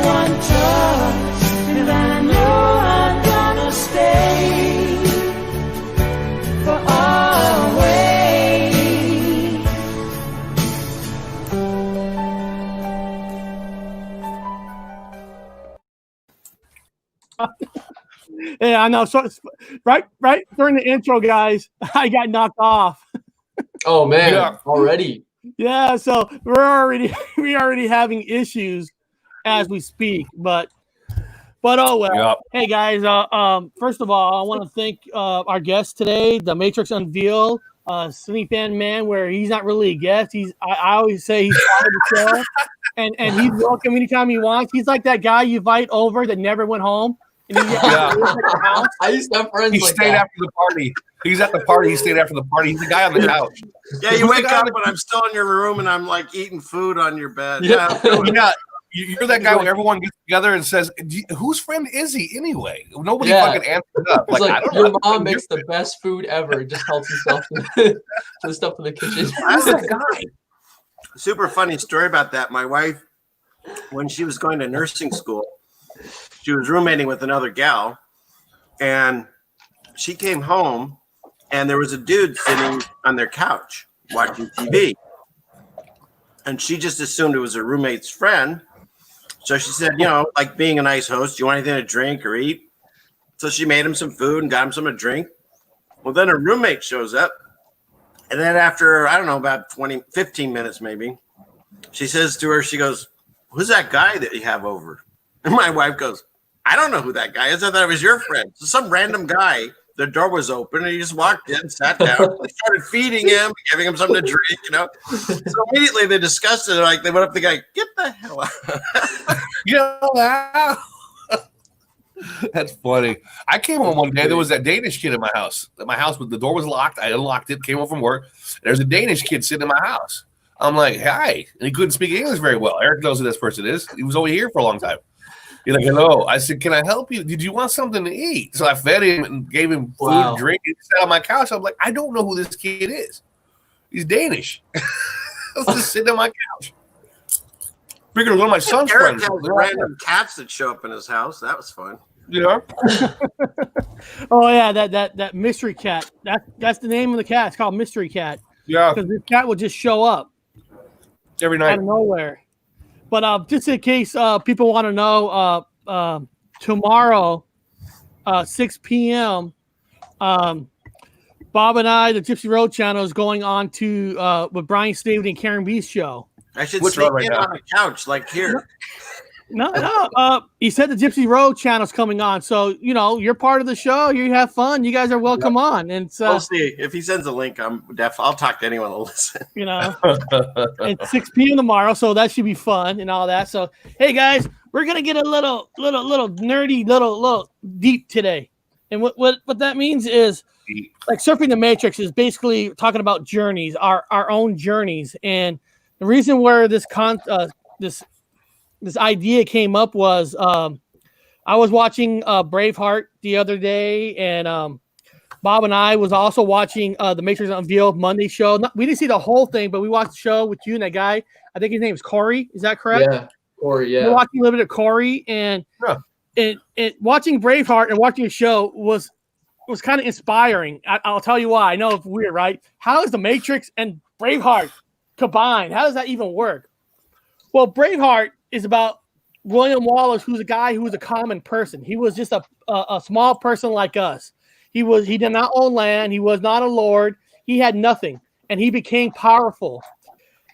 one touch, and I know I'm gonna stay for always. Yeah, I know. So right during the intro, guys, I got knocked off. Oh man, already. Yeah, so we're already having issues as we speak, but oh well. Yep. Hey guys, first of all, I want to thank our guest today, the Matrix Unveiled, Fanman, where he's not really a guest. I always say he's part of the show, and he's welcome anytime he wants. He's like that guy you invite over that never went home. And I used to have friends. He stayed after the party. He's at the party. He stayed after the party. He's the guy on the couch. Yeah, you wake up and I'm still in your room and I'm like eating food on your bed. Yeah. You're that guy when everyone gets together and says, "Whose friend is he anyway?" Nobody fucking answers up. It's like your mom makes the best food ever. It just helps himself to the stuff in the kitchen. Who's that guy? Super funny story about that. My wife, when she was going to nursing school, she was roommating with another gal, and she came home, and there was a dude sitting on their couch watching TV. And she just assumed it was her roommate's friend. So she said, like being a nice host, do you want anything to drink or eat? So she made him some food and got him some to drink. Well, then her roommate shows up. And then after, I don't know, about 15 minutes maybe, she says to her, she goes, "Who's that guy that you have over?" And my wife goes, "I don't know who that guy is. I thought it was your friend." So some random guy, the door was open and he just walked in, sat down, they started feeding him, giving him something to drink, So immediately they discussed it. Like they went up to the guy, "Get the hell out." Yeah. That's funny. I came home one day. There was that Danish kid in my house. The door was locked. I unlocked it, came home from work. There's a Danish kid sitting in my house. I'm like, "Hi." And he couldn't speak English very well. Eric knows who this person is. He was over here for a long time. He's like, "Hello." I said, "Can I help you? Did you want something to eat?" So I fed him and gave him food and drink. He sat on my couch. I'm like, "I don't know who this kid is. He's Danish." I was just sitting on my couch. Figured one of my son's Eric friends. has random cats that show up in his house. That was fun. Yeah. Oh yeah, that mystery cat. That's the name of the cat. It's called Mystery Cat. Yeah. Because this cat will just show up every night out of nowhere. But just in case people want to know, tomorrow, 6 p.m., Bob and I, the Gypsy Road channel, is going on to with Brian Stavely and Karen B's show. I should sneak in on the couch, like here. No. He said the Gypsy Road channel's coming on, so you're part of the show. You have fun. You guys are welcome on. And we'll see if he sends a link. I'll talk to anyone to listen. It's 6 p.m. tomorrow, so that should be fun and all that. So hey guys, we're gonna get a little nerdy, little deep today. And what that means is like surfing the Matrix is basically talking about journeys, our own journeys. And the reason where this idea came up was I was watching Braveheart the other day, and Bob and I was also watching the Matrix Unveiled Monday show. We didn't see the whole thing, but we watched the show with you and that guy. I think his name is Corey. Is that correct? Yeah, Corey. Yeah. We're watching a little bit of Corey, and watching Braveheart and watching the show was kind of inspiring. I'll tell you why. I know it's weird, right? How is the Matrix and Braveheart combined? How does that even work? Well, Braveheart is about William Wallace, who's a guy who was a common person. He was just a small person like us. He did not own land. He was not a lord. He had nothing, and he became powerful.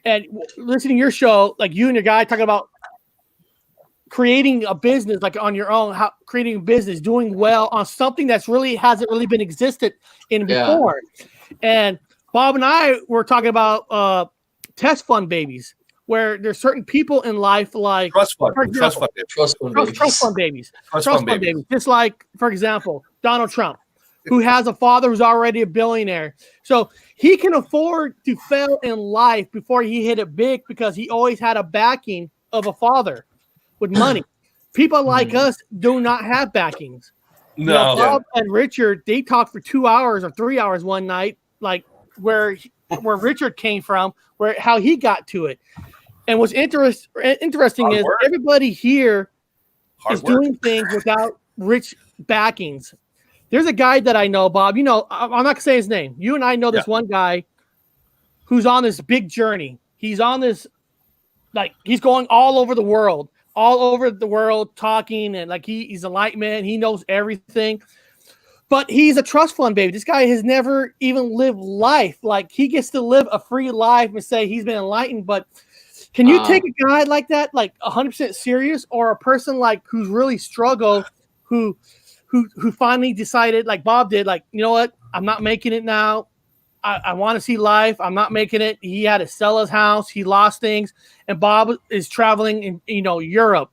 And listening to your show, like you and your guy talking about creating a business, like on your own, creating a business, doing well on something that's really hasn't really been existed in before. And Bob and I were talking about test fund babies, where there's certain people in life like trust fund babies. Just like, for example, Donald Trump, who has a father who's already a billionaire. So he can afford to fail in life before he hit it big because he always had a backing of a father with money. People like us do not have backings. No. Bob and Richard, they talked for 2 hours or 3 hours one night, like where Richard came from, how he got to it. And what's interesting is everybody here is doing things without rich backings. There's a guy that I know, Bob. You know, I'm not gonna say his name. You and I know this one guy who's on this big journey. He's on this, like, he's going all over the world, talking, and like he's a light man. He knows everything. But he's a trust fund baby. This guy has never even lived life. Like, he gets to live a free life and say he's been enlightened. But can you take a guy like that, like 100% serious, or a person like who's really struggled, who finally decided, like Bob did, like, you know what, I'm not making it now. I want to see life. I'm not making it. He had to sell his house. He lost things. And Bob is traveling in, Europe,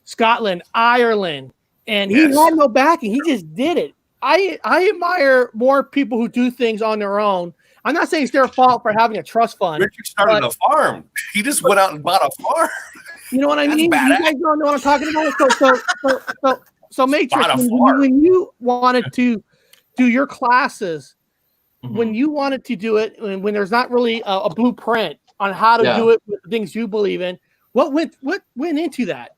Scotland, Ireland. And he had no backing. He just did it. I admire more people who do things on their own. I'm not saying it's their fault for having a trust fund. Richard started a farm. He just went out and bought a farm. You know what I mean? You guys don't know what I'm talking about. So Matrix, when you wanted to do your classes, when you wanted to do it, when there's not really a blueprint on how to do it with the things you believe in, what went into that?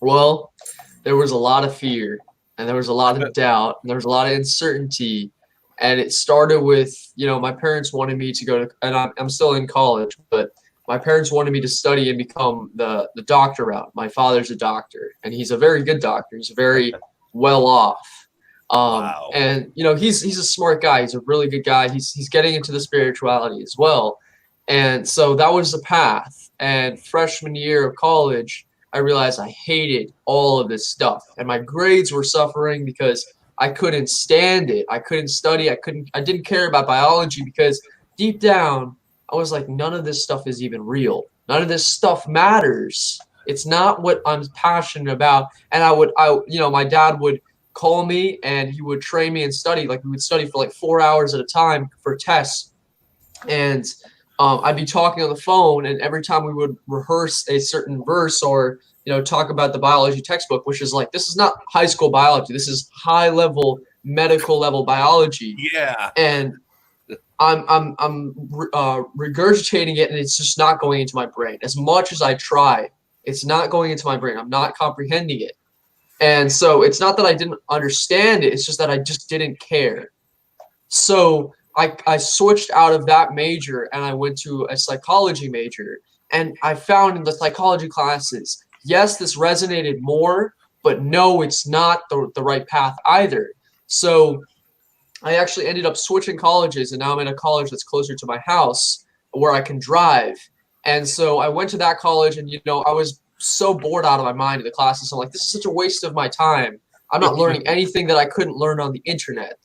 Well, there was a lot of fear, and there was a lot of doubt, and there was a lot of uncertainty. And it started with, my parents wanted me to go to, and I'm still in college, but my parents wanted me to study and become the doctor route. My father's a doctor, and he's a very good doctor. He's very well off. Wow. And, he's a smart guy. He's a really good guy. He's getting into the spirituality as well. And so that was the path. And freshman year of college, I realized I hated all of this stuff, and my grades were suffering because I couldn't stand it. I couldn't study. I didn't care about biology because deep down I was like, none of this stuff is even real. None of this stuff matters. It's not what I'm passionate about. And my dad would call me and he would train me and study. Like, we would study for like 4 hours at a time for tests. And I'd be talking on the phone, and every time we would rehearse a certain verse or, talk about the biology textbook, which is like, this is not high school biology. This is high level, medical level biology. Yeah. And I'm regurgitating it, and it's just not going into my brain. As much as I try, it's not going into my brain. I'm not comprehending it. And so it's not that I didn't understand it. It's just that I just didn't care. So I switched out of that major and I went to a psychology major, and I found in the psychology classes, yes, this resonated more, but no, it's not the right path either. So I actually ended up switching colleges, and now I'm in a college that's closer to my house where I can drive. And so I went to that college, and, I was so bored out of my mind in the classes. I'm like, this is such a waste of my time. I'm not learning anything that I couldn't learn on the internet.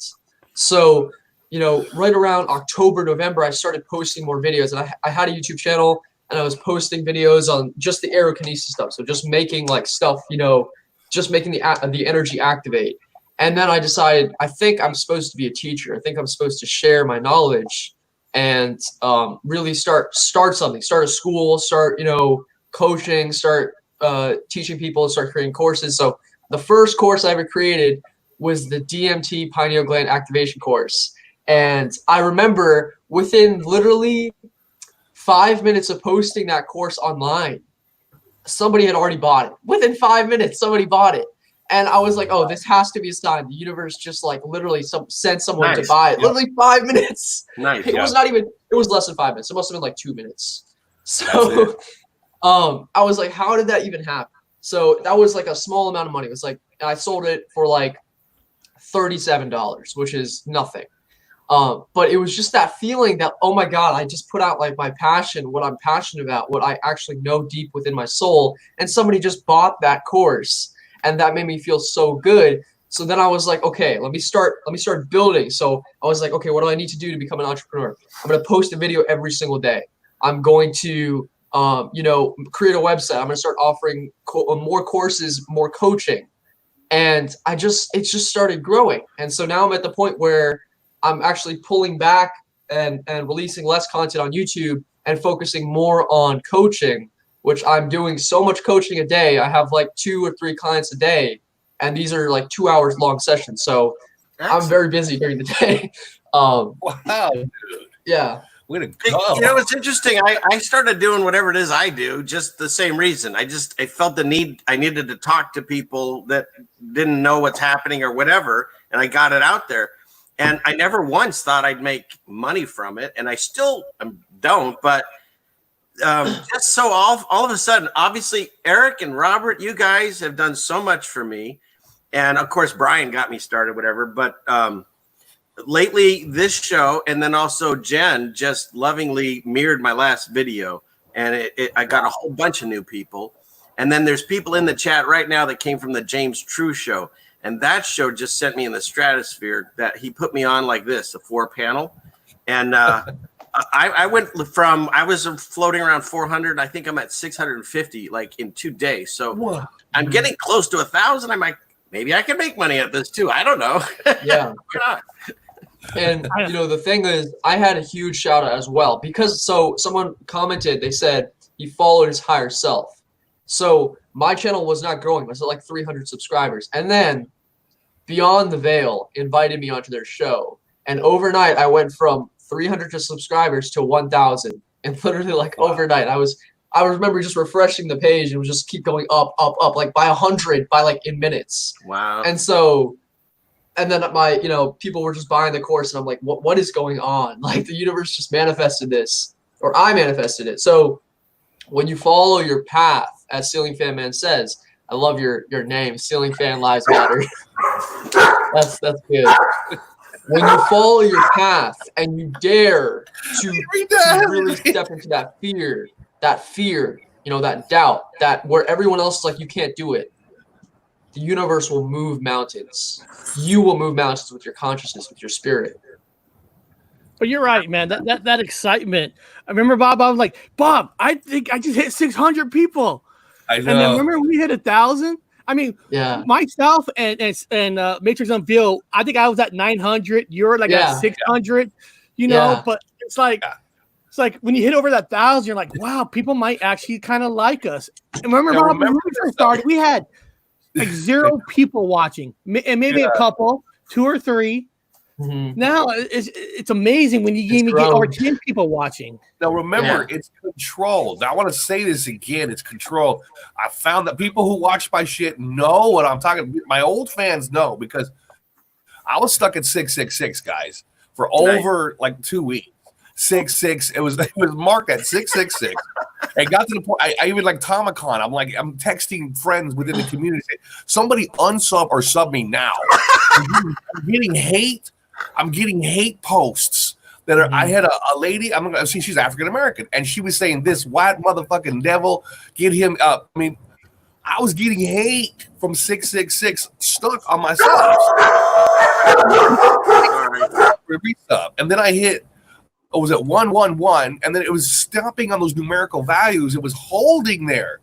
So right around October, November, I started posting more videos, and I had a YouTube channel, and I was posting videos on just the aerokinesis stuff. So just making like stuff, just making the energy activate. And then I decided, I think I'm supposed to be a teacher. I think I'm supposed to share my knowledge and really start something, start a school, start, coaching, start teaching people, start creating courses. So the first course I ever created was the DMT pineal gland activation course. And I remember within literally 5 minutes of posting that course online, somebody had already bought it. Within 5 minutes, somebody bought it. And I was like, oh, this has to be a sign. The universe just like literally sent someone to buy it. Yep. Literally 5 minutes. Nice. It was not even, it was less than 5 minutes. It must have been like 2 minutes. So I was like, how did that even happen? So that was like a small amount of money. It was like, I sold it for like $37, which is nothing. But it was just that feeling that, oh my God, I just put out like my passion, what I'm passionate about, what I actually know deep within my soul. And somebody just bought that course, and that made me feel so good. So then I was like, okay, let me start building. So I was like, okay, what do I need to do to become an entrepreneur? I'm going to post a video every single day. I'm going to, create a website. I'm going to start offering more courses, more coaching. And it just started growing. And so now I'm at the point where I'm actually pulling back and releasing less content on YouTube and focusing more on coaching, which I'm doing so much coaching a day. I have like 2 or 3 clients a day, and these are like 2 hours long sessions. So excellent. I'm very busy during the day. Wow, dude. Yeah. Way to go. You know, it's interesting. I started doing whatever it is I do, just the same reason. I felt the need. I needed to talk to people that didn't know what's happening or whatever, and I got it out there. And I never once thought I'd make money from it, and I still don't. But just so all of a sudden, obviously, Eric and Robert, you guys have done so much for me, and of course, Brian got me started, whatever. But lately, this show, and then also Jen just lovingly mirrored my last video, and I got a whole bunch of new people. And then there's people in the chat right now that came from the James True show, and that show just sent me in the stratosphere. That he put me on like this, a 4-panel, and I went from I was floating around 400. I think I'm at 650 like in 2 days. So Whoa. I'm getting close to 1,000. I'm like, maybe I can make money at this too. I don't know. Yeah. Why not? And you know, the thing is, I had a huge shout out as well because someone commented, they said he followed his higher self. So my channel was not growing. I was at like 300 subscribers. And then Beyond the Veil invited me onto their show. And overnight I went from 300 subscribers to 1,000. And literally like overnight, I remember just refreshing the page and it would just keep going up, like by 100 by like in minutes. Wow. And then people were just buying the course, and I'm like, what is going on? Like the universe just manifested this, or I manifested it. So when you follow your path, as Ceiling Fan Man says, I love your name, Ceiling Fan Lives Matter. that's good. When you follow your path and you dare to really step into that fear, that doubt, that where everyone else is like, you can't do it. The universe will move mountains. You will move mountains with your consciousness, with your spirit. But you're right, man. That excitement. I remember Bob. I was like, Bob, I think I just hit 600 people. I know. And then remember we hit 1,000. I mean, yeah. Myself and Matrix Unveiled, I think I was at 900. You're like at 600. You know, but it's like when you hit over that 1,000, you're like, wow, people might actually kind of like us. And remember when we first started, we had like 0 people watching, and maybe a couple, 2 or 3. Mm-hmm. Now it's amazing when you even get over 10 people watching. Now remember, it's controlled. I want to say this again. It's controlled. I found that people who watch my shit know what I'm talking. My old fans know because I was stuck at 666 guys for over like 2 weeks. 666. It was marked at 666. It got to the point. I even like Tomicon. I'm texting friends within the community. Somebody unsub or sub me now. I'm getting hate. I'm getting hate posts that are. I had a lady. I'm gonna see. She's African American, and she was saying this white motherfucking devil. Get him up. I mean, I was getting hate from 666 stuck on my sub. And then I hit. Oh, was it 111? And then it was stopping on those numerical values. It was holding there.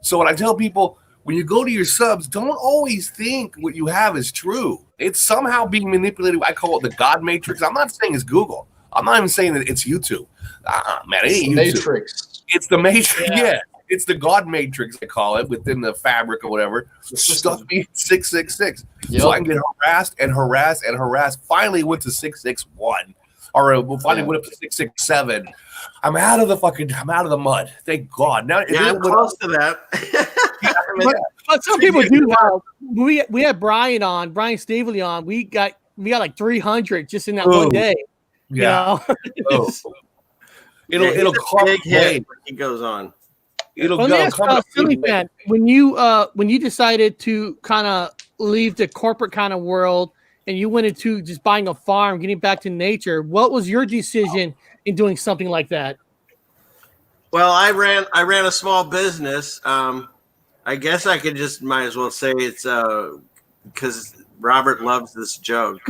So when I tell people, when you go to your subs, don't always think what you have is true. It's somehow being manipulated. I call it the God Matrix. I'm not saying it's Google. I'm not even saying that it's YouTube. Man, it ain't YouTube. Matrix. It's the Matrix. Yeah. It's the God Matrix, I call it, within the fabric or whatever. Stuck me at 666. Yep. So I can get harassed and harassed and harassed. Finally went to 661. Or finally went up to 667. I'm out of the mud. Thank God. Now I'm close to that. but some people do have. We had Brian Staveley on. We got like 300 just in that one day. Yeah. You know? It'll cause big hit when he goes on. It'll Let go. me ask Silly Fan, when you decided to kind of leave the corporate kind of world and you went into just buying a farm, getting back to nature, what was your decision in doing something like that? Well, I ran a small business. I guess I could might as well say it's because Robert loves this joke.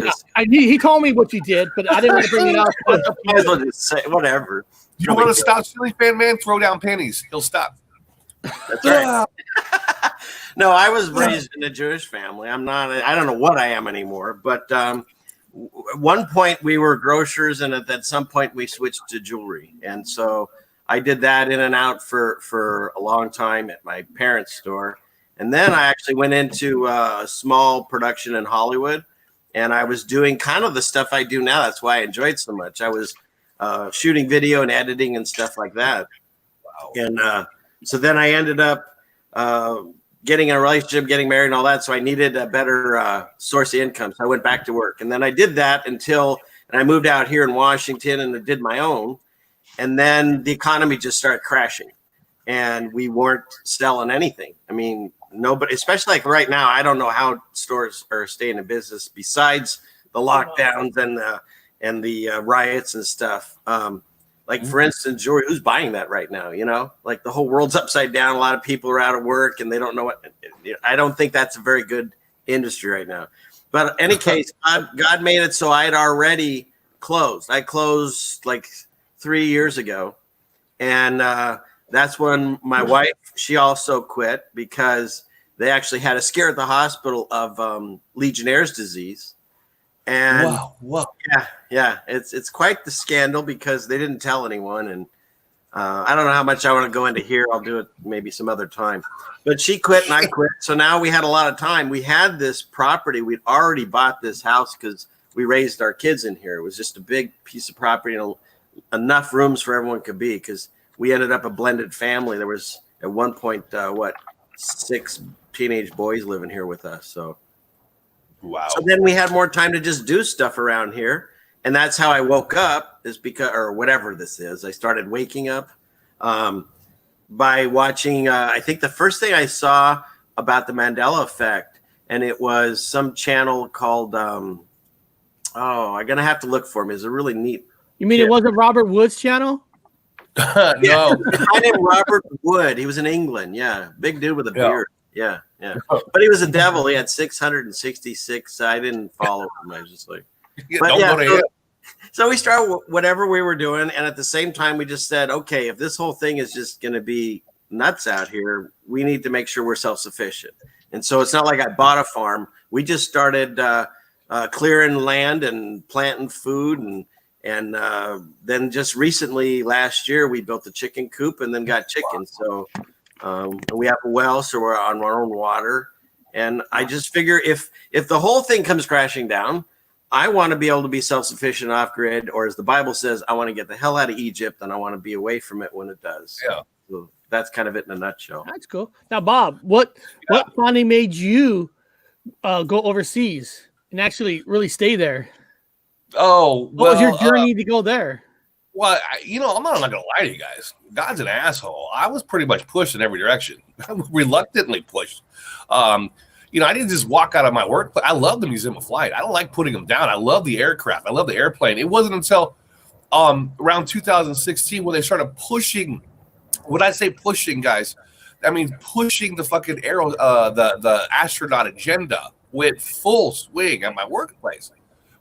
He told me what you did, but I didn't want to bring it up. Might as well just say whatever. You want to stop Silly Fan Man? Throw down pennies. He'll stop. That's right. No, I was raised in a Jewish family. I'm not. I don't know what I am anymore. But at one point we were grocers, and at some point we switched to jewelry. And so I did that in and out for a long time at my parents' store. And then I actually went into a small production in Hollywood, and I was doing kind of the stuff I do now. That's why I enjoyed so much. I was shooting video and editing and stuff like that. Wow. And so then I ended up getting in a relationship, getting married and all that. So I needed a better source of income. So I went back to work. And then I did that and I moved out here in Washington and I did my own. And then the economy just started crashing and we weren't selling anything. I mean, nobody, especially like right now, I don't know how stores are staying in business besides the lockdowns and the riots and stuff. Like for instance, Jory, who's buying that right now? You know, like the whole world's upside down. A lot of people are out of work and they don't know what. I don't think that's a very good industry right now. But in any case, God made it so I had already closed. I closed like 3 years ago, and that's when my wife, she also quit because they actually had a scare at the hospital of Legionnaire's disease. And yeah, it's quite the scandal because they didn't tell anyone, and I don't know how much I want to go into here. I'll do it maybe some other time. But she quit and I quit, so now we had a lot of time. We had this property. We'd already bought this house because we raised our kids in here. It was just a big piece of property and enough rooms for everyone could be because we ended up a blended family. There was at one point 6 teenage boys living here with us. So. Wow. So then we had more time to just do stuff around here. And that's how I woke up or whatever this is. I started waking up by watching, I think the first thing I saw about the Mandela Effect, and it was some channel called, I'm going to have to look for me. It's a really neat. You mean it wasn't Robert Wood's channel? No. I named Robert Wood. He was in England. Yeah. Big dude with a beard. Yeah. But he was a devil. He had 666. I didn't follow him. I was just like, so we started whatever we were doing. And at the same time, we just said, okay, if this whole thing is just going to be nuts out here, we need to make sure we're self-sufficient. And so it's not like I bought a farm. We just started clearing land and planting food. And then just recently last year, we built a chicken coop and then got chickens. So we have a well, so we're on our own water. And I just figure if the whole thing comes crashing down, I want to be able to be self-sufficient off grid, or as the Bible says, I want to get the hell out of Egypt and I want to be away from it when it does. Yeah. So that's kind of it in a nutshell. That's cool. Now, Bob, what finally made you go overseas and actually really stay there? Oh, what was your journey to go there? Well, I'm not going to lie to you guys. God's an asshole. I was pretty much pushed in every direction. Reluctantly pushed. I didn't just walk out of my work. I love the Museum of Flight. I don't like putting them down. I love the aircraft. I love the airplane. It wasn't until around 2016 when they started pushing. When I say pushing, guys, I mean pushing the fucking the astronaut agenda with full swing at my workplace.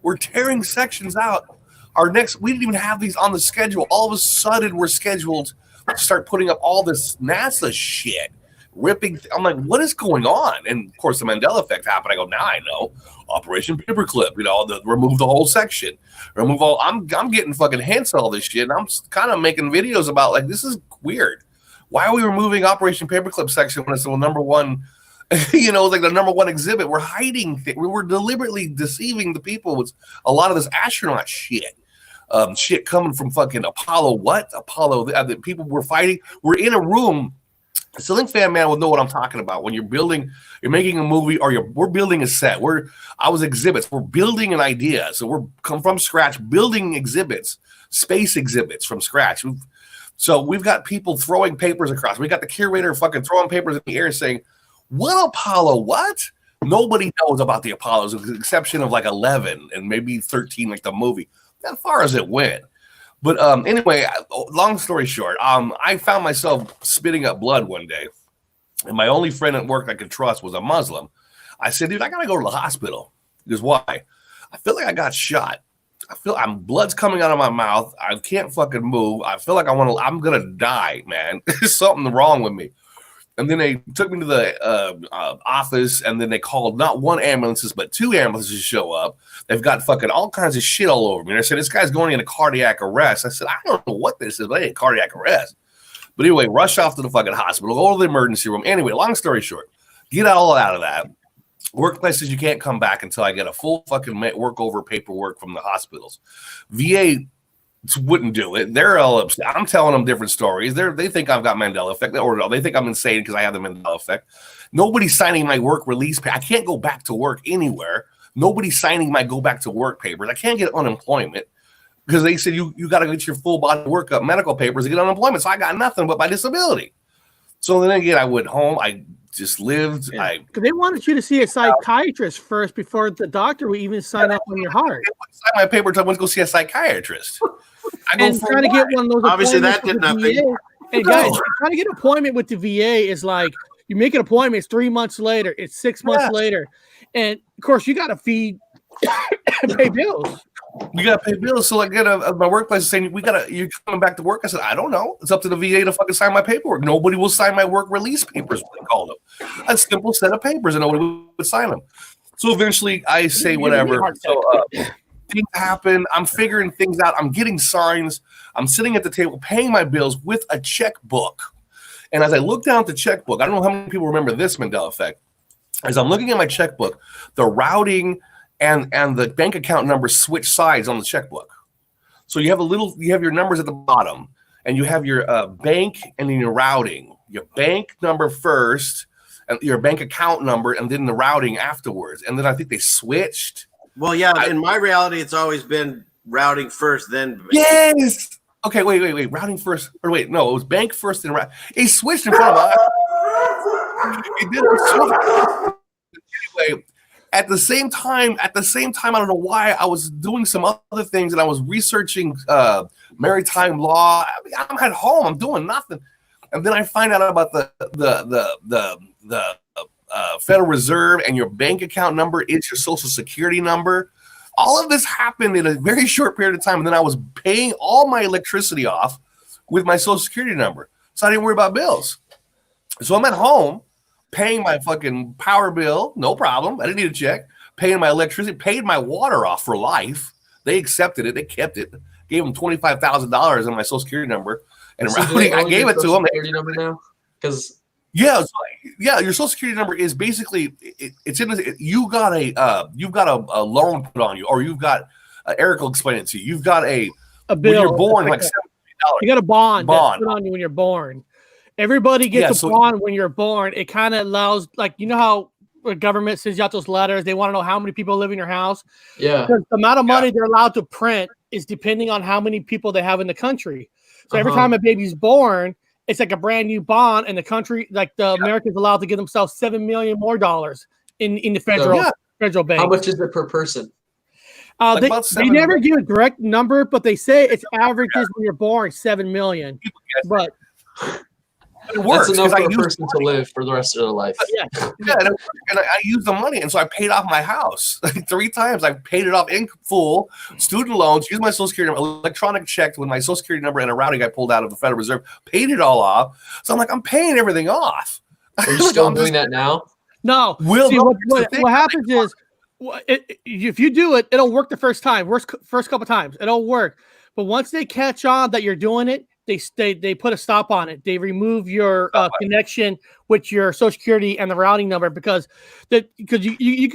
We're tearing sections out. We didn't even have these on the schedule. All of a sudden, we're scheduled to start putting up all this NASA shit, ripping. I'm like, what is going on? And of course, the Mandela Effect happened. I go, now I know. Operation Paperclip. Remove the whole section. Remove all. I'm getting fucking hints of all this shit, and I'm kind of making videos about like this is weird. Why are we removing Operation Paperclip section when it's the number one? Like the number one exhibit. We're hiding things. We were deliberately deceiving the people with a lot of this astronaut shit. Shit coming from fucking Apollo. What? Apollo. The people were fighting. We're in a room. So I think Fanman will know what I'm talking about. When you're making a movie or we're building a set. I was exhibits. We're building an idea. So we're come from scratch, building exhibits, space exhibits from scratch. We've got people throwing papers across. We got the curator fucking throwing papers in the air saying, what Apollo? What? Nobody knows about the Apollos, with the exception of like 11 and maybe 13, like the movie. As far as it went. But anyway, long story short, I found myself spitting up blood one day. And my only friend at work I could trust was a Muslim. I said, dude, I got to go to the hospital. Because why? I feel like I got shot. Blood's coming out of my mouth. I can't fucking move. I feel like I'm going to die, man. There's something wrong with me. And then they took me to the office, and then they called not one ambulance, but 2 ambulances to show up. They've got fucking all kinds of shit all over me. And I said, this guy's going into cardiac arrest. I said, I don't know what this is, but it ain't cardiac arrest. But anyway, rush off to the fucking hospital, go to the emergency room. Anyway, long story short, get all out of that. Workplaces, you can't come back until I get a full fucking work over paperwork from the hospitals. VA wouldn't do it. They're all upset. I'm telling them different stories. They think I've got Mandela Effect, or they think I'm insane because I have the Mandela Effect. Nobody's signing my work release. I can't go back to work anywhere. Nobody's signing my go back to work papers. I can't get unemployment because they said you got to get your full body workup medical papers to get unemployment. So I got nothing but my disability. So then again, I went home. I just lived. Because they wanted you to see a psychiatrist first before the doctor would even sign up on your heart. Sign my paper until I went to go see a psychiatrist. And trying to get one of those. Obviously, that did nothing. And guys, trying to get an appointment with the VA is like you make an appointment. It's 3 months later. It's 6 months later, and of course you got to feed, pay bills. You gotta pay bills. So like, my workplace is saying you're coming back to work. I said, I don't know. It's up to the VA to fucking sign my paperwork. Nobody will sign my work release papers. What they call them, a simple set of papers, and nobody would sign them. So eventually, I say whatever. So things happen. I'm figuring things out. I'm getting signs. I'm sitting at the table paying my bills with a checkbook. And as I look down at the checkbook, I don't know how many people remember this Mandela Effect. As I'm looking at my checkbook, the routing and the bank account numbers switch sides on the checkbook. So you have your numbers at the bottom, and you have your bank and then your routing. Your bank number first, and your bank account number, and then the routing afterwards. And then I think they switched. Well, yeah, in my reality, it's always been routing first, then bank. Yes. Okay, wait. Routing first, or wait, no, it was bank first and it switched in front of us. It did. Anyway, at the same time, I don't know why I was doing some other things, and I was researching maritime law. I'm at home. I'm doing nothing, and then I find out about the Federal Reserve, and your bank account number is your Social Security number. All of this happened in a very short period of time, and then I was paying all my electricity off with my Social Security number, so I didn't worry about bills. So I'm at home paying my fucking power bill, no problem. I didn't need a check. Paying my electricity, paid my water off for life. They accepted it. They kept it. Gave them $25,000 on my Social Security number, and So I gave it to them. Security number now, because yeah, your Social Security number is basically it's in the, you've got a loan put on you, or you've got Eric will explain it to you. You've got a bill when you're born, like $70. You got a bond that's put on you when you're born. Everybody gets a bond when you're born. It kind of allows, like, you know how the government sends you out those letters. They want to know how many people live in your house. Yeah, because the amount of money they're allowed to print is depending on how many people they have in the country. So every time a baby's born, it's like a brand new bond, and the country, like the Americans, allowed to give themselves $7 million more in the federal bank. How much is it per person? They never give a direct number, but they say it's averages when you're born $7 million. But it works. That's enough for a person to live for the rest of their life. And I used the money, and so I paid off my house like 3 times. I paid it off in full, student loans, used my Social Security number, electronic check with my Social Security number and a routing I pulled out of the Federal Reserve, paid it all off. So I'm like, I'm paying everything off. Are you still doing that now? No. See, what happens is, if you do it, it'll work the first time. First couple times, it'll work. But once they catch on that you're doing it, they put a stop on it. They remove your connection with your Social Security and the routing number because you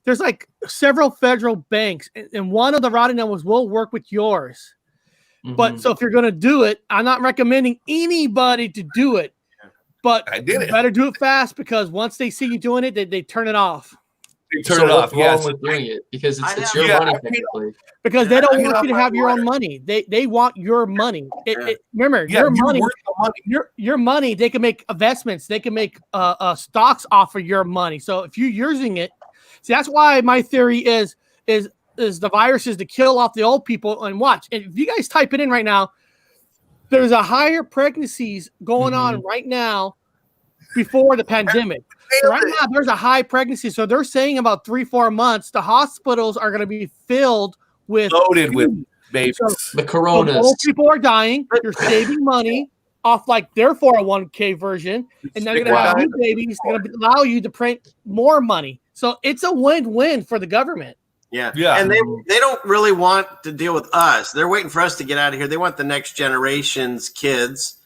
there's like several federal banks, and one of the routing numbers will work with yours. Mm-hmm. But so if you're going to do it, I'm not recommending anybody to do it. But you better do it fast, because once they see you doing it, they turn it off. Turn it off. Yes, with doing it, because it's your money technically. Because they don't want you to have your own money. They want your money. Remember, your money. They can make investments. They can make stocks off of your money. So if you're using it, see, that's why my theory is the virus is to kill off the old people. And watch, and if you guys type it in right now, there's a higher pregnancies going on right now before the pandemic. So right now, there's a high pregnancy. So they're saying about 3-4 months, the hospitals are going to be filled loaded with babies. So, the coronas. Old people are dying. You're saving money off like their 401k version, and they're going to have new babies. They're going to allow you to print more money. So it's a win-win for the government. Yeah. And they don't really want to deal with us. They're waiting for us to get out of here. They want the next generation's kids,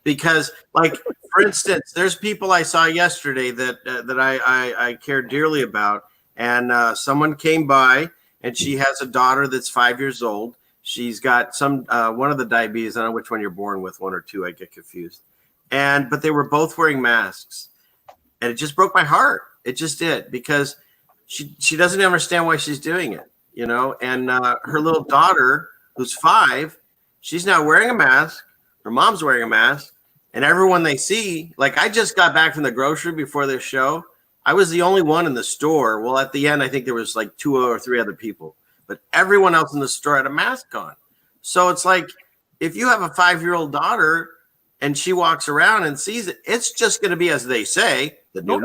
because, like, for instance, there's people I saw yesterday that I care dearly about, and someone came by, and she has a daughter that's 5 years old. She's got some one of the diabetes. I don't know which one you're born with, one or two. I get confused. But they were both wearing masks, and it just broke my heart. It just did, because she doesn't understand why she's doing it, you know. And her little daughter, who's 5, she's now wearing a mask. Her mom's wearing a mask, and everyone they see, like, I just got back from the grocery before this show. I was the only one in the store. Well, at the end, I think there was like 2 or 3 other people, but everyone else in the store had a mask on. So it's like, if you have a 5-year-old daughter and she walks around and sees it, it's just going to be, as they say, the new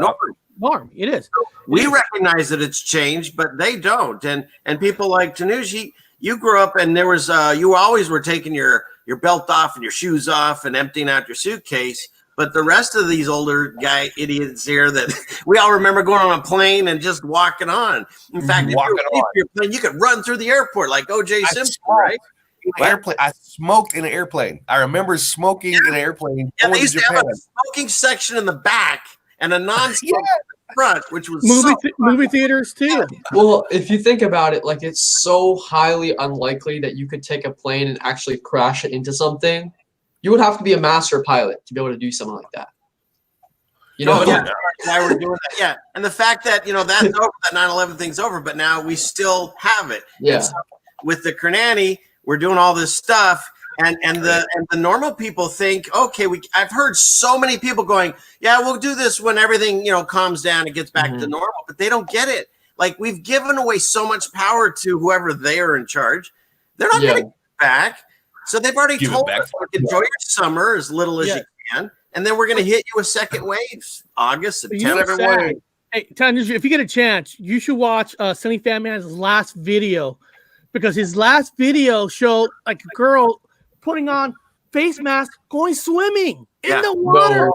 norm. It is. We recognize that it's changed, but they don't. And people like Tanuj, you grew up and there was you always were taking your belt off and your shoes off and emptying out your suitcase. But the rest of these older guy idiots here, that we all remember going on a plane and just walking on. In fact, if you're plane, you could run through the airport like O.J. Simpson, right? Airplane. I smoked in an airplane. I remember smoking in an airplane. Yeah, they used to have a smoking section in the back and a non-smoking in the front, which was movie theaters too. Well, if you think about it, like, it's so highly unlikely that you could take a plane and actually crash it into something. You would have to be a master pilot to be able to do something like that. You know, why we're doing that. Yeah, and the fact that, you know, that's over, that 9/11 thing's over, but now we still have it. Yeah. So with the Kernani, we're doing all this stuff, and the normal people think, okay, I've heard so many people going, yeah, we'll do this when everything, you know, calms down and gets back to normal, but they don't get it. Like, we've given away so much power to whoever they are in charge. They're not going to get it back. So they've already told us, enjoy your summer as little as you can, and then we're going to hit you a second wave, August, September. Hey, Tanya, if you get a chance, you should watch Sunny Fanman's last video, because his last video showed like a girl putting on face mask going swimming in the water.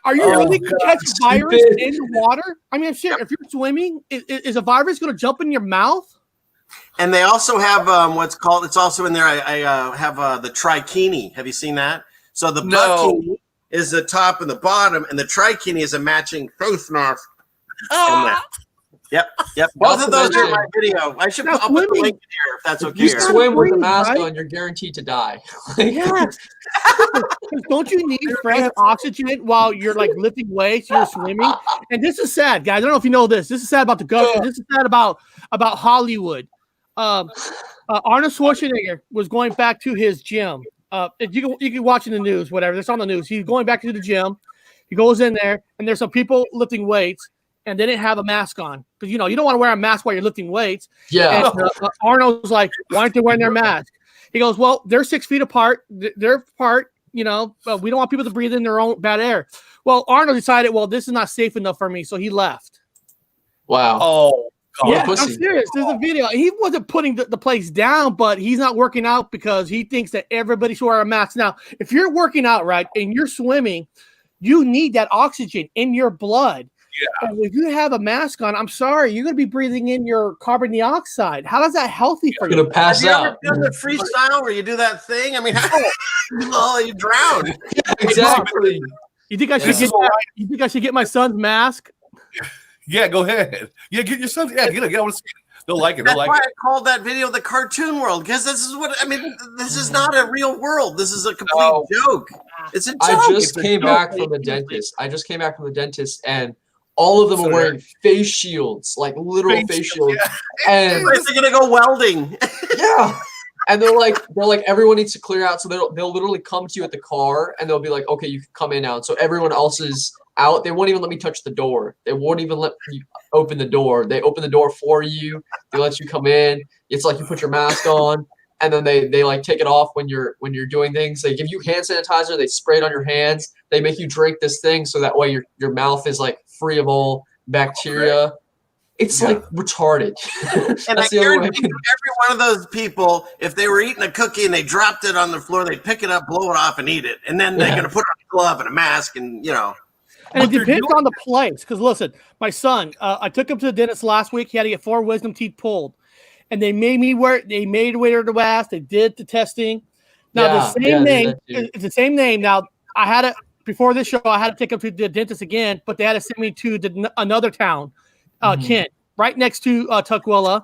Are you really going to catch a virus in the water? I mean, shit, if you're swimming, is a virus going to jump in your mouth? And they also have what's called, it's also in there, I have the trikini. Have you seen that? So the bikini is the top and the bottom, and the trikini is a matching face mask. Yep. Both of those are in my video. I should put the link in here if that's okay. You swim with a mask on, you're guaranteed to die. Yes. Don't you need fresh oxygen while you're like lifting weights, you're swimming? And this is sad, guys. I don't know if you know this. This is sad about the government. This is sad about Hollywood. Arnold Schwarzenegger was going back to his gym. You can watch in the news, whatever. It's on the news. He's going back to the gym. He goes in there, and there's some people lifting weights, and they didn't have a mask on, because, you know, you don't want to wear a mask while you're lifting weights. Yeah. And, Arnold's like, why aren't they wearing their mask? He goes, well, they're 6 feet apart. They're apart. You know, we don't want people to breathe in their own bad air. Well, Arnold decided, well, this is not safe enough for me, so he left. Wow. Oh. Yeah, I'm serious. There's a video. He wasn't putting the place down, but he's not working out because he thinks that everybody should wear a mask. Now, if you're working out, right, and you're swimming, you need that oxygen in your blood. Yeah. And if you have a mask on, I'm sorry, you're going to be breathing in your carbon dioxide. How is that healthy for you? You're going to pass out. Have you ever done the freestyle where you do that thing? I mean, you drown. Yeah, exactly. You think I should get my son's mask? Yeah, go ahead. Yeah, get your son. Yeah, get it. I want to see it. They'll like it. That's why I called that video the cartoon world, because this is what I mean. This is not a real world. This is a complete joke. It's a joke. I just came back from the dentist. And all of them are wearing face shields, like literal face shields. Yeah. And they're gonna go welding. Yeah. And they're like, everyone needs to clear out. So they'll literally come to you at the car, and they'll be like, okay, you can come in now. And so everyone else is out. They won't even let me touch the door. They won't even let me open the door. They open the door for you. They let you come in. It's like you put your mask on, and then they like take it off when you're doing things. They give you hand sanitizer. They spray it on your hands. They make you drink this thing so that way your mouth is like free of all bacteria. Okay. It's like retarded. And I guarantee every one of those people, if they were eating a cookie and they dropped it on the floor, they'd pick it up, blow it off, and eat it. And then they're going to put on a glove and a mask, and you know. And it depends on the place. Because listen, my son, I took him to the dentist last week. He had to get 4 wisdom teeth pulled, and they made me wear the mask. They did the testing. Now the same name. It's the same name. Now I had it before this show. I had to take him to the dentist again, but they had to send me to another town, Kent, right next to Tukwila.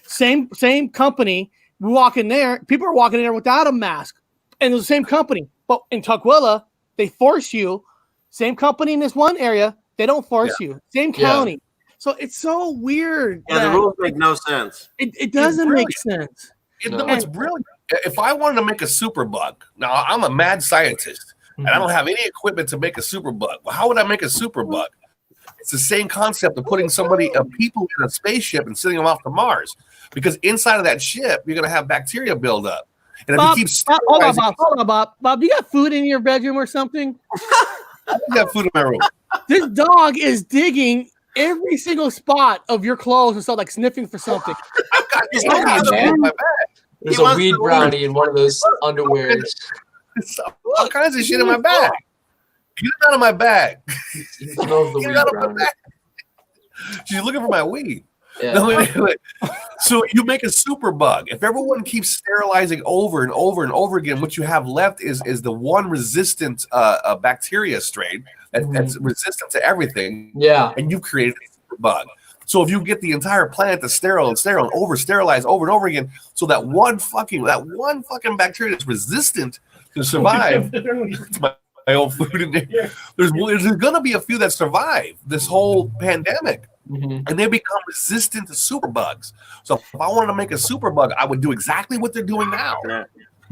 Same company. We walk in there. People are walking in there without a mask, and it's the same company. But in Tukwila, they force you. Same company in this one area, they don't force you. Same county. Yeah. So it's so weird. Yeah, the rules make no sense. It doesn't make sense. It's brilliant. If I wanted to make a superbug, now I'm a mad scientist, and I don't have any equipment to make a superbug. Well, how would I make a superbug? It's the same concept of putting people in a spaceship and sending them off to Mars. Because inside of that ship, you're going to have bacteria build up. And if Bob, you keep hold on, Bob. Bob, you got food in your bedroom or something? I got food in my room. This dog is digging every single spot of your clothes and stuff, like sniffing for something. I've got this in my bag. There's a weed brownie in one of those underwears. All kinds of shit in my bag. Get it out of my bag. Get it out of my bag. She's looking for my weed. Yeah. No, anyway. So you make a super bug. If everyone keeps sterilizing over and over and over again, what you have left is the one resistant bacteria strain that's resistant to everything. Yeah. And you've created a super bug. So if you get the entire planet to sterile and over sterilize over and over again, so that one fucking bacteria that's resistant to survive. It's my old food in there. Yeah. There's gonna be a few that survive this whole pandemic. And they become resistant to superbugs. So if I wanted to make a superbug, I would do exactly what they're doing now. Yeah.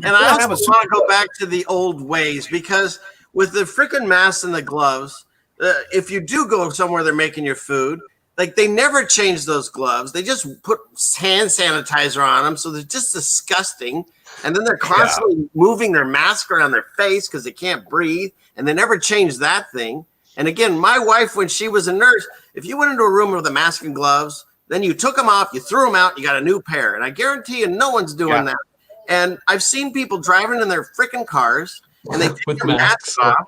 And I also want to go back to the old ways, because with the freaking masks and the gloves, if you do go somewhere they're making your food, like they never change those gloves. They just put hand sanitizer on them. So they're just disgusting. And then they're constantly moving their mask around their face because they can't breathe. And they never change that thing. And again, my wife, when she was a nurse, if you went into a room with a mask and gloves, then you took them off, you threw them out, you got a new pair. And I guarantee you, no one's doing that. And I've seen people driving in their freaking cars, and they take their masks off,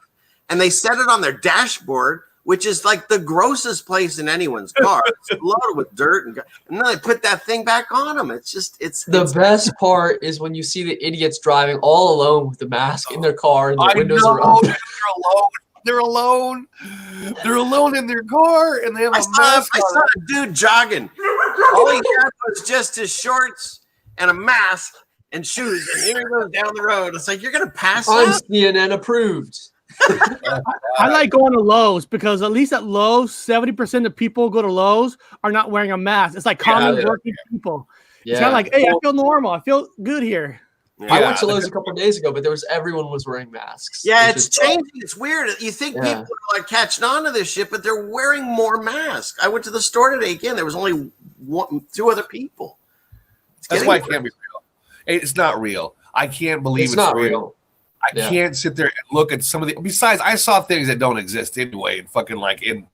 and they set it on their dashboard, which is like the grossest place in anyone's car. It's loaded with dirt, and then they put that thing back on them. It's the best part is when you see the idiots driving all alone with the mask in their car and the windows are open. They're alone. They're alone in their car, and they have a mask. I saw a dude jogging. All he had was just his shorts and a mask and shoes, and here he goes down the road. It's like, you're gonna pass I'm out? CNN approved. I like going to Lowe's, because at least at Lowe's, 70% of people go to Lowe's are not wearing a mask. It's like common working people. Yeah. It's kind of like, hey, I feel normal. I feel good here. Yeah. I went to Lowe's a couple of days ago, but everyone was wearing masks. Yeah, it's changing. It's weird. You think people are like catching on to this shit, but they're wearing more masks. I went to the store today again. There was only two other people. That's why it can't be real. It's not real. I can't believe it's not real. I can't sit there and look at some of the. Besides, I saw things that don't exist anyway, in fucking like in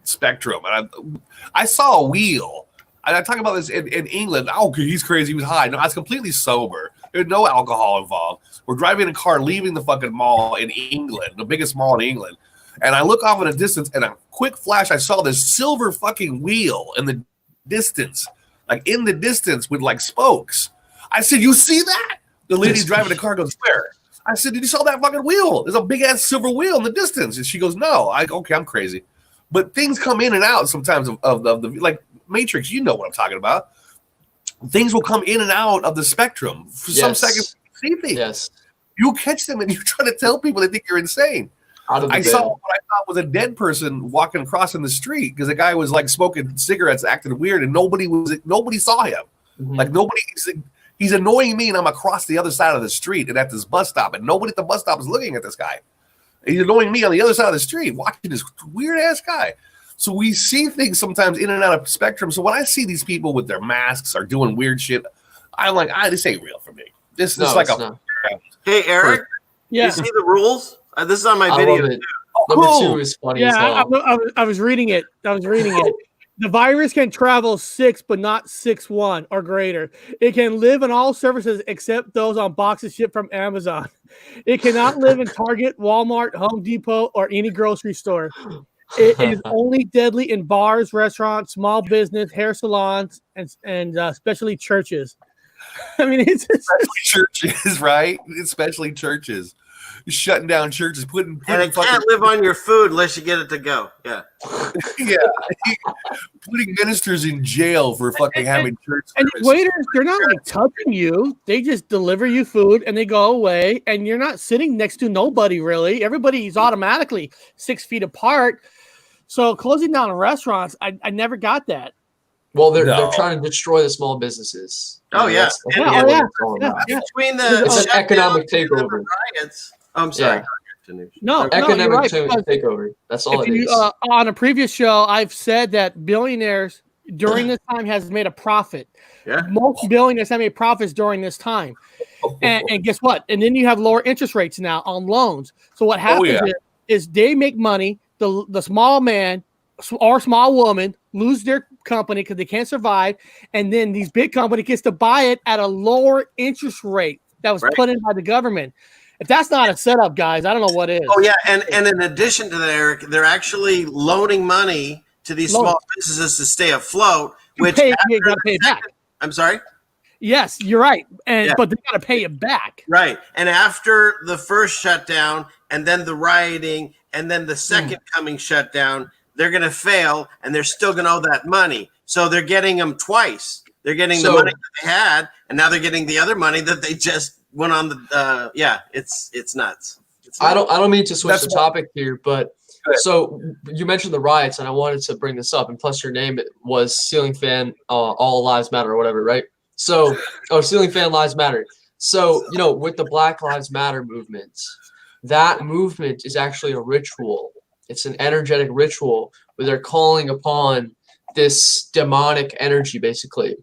Spectrum, and I saw a wheel. And I talk about this in England. Oh, he's crazy. He was high. No, I was completely sober. There's no alcohol involved. We're driving in a car, leaving the fucking mall in England, the biggest mall in England. And I look off in a distance, and a quick flash, I saw this silver fucking wheel in the distance, like in the distance with like spokes. I said, "You see that?" The lady driving the car goes, "Where?" I said, "Did you saw that fucking wheel? There's a big ass silver wheel in the distance." And she goes, "No." Okay, I'm crazy. But things come in and out sometimes of the like Matrix. You know what I'm talking about. Things will come in and out of the spectrum for some seconds. See things. Yes. You catch them and you try to tell people they think you're insane. I saw what I thought was a dead person walking across in the street because the guy was like smoking cigarettes, acting weird, and nobody saw him. Mm-hmm. Like he's annoying me, and I'm across the other side of the street and at this bus stop, and nobody at the bus stop is looking at this guy. He's annoying me on the other side of the street, watching this weird ass guy. So we see things sometimes in and out of spectrum. So when I see these people with their masks or doing weird shit, I'm like, this ain't real for me. This is like a. Hey, Eric. Yeah. You see the rules? This is on my video. Number 2 is funny. Yeah, as hell. I was reading it. The virus can travel 6, but not 6'1" or greater. It can live in all surfaces except those on boxes shipped from Amazon. It cannot live in Target, Walmart, Home Depot, or any grocery store. It is only deadly in bars, restaurants, small business, hair salons, and especially churches. I mean, it's especially churches, right? Especially churches. shutting down churches, putting And it can't live on your food unless you get it to go. Yeah. yeah, putting ministers in jail for fucking having church And service. waiters, they're not like touching you. They just deliver you food and they go away. And you're not sitting next to nobody really. Everybody's automatically 6 feet apart. So closing down restaurants, I never got that. Well, they're trying to destroy the small businesses. Oh, yeah. That's Yeah, what yeah, it's all about. yeah. Between the It's an economic shutdown and the takeover. riots. I'm sorry. Yeah. No, Economic you're right, because takeover. That's all if it you, is. on a previous show, I've said that billionaires during this time has made a profit. Yeah. Most billionaires have made profits during this time. And guess what? And then you have lower interest rates now on loans. So what happens is they make money. The small man or small woman lose their company because they can't survive. And then these big company gets to buy it at a lower interest rate that was put in by the government. If that's not a setup, guys, I don't know what is. Oh, yeah. And in addition to that, Eric, they're actually loaning money to these small businesses to stay afloat. Which you got to pay it back. I'm sorry? Yes, you're right. But they got to pay it back. Right. And after the first shutdown and then the rioting and then the second coming shutdown, they're going to fail and they're still going to owe that money. So they're getting them twice. They're getting the money that they had, and now they're getting the other money that they just went on the it's nuts. I don't mean to switch the topic here, but so you mentioned the riots, and I wanted to bring this up, and plus your name was Ceiling Fan All Lives Matter or whatever, right? So Ceiling Fan Lives Matter. So with the Black Lives Matter movement, that movement is actually a ritual. It's an energetic ritual where they're calling upon this demonic energy, basically.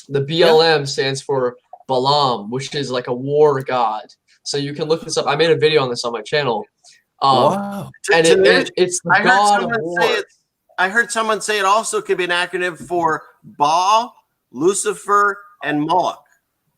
The BLM stands for Balaam, which is like a war god. So you can look this up. I made a video on this on my channel. Wow. And it's the god of war. I heard someone say it also could be an acronym for Baal, Lucifer, and Moloch.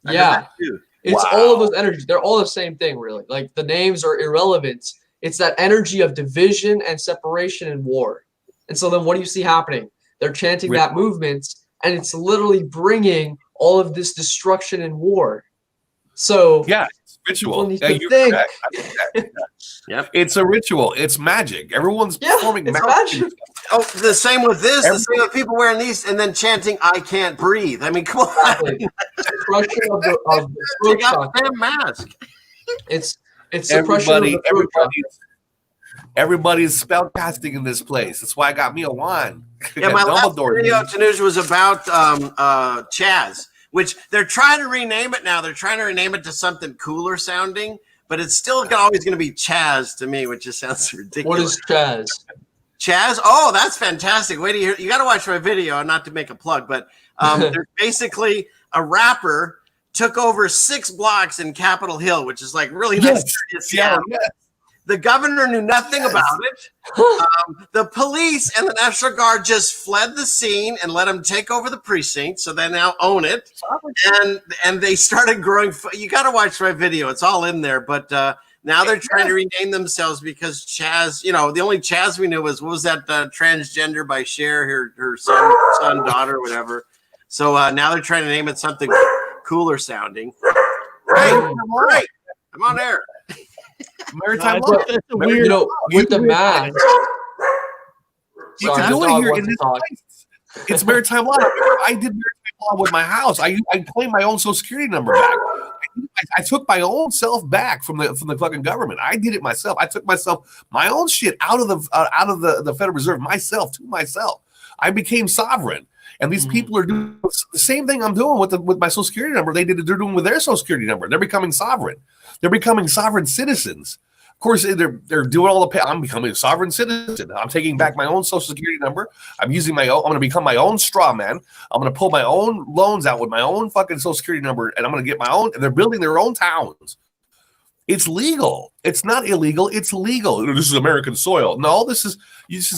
It's all of those energies. They're all the same thing, really. Like the names are irrelevant. It's that energy of division and separation and war. And so then what do you see happening? They're chanting that movement, and it's literally bringing all of this destruction and war. So it's ritual. Yep. It's a ritual. It's magic. Everyone's performing magic. Oh, the same with this. The same with people wearing these and then chanting, "I can't breathe." I mean, come on. Suppression of the throat chakra. Mask. It's suppression of the throat chakra. Everybody's spell casting in this place. That's why I got me a wand. Yeah, my last video, Tanuja, was about Chaz, which they're trying to rename it now. They're trying to rename it to something cooler sounding, but it's still always going to be Chaz to me, which just sounds ridiculous. What is Chaz? Chaz? Oh, that's fantastic. Wait to hear. You got to watch my video, not to make a plug, but there's basically a rapper took over 6 blocks in Capitol Hill, which is like really nice. Yeah. The governor knew nothing about it. The police and the National Guard just fled the scene and let them take over the precinct, so they now own it. And they started growing. You got to watch my video; it's all in there. But now they're trying to rename themselves because Chaz. The only Chaz we knew was what was that transgender by Cher, her son, daughter, whatever. So now they're trying to name it something cooler sounding. Right. I'm on air. Maritime Law. With the mask. Sorry, it's maritime law. I did maritime law with my house. I claimed my own Social Security number back. I took my own self back from the fucking government. I did it myself. I took my own shit out of the Federal Reserve to myself. I became sovereign. And these people are doing the same thing I'm doing with my Social Security number. They're doing with their Social Security number. They're becoming sovereign. They're becoming sovereign citizens. Of course, they're doing all the. I'm becoming a sovereign citizen. I'm taking back my own Social Security number. I'm using my own. I'm going to become my own straw man. I'm going to pull my own loans out with my own fucking Social Security number, and I'm going to get my own. And they're building their own towns. It's legal. It's not illegal. It's legal. This is American soil. No, this is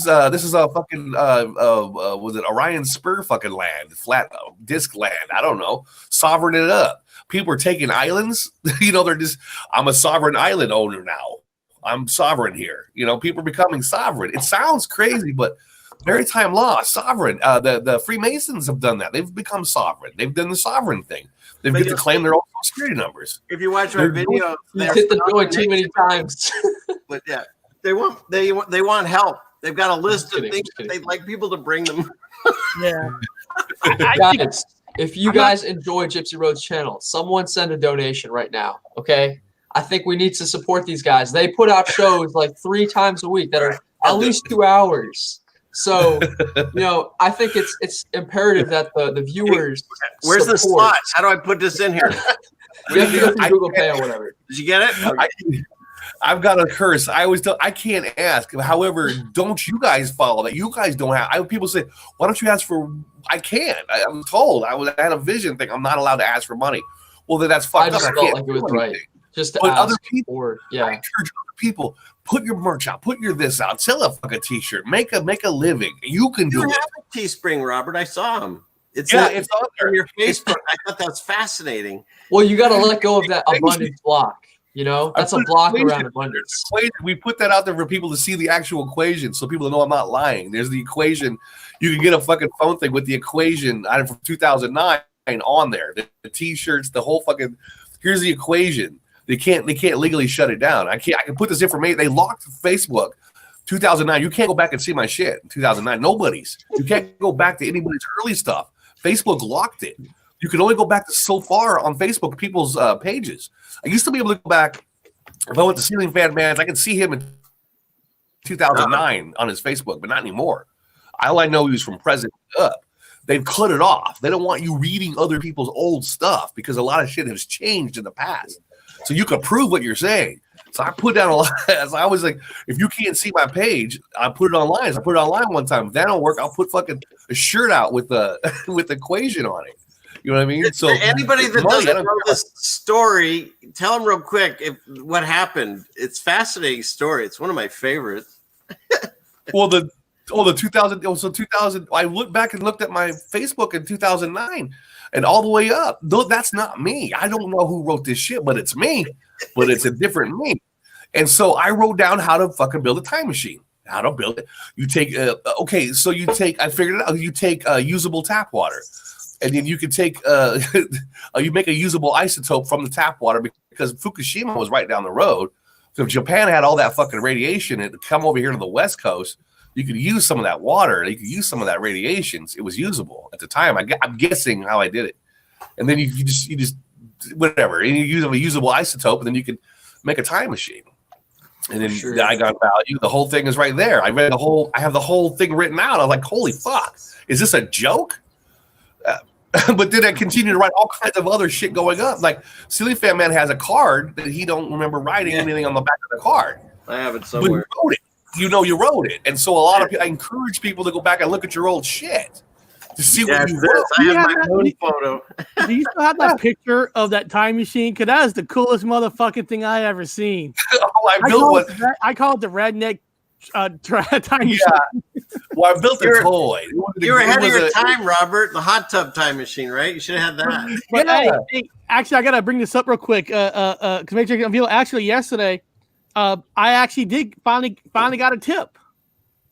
a fucking was it Orion Spur fucking land, flat disc land. I don't know. Sovereign it up. People are taking islands. They're just. I'm a sovereign island owner now. I'm sovereign here. People are becoming sovereign. It sounds crazy, but maritime law, sovereign. The Freemasons have done that. They've become sovereign. They've done the sovereign thing. They get to claim their own security numbers. If you watch my video, You hit the joint too many times. But yeah, they want help. They've got a list of things that they'd like people to bring them. Yeah. Guys, if you guys enjoy Gypsy Road's channel, someone send a donation right now, okay? I think we need to support these guys. They put out shows like 3 times a week that are at least 2 hours. So, I think it's imperative that the viewers. Where's the slot? How do I put this in here? You have to go through Google Pay or whatever. Did you get it? I've got a curse. I always tell, I can't ask. However, don't you guys follow that? You guys don't have. People say, why don't you ask for? I can't. I'm told. I had a vision thing. I'm not allowed to ask for money. Well, then that's fucked up. I just felt like it was right. Just to but ask other people, I encourage other people. Put your merch out. Put your this out. Sell a fucking t-shirt. Make a living. You can do it. You have a Teespring, Robert. I saw him. It's on your Facebook. I thought that was fascinating. Well, you got to let go of that abundance block. That's a block around abundance. We put that out there for people to see the actual equation, so people know I'm not lying. There's the equation. You can get a fucking phone thing with the equation item from 2009 on there. The t-shirts, the whole fucking. Here's the equation. They can't legally shut it down. I can put this information. They locked Facebook 2009. You can't go back and see my shit in 2009. Nobody's. You can't go back to anybody's early stuff. Facebook locked it. You can only go back to so far on Facebook people's pages. I used to be able to go back. If I went to Ceiling Fanman, I could see him in 2009 on his Facebook, but not anymore. All I know he was from present up. They've cut it off. They don't want you reading other people's old stuff because a lot of shit has changed in the past. So you can prove what you're saying. So I put down a lot. So I was like, if you can't see my page, I put it online. So I put it online one time. If that don't work, I'll put fucking a shirt out with the equation on it. You know what I mean? So anybody that doesn't know this story, tell them real quick what happened. It's a fascinating story. It's one of my favorites. Well, the 2000. I looked back and looked at my Facebook in 2009, and all the way up. Though that's not me. I don't know who wrote this shit, but it's me. But it's a different me. And so I wrote down how to fucking build a time machine. How to build it. You take I figured it out. You take usable tap water. And then you can take, you make a usable isotope from the tap water because Fukushima was right down the road. So if Japan had all that fucking radiation and come over here to the West Coast, you could use some of that water. You could use some of that radiation. It was usable at the time. I'm guessing how I did it. And then you just whatever. And you use a usable isotope, and then you can make a time machine. And then I got value. The whole thing is right there. I have the whole thing written out. I was like, holy fuck, is this a joke? But then I continued to write all kinds of other shit going up. Like Silly Fan Man has a card that he don't remember writing anything on the back of the card. I have it somewhere. But you wrote it. You wrote it. And so a lot of people, I encourage people to go back and look at your old shit to see what you wrote. I have my own photo. Do you still have that picture of that time machine? Because that is the coolest motherfucking thing I ever seen. I call it the redneck time machine. Well, I built a toy. You were ahead of your time, Robert. The hot tub time machine, right? You should have had that. But hey, actually, I gotta bring this up real quick. Because make sure you feel. Actually, yesterday, I actually did finally got a tip.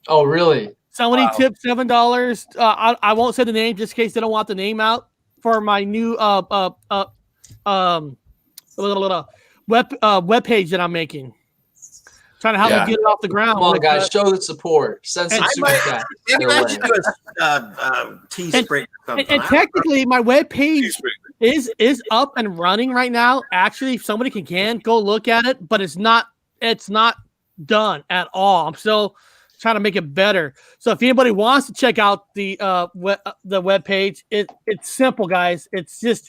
Oh, really? Somebody tipped $7. I won't say the name just in case they don't want the name out for my new web page that I'm making. Trying to help them get it off the ground. Come on, guys, show the support. Send some super chat. Maybe I should do a Teespring or something. And technically, my web page is up and running right now. Actually, if somebody can go look at it, but it's not done at all. I'm still trying to make it better. So if anybody wants to check out the web page, it's simple, guys. It's from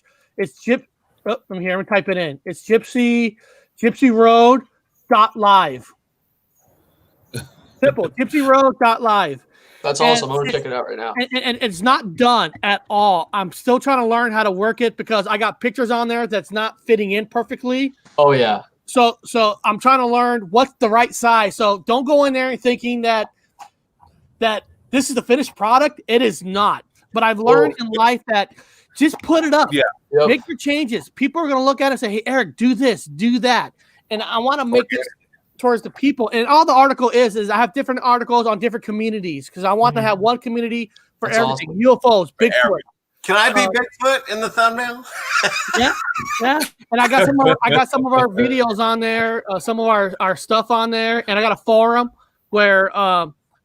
here. I'm gonna type it in. It's gypsyroad.live. Simple. gypsyroad.live. That's awesome. I'm going to check it out right now. And it's not done at all. I'm still trying to learn how to work it because I got pictures on there that's not fitting in perfectly. Oh, yeah. So I'm trying to learn what's the right size. So don't go in there thinking that this is the finished product. It is not. But I've learned in life that just put it up. Yeah. Yep. Make your changes. People are going to look at it and say, hey, Eric, do this, do that. And I want to make this towards the people. And all the article is I have different articles on different communities because I want to have one community for everything. Awesome. UFOs, Bigfoot, Can I be Bigfoot in the thumbnail? Yeah. And I got some of our videos on there, some of our stuff on there, and I got a forum where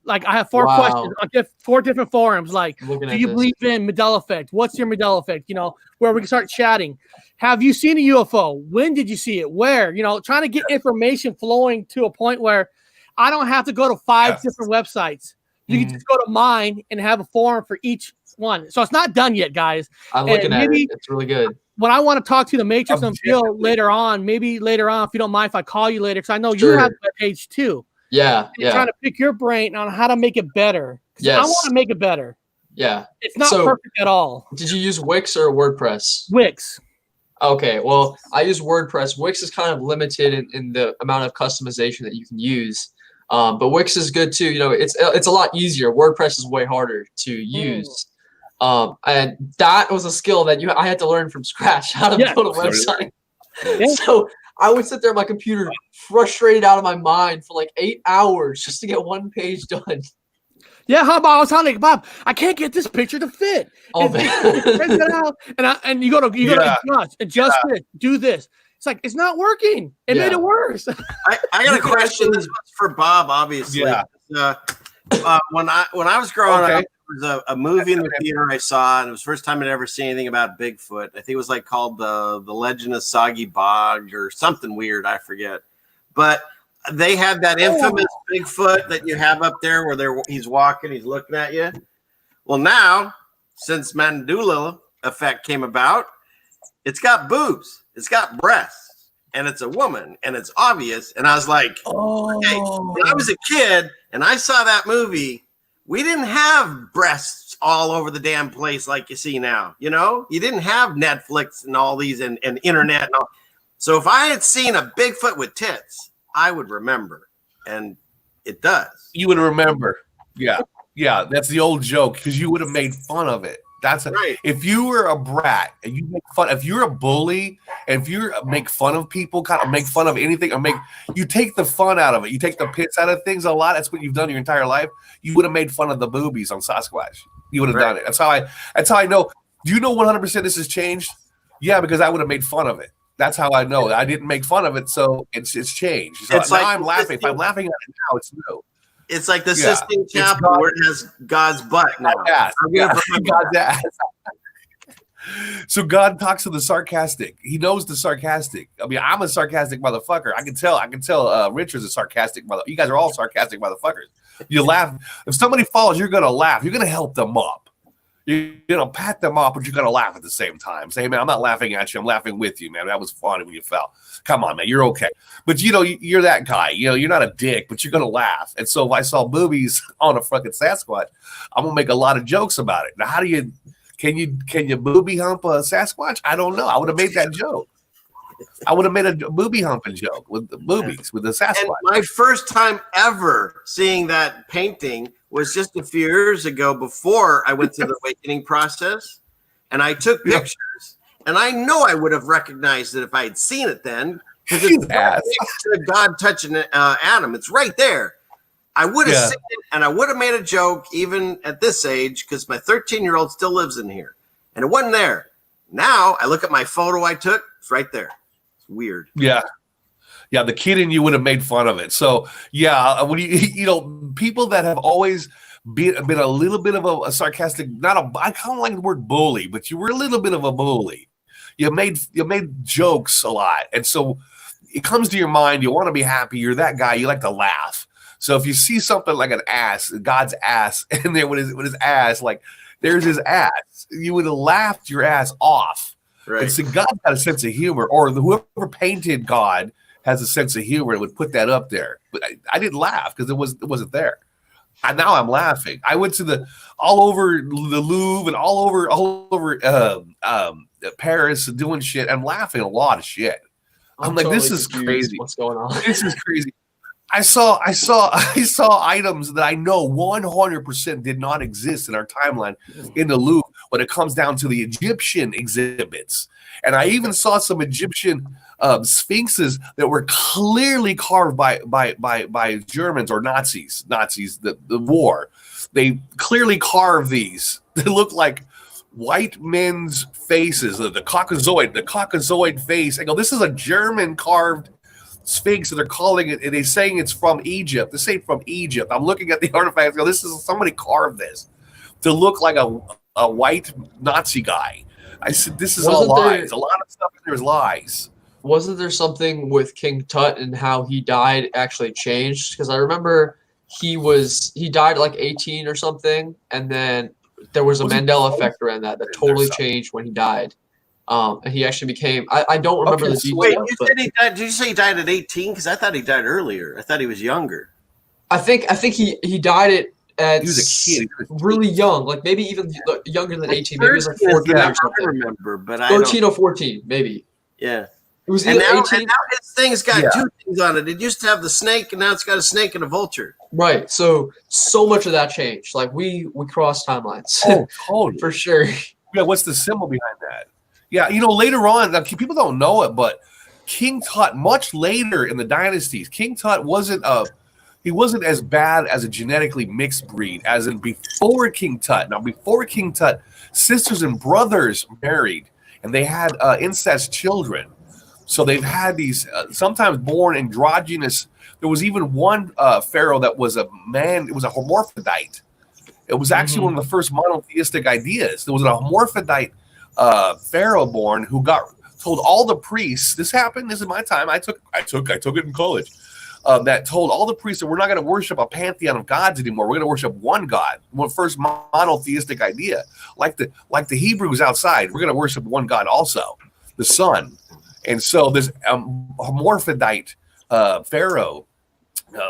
like I have 4 questions. I get 4 different forums. Like, do you believe in Mandela Effect? What's your Mandela Effect? You know, where we can start chatting. Have you seen a UFO? When did you see it? Where? You know, trying to get information flowing to a point where I don't have to go to 5 different websites. You can just go to mine and have a forum for each one. So it's not done yet, guys. I'm looking at it. It's really good. When I want to talk to the Matrix and Phil later on, maybe later on, if you don't mind if I call you later, because I know you have that page too. Yeah. Trying to pick your brain on how to make it better. Yes. I want to make it better. Yeah. It's not perfect at all. Did you use Wix or WordPress? Wix. Okay. Well, I use WordPress. Wix is kind of limited in the amount of customization that you can use. But Wix is good too. You know, it's a lot easier. WordPress is way harder to use. And that was a skill that I had to learn from scratch, how to build a website. So I would sit there on my computer, frustrated out of my mind for like 8 hours just to get one page done. Yeah, how about I was telling Bob, I can't get this picture to fit. Oh man! And you go to adjust this, do this. It's like it's not working. It made it worse. I got a question. This one's for Bob, obviously. Yeah. When I was growing up, there was a movie in the theater I saw, and it was the first time I'd ever seen anything about Bigfoot. I think it was like called the Legend of Soggy Bog or something weird. I forget. But they had that infamous Bigfoot that you have up there where he's walking, he's looking at you. Well, now, since Mandela Effect came about, it's got boobs, it's got breasts, and it's a woman, and it's obvious. And I was like, okay, when I was a kid and I saw that movie, we didn't have breasts all over the damn place like you see now. You know, you didn't have Netflix and all these and internet and all. So if I had seen a Bigfoot with tits, I would remember, and it does. You would remember. Yeah. That's the old joke because you would have made fun of it. That's right. If you were a brat and you make fun, if you're a bully, and if you make fun of people, kind of make fun of anything, or you take the fun out of it, you take the piss out of things a lot. That's what you've done your entire life. You would have made fun of the boobies on Sasquatch. You would have done it. That's how I know. Do you know 100% this has changed? Yeah, because I would have made fun of it. That's how I know. I didn't make fun of it, so it's changed. So it's like I'm laughing. If I'm laughing at it now, it's new. It's like the Sistine Chapel where it has God's butt now. God's ass. So God talks to the sarcastic. He knows the sarcastic. I mean, I'm a sarcastic motherfucker. I can tell Richard's a sarcastic motherfucker. You guys are all sarcastic motherfuckers. You laugh. If somebody falls, you're going to laugh. You're going to help them up. You're going to pat them up, but you're going to laugh at the same time. Say, hey, man, I'm not laughing at you. I'm laughing with you, man. That was funny when you fell. Come on, man. You're okay. But, you're that guy. You're not a dick, but you're going to laugh. And so if I saw boobies on a fucking Sasquatch, I'm going to make a lot of jokes about it. Now, how do you – can you booby hump a Sasquatch? I don't know. I would have made that joke. I would have made a booby humping joke with the boobies, with the Sasquatch. And my first time ever seeing that painting was just a few years ago before I went through the awakening process. And I took pictures. And I know I would have recognized it if I had seen it then. Because it's right God touching Adam. It's right there. I would have seen it, and I would have made a joke even at this age because my 13-year-old still lives in here. And it wasn't there. Now I look at my photo I took. It's right there. It's weird. Yeah. Yeah, the kid in you would have made fun of it. So, when people that have always been a little bit of a sarcastic, I kind of like the word bully, but you were a little bit of a bully. You made jokes a lot. And so it comes to your mind, you want to be happy, you're that guy, you like to laugh. So if you see something like an ass, God's ass, and then with his ass, like there's his ass, you would have laughed your ass off. Right. And so God's got a sense of humor, or whoever painted God has a sense of humor and would put that up there. But I didn't laugh because it wasn't there. And now I'm laughing. I went to all over the Louvre and all over Paris doing shit. I'm laughing a lot of shit. I'm like, this is crazy. What's going on? This is crazy. I saw items that I know 100% did not exist in our timeline in the Louvre when it comes down to the Egyptian exhibits. And I even saw some Egyptian sphinxes that were clearly carved by Germans or Nazis, the war. They clearly carved these. They look like white men's faces, the Caucasoid face. I go, this is a German carved sphinx, and they're calling it, and they're saying it's from Egypt. They say from Egypt. I'm looking at the artifacts. I go, this is somebody carved this to look like a white Nazi guy. I said, this is all lies. A lot of stuff in there is lies. Wasn't there something with King Tut and how he died actually changed? Because I remember he died at like 18 or something, and then there was a Mandela effect around that totally changed when he died. And he actually became. I don't remember the details. Wait, you said he died? Did you say he died at 18? Because I thought he died earlier. I thought he was younger. I think he died at He was a kid. He was really young, like maybe even younger than 18. Maybe it was like 14 or something. I remember, but 13 or 14, maybe. Yeah. It was And either now, 18. and now his thing's got two things on it. It used to have the snake, and now it's got a snake and a vulture. Right. So much of that changed. Like we crossed timelines. Oh, totally. For sure. Yeah, what's the symbol behind that? Yeah, later on, people don't know it, but King Tut, much later in the dynasties, King Tut wasn't as bad as a genetically mixed breed as in before King Tut. Now, before King Tut, sisters and brothers married, and they had incest children. So they've had these sometimes born androgynous. There was even one pharaoh that was a man. It was a hermaphrodite. It was actually one of the first monotheistic ideas. There was a hermaphrodite pharaoh born who told all the priests. This happened. This is my time. I took it in college. That told all the priests that we're not going to worship a pantheon of gods anymore. We're going to worship one God. One first monotheistic idea, like the Hebrews outside. We're going to worship one God also, the sun. And so this hermaphrodite pharaoh,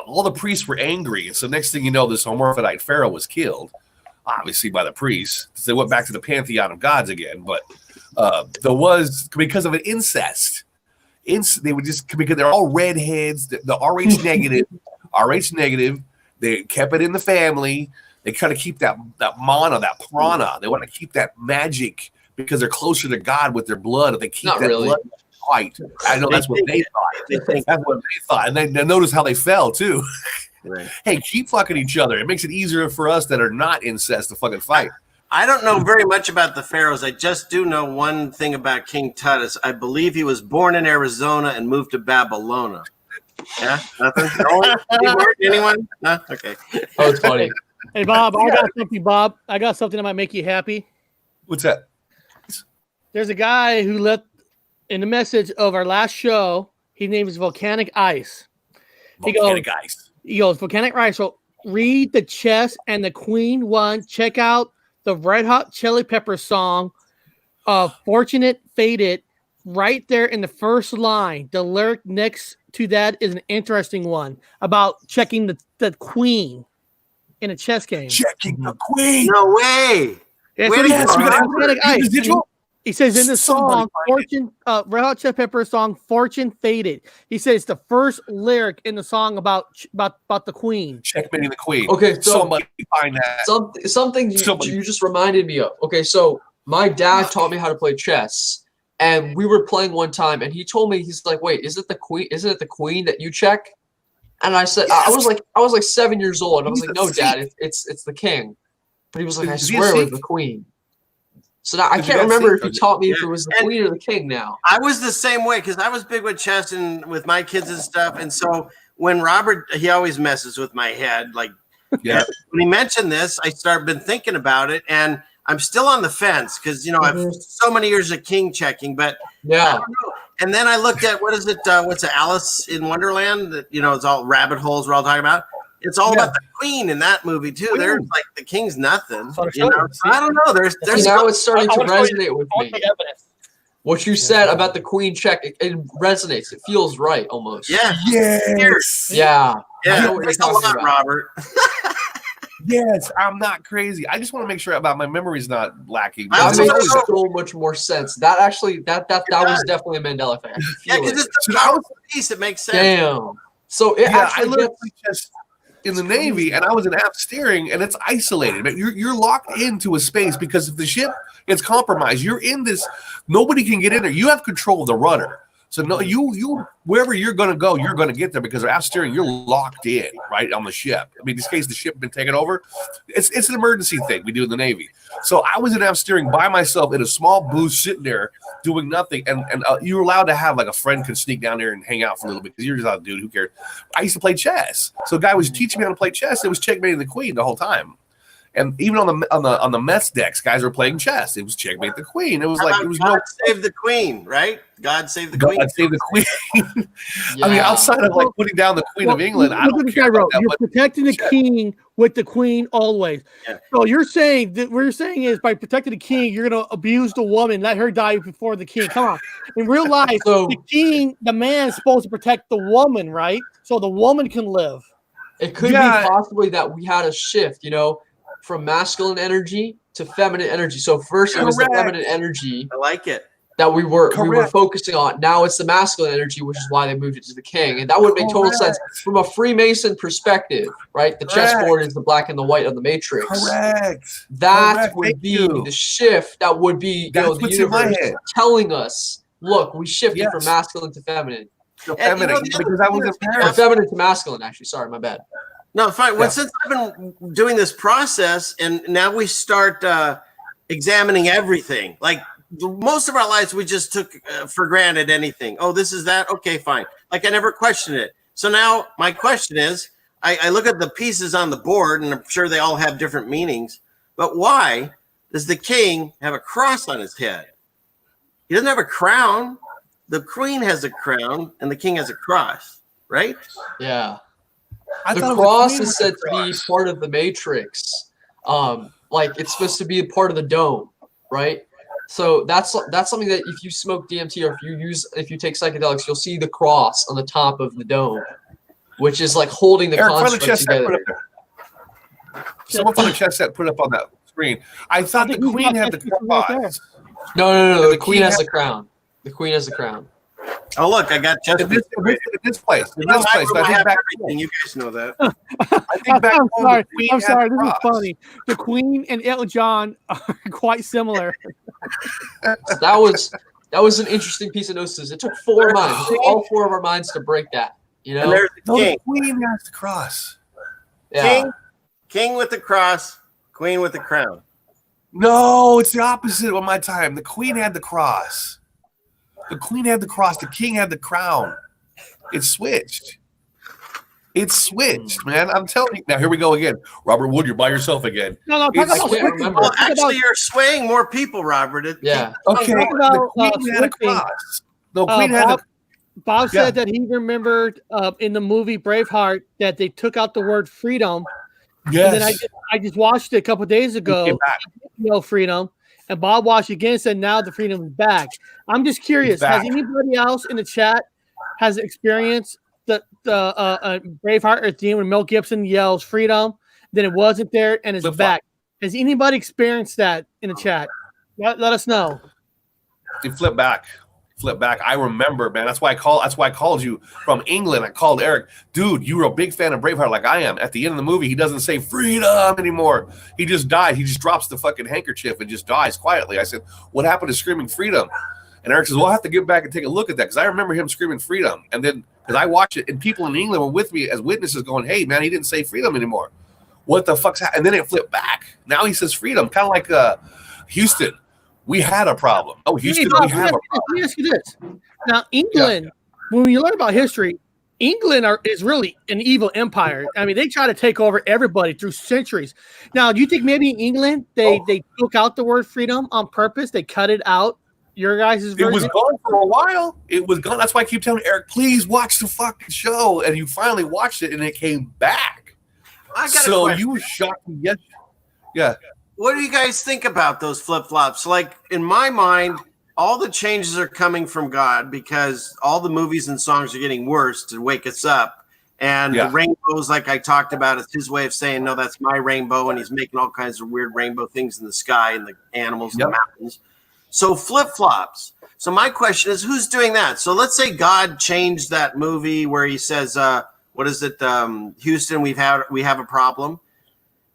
all the priests were angry. And so next thing you know, this hermaphrodite pharaoh was killed, obviously by the priests. So they went back to the pantheon of gods again. But there was, because of an incest. They would just, because they're all redheads, the RH negative, they kept it in the family. They kind of keep that prana. They want to keep that magic because they're closer to God with their blood. If they keep blood white, I know that's what they thought. That's what they thought. And then notice how they fell too. Right. Hey, keep fucking each other. It makes it easier for us that are not incest to fucking fight. I don't know very much about the pharaohs. I just do know one thing about King Tut. Is I believe he was born in Arizona and moved to Babylona. Yeah, nothing. Anyone? No, okay. Oh, it's funny. Hey, Bob, I got something. Bob, I got something that might make you happy. What's that? There's a guy who left in the message of our last show. His name is Volcanic Ice. He goes, Volcanic Ice. So read the chess and the queen one. Check out the Red Hot Chili Peppers song, Fortunate Faded, right there in the first line. The lyric next to that is an interesting one about checking the queen in a chess game. Checking the queen. No way. Yeah, he says in the song, Red Hot Chili Peppers song, Fortune Faded. He says the first lyric in the song about the queen. Checkmating the queen. Okay, so somebody find that. Something you just reminded me of. Okay, so my dad taught me how to play chess, and we were playing one time, and he told me, he's like, "Wait, is it the queen? Isn't it the queen that you check?" And I said, yes. I was like 7 years old, and I was like, "No, Dad, it's the king." But he was like, "I swear it was the queen." So now I can't remember if he taught me if it was the queen or the king now. I was the same way because I was big with chess and with my kids and stuff. And so when Robert, he always messes with my head. Like, when he mentioned this, I been thinking about it, and I'm still on the fence because, I've so many years of king checking, but I don't know. And then I looked at, what's it, Alice in Wonderland? That, it's all rabbit holes we're all talking about. It's all about the queen in that movie too. There's like the king's nothing. I don't know. There's now it's starting to resonate with me. What you said about the queen check, it resonates. It feels right almost. Yeah. Yes. Yeah. Yeah. Thanks a lot, Robert. Yes, I'm not crazy. I just want to make sure about my memory's not lacking. That makes so much more sense. That actually, that was definitely a Mandela effect. Yeah, because it's the powerful piece. It makes sense. Damn. So I literally just in the Navy, and I was in aft steering, and it's isolated. But you're locked into a space because if the ship gets compromised, you're in this. Nobody can get in there. You have control of the rudder. So no, you wherever you're gonna go, you're gonna get there because they're out steering. You're locked in right on the ship. I mean, in this case, the ship has been taken over. It's an emergency thing we do in the Navy. So I was in out steering by myself in a small booth, sitting there doing nothing. And you were allowed to have like a friend could sneak down there and hang out for a little bit because you're just a dude. Who cares? I used to play chess. So a guy was teaching me how to play chess. It was checkmating the queen the whole time. And even on the mess decks, guys were playing chess. It was checkmate the queen. It was like it was God save the queen, right? God save the queen. God save the queen. Yeah. I mean, outside of like putting down the Queen of England, I don't care about that. You're protecting the king with the queen always. Yeah. So you're saying that what you're saying is by protecting the king, you're going to abuse the woman, let her die before the king. Come on. In real life, the king, the man is supposed to protect the woman, right? So the woman can live. It could be possibly that we had a shift, from masculine energy to feminine energy. So first it was the feminine energy. I like it. That we were focusing on. Now it's the masculine energy, which is why they moved it to the king. And that would make total sense from a Freemason perspective, right? The chessboard is the black and the white of the Matrix. Correct. That would be the shift. That would be the universe telling us, look, we shifted from masculine to feminine. Feminine, because I was or feminine to masculine, actually. Sorry, my bad. No, fine. Well, since I've been doing this process, and now we start examining everything. Like most of our lives, we just took for granted anything. Oh, this is that. Okay, fine. Like I never questioned it. So now my question is, I look at the pieces on the board, and I'm sure they all have different meanings. But why does the king have a cross on his head? He doesn't have a crown. The queen has a crown, and the king has a cross, right? Yeah. The cross is said to be part of the Matrix. Like it's supposed to be a part of the dome, right? So that's something that if you smoke DMT or if you take psychedelics, you'll see the cross on the top of the dome, which is like holding the construct together. Someone from the chess set put up on that screen. I thought the queen had the cross. No. The queen has the crown. The queen has the crown. Oh, look, I got just in this place. In this place. I think back everything. You guys know that. I think back I'm sorry. This is funny. The Queen and Elton John are quite similar. That was an interesting piece of gnosis. It took all 4 of our minds to break that. And there's the king. The queen has the cross. Yeah. King with the cross, queen with the crown. No, it's the opposite of my time. The queen had the cross. The queen had the cross. The king had the crown. It switched. It's switched, man. I'm telling you. Now, here we go again. Robert Wood, you're by yourself again. No, well, actually, you're swaying more people, Robert. Yeah. Okay. The queen had a cross. The queen had Bob said that he remembered in the movie Braveheart that they took out the word freedom. Yes. And then I just watched it a couple of days ago. Freedom. And Bob watched again and said, now the freedom is back. I'm just curious. Has anybody else in the chat has experienced the Braveheart or theme when Mel Gibson yells freedom, then it wasn't there and it's back? Has anybody experienced that in the chat? Let us know. It flipped back. I remember, man. That's why I called you from England. I called Eric. Dude, you were a big fan of Braveheart like I am. At the end of the movie, he doesn't say freedom anymore. He just died. He just drops the fucking handkerchief and just dies quietly. I said, what happened to screaming freedom? And Eric says, well, I'll have to get back and take a look at that because I remember him screaming freedom. And then because I watched it and people in England were with me as witnesses going, hey, man, he didn't say freedom anymore. What the fuck's happening? And then it flipped back. Now he says freedom, kind of like Houston. We had a problem. Oh, Houston, we have a problem. Let me ask you this. Now, England, when you learn about history, England is really an evil empire. I mean, they try to take over everybody through centuries. Now, do you think maybe in England they took out the word freedom on purpose? They cut it out? Your guys' version? It was gone for a while. It was gone. That's why I keep telling Eric, please watch the fucking show. And you finally watched it, and it came back. So you were shocked. Yes. Yeah. What do you guys think about those flip-flops? Like, in my mind, all the changes are coming from God because all the movies and songs are getting worse to wake us up. And the rainbows, like I talked about, it's his way of saying, no, that's my rainbow. And he's making all kinds of weird rainbow things in the sky and the animals and the mountains. So flip-flops. So my question is, who's doing that? So let's say God changed that movie where he says, what is it? Houston, we have a problem.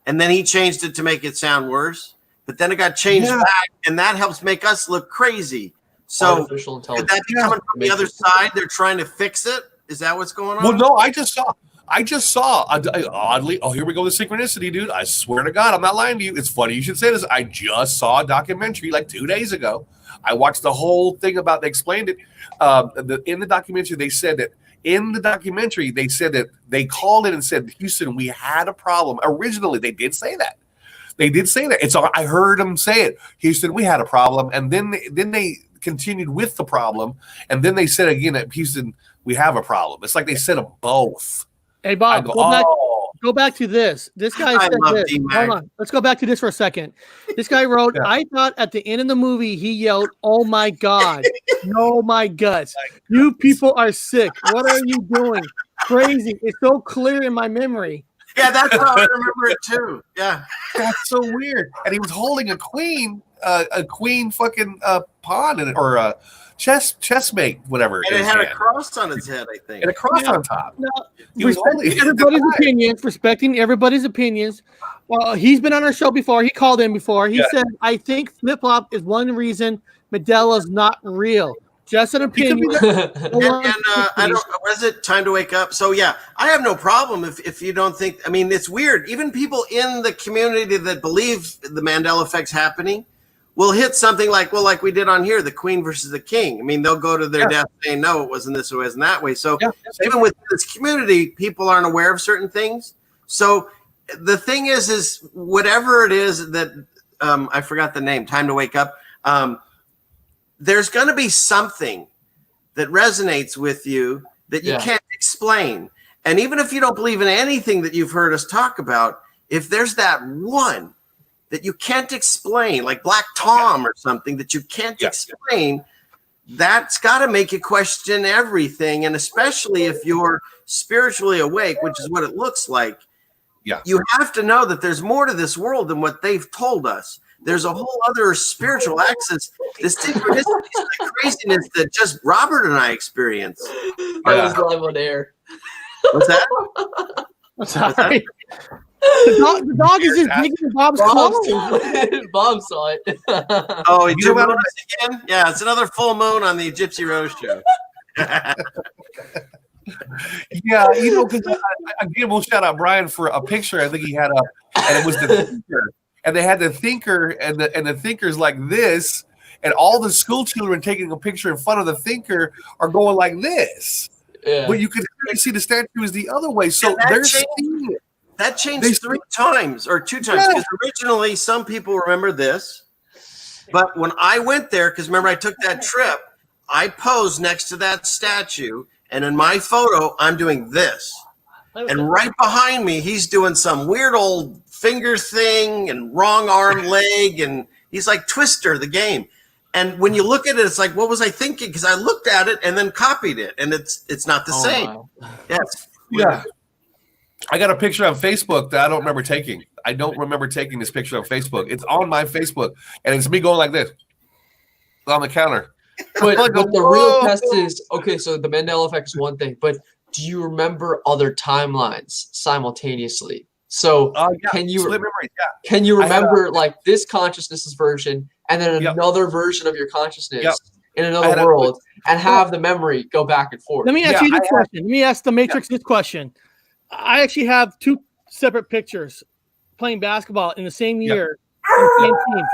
And then he changed it to make it sound worse. But then it got changed back, and that helps make us look crazy. So artificial could intelligence. that be coming from the other side? They're trying to fix it. Is that what's going on? Well, no, I just saw oddly. Oh, here we go with synchronicity, dude. I swear to God, I'm not lying to you. It's funny you should say this. I just saw a documentary like 2 days ago. I watched the whole thing about. They explained it. In the documentary, they said that. In the documentary, they said that they called in and said, Houston, we had a problem. Originally, they did say that. They did say that. I heard them say it. Houston, we had a problem, and then they continued with the problem, and then they said again at Houston, we have a problem. It's like they said them both. Hey, Bob, go back to this. This guy said this. D-Mac. Hold on. Let's go back to this for a second. This guy wrote, I thought at the end of the movie, he yelled, oh, my God. No, my guts. You people are sick. What are you doing? Crazy. It's so clear in my memory. Yeah, that's how I remember it too. Yeah. That's so weird. And he was holding a queen fucking pawn in it, or a chessmate, whatever. And it had a cross on its head, I think. And a cross on top. No, He was holding respecting everybody's opinions. Well, he's been on our show before. He called in before. He said, I think flip-flop is one reason Mandela's not real. Just an opinion. I don't. Was it Time to Wake Up? So yeah, I have no problem if you don't think. I mean, it's weird. Even people in the community that believe the Mandela Effect's happening will hit something like we did on here, the Queen versus the King. I mean, they'll go to their death saying, no, it wasn't this, it wasn't that way. So even with this community, people aren't aware of certain things. So the thing is whatever it is that I forgot the name. Time to Wake Up. There's going to be something that resonates with you that you can't explain. And even if you don't believe in anything that you've heard us talk about, if there's that one that you can't explain, like Black Tom or something that you can't explain, that's got to make you question everything. And especially if you're spiritually awake, which is what it looks like, you have to know that there's more to this world than what they've told us. There's a whole other spiritual axis, the synchronicities, the craziness that just Robert and I experience. I was live on air. What's that? Sorry. The dog is just digging Bob's clothes. Bob saw it. Oh, you ruined us again? Yeah, it's another full moon on the Gypsy Rose show. Yeah, because again, we'll shout out Brian for a picture. I think he had and it was the thinker. And they had the thinker, and the thinker's like this, and all the school children taking a picture in front of the thinker are going like this. Yeah. But you can see the statue is the other way. So they're seeing it. That changed 3 times or 2 times, because originally some people remember this, but when I went there, because remember I took that trip, I posed next to that statue, and in my photo I'm doing this, and right behind me he's doing some weird old finger thing and wrong arm leg, and he's like Twister the game. And when you look at it, it's like, what was I thinking? Because I looked at it and then copied it, and it's not the same. Wow. Yeah. I got a picture on Facebook that I don't remember taking. I don't remember taking this picture on Facebook. It's on my Facebook, and it's me going like this on the counter. But the real test is, okay, so the Mandela Effect is one thing, but do you remember other timelines simultaneously? So can you remember like this consciousness version and then another version of your consciousness in another world and have the memory go back and forth? Let me ask you this question. Let me ask the Matrix this question. I actually have 2 separate pictures playing basketball in the same year, in the same team.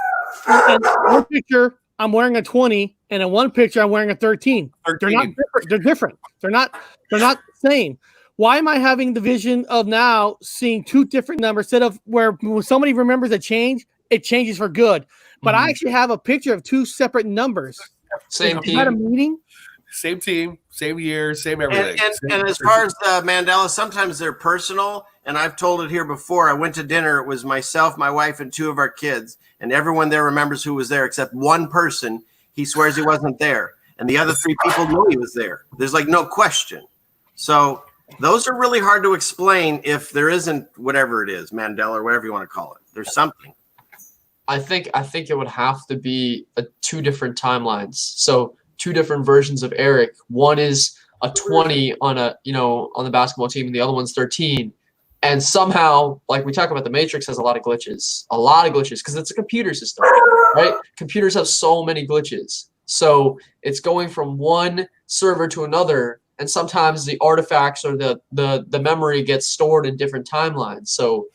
And one picture I'm wearing a 20, and in one picture I'm wearing a 13. They're not different. They're different. They're not the same. Why am I having the vision of now seeing 2 different numbers instead of where when somebody remembers a change, it changes for good? But I actually have a picture of 2 separate numbers. Same team. Is that a meeting? Same team, same year, same everything. And as far as Mandela, sometimes they're personal. And I've told it here before. I went to dinner. It was myself, my wife, and 2 of our kids. And everyone there remembers who was there except one person. He swears he wasn't there. And the other 3 people know he was there. There's like no question. So those are really hard to explain if there isn't whatever it is, Mandela or whatever you want to call it. There's something. I think it would have to be 2 different timelines. So 2 different versions of Eric. One is a 20 on on the basketball team, and the other one's 13. And somehow, like we talk about, the Matrix has a lot of glitches because it's a computer system, right? Computers have so many glitches. So it's going from one server to another, and sometimes the artifacts or the memory gets stored in different timelines. So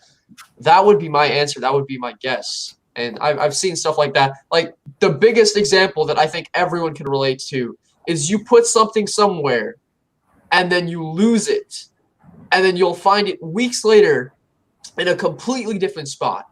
that would be my answer. That would be my guess. And I've seen stuff like that. Like the biggest example that I think everyone can relate to is you put something somewhere and then you lose it. And then you'll find it weeks later in a completely different spot.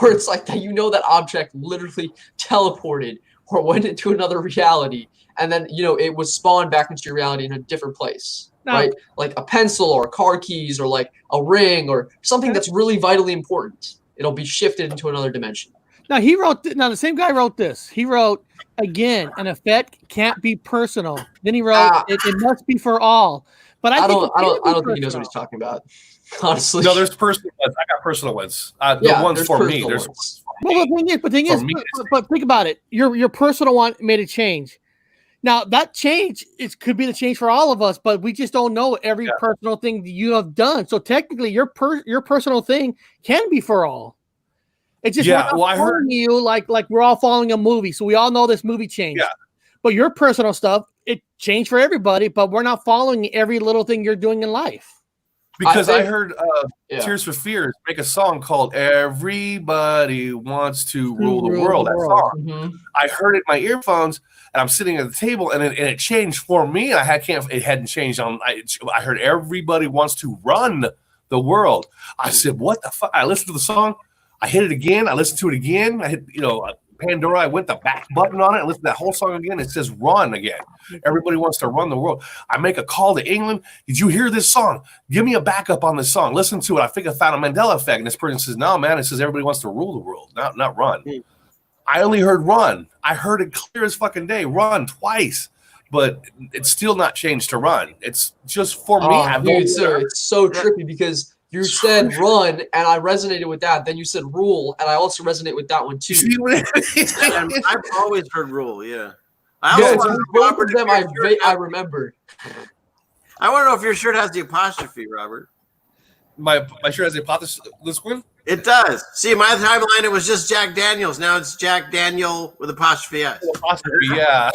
Where it's like that, you know, that object literally teleported or went into another reality. And then, you know, it was spawned back into your reality in a different place. Right? Like a pencil or car keys or like a ring or something that's really vitally important. It'll be shifted into another dimension. Now the same guy wrote this. He wrote, again, an effect can't be personal. Then he wrote, it must be for all. But I don't think he knows what he's talking about. Honestly. No, there's personal ones. I got personal ones. The ones for me. Well, the thing is, but think about it. Your personal one made a change. Now that change, it could be the change for all of us, but we just don't know every personal thing that you have done. So technically, your personal thing can be for all. It's just I heard you like we're all following a movie, so we all know this movie changed. Yeah. But your personal stuff, it changed for everybody, but we're not following every little thing you're doing in life. Because I heard Tears for Fears make a song called "Everybody Wants to Rule the World." That song. Mm-hmm. I heard it in my earphones, and I'm sitting at the table, and it changed for me. It hadn't changed on. I heard "Everybody Wants to Run the World." I said, "What the fuck?" I listened to the song. I hit it again. I listened to it again. I hit Pandora. I went the back button on it. I listened to that whole song again. It says "Run" again. Everybody wants to run the world. I make a call to England. Did you hear this song? Give me a backup on this song. Listen to it. I think I found a Mandela Effect. And this person says, "No, man." It says everybody wants to rule the world, not run. I only heard "run." I heard it clear as fucking day. Run twice, but it's still not changed to run. It's just for me. It's so trippy because you said "run" and I resonated with that. Then you said "rule" and I also resonate with that one too. I've always heard "rule." Yeah. Both of them I remember. I want to know if your shirt has the apostrophe, Robert. My shirt has the apostrophe. This one? It does. See, my timeline, it was just Jack Daniels. Now it's Jack Daniel with apostrophe S. Apostrophe, yeah.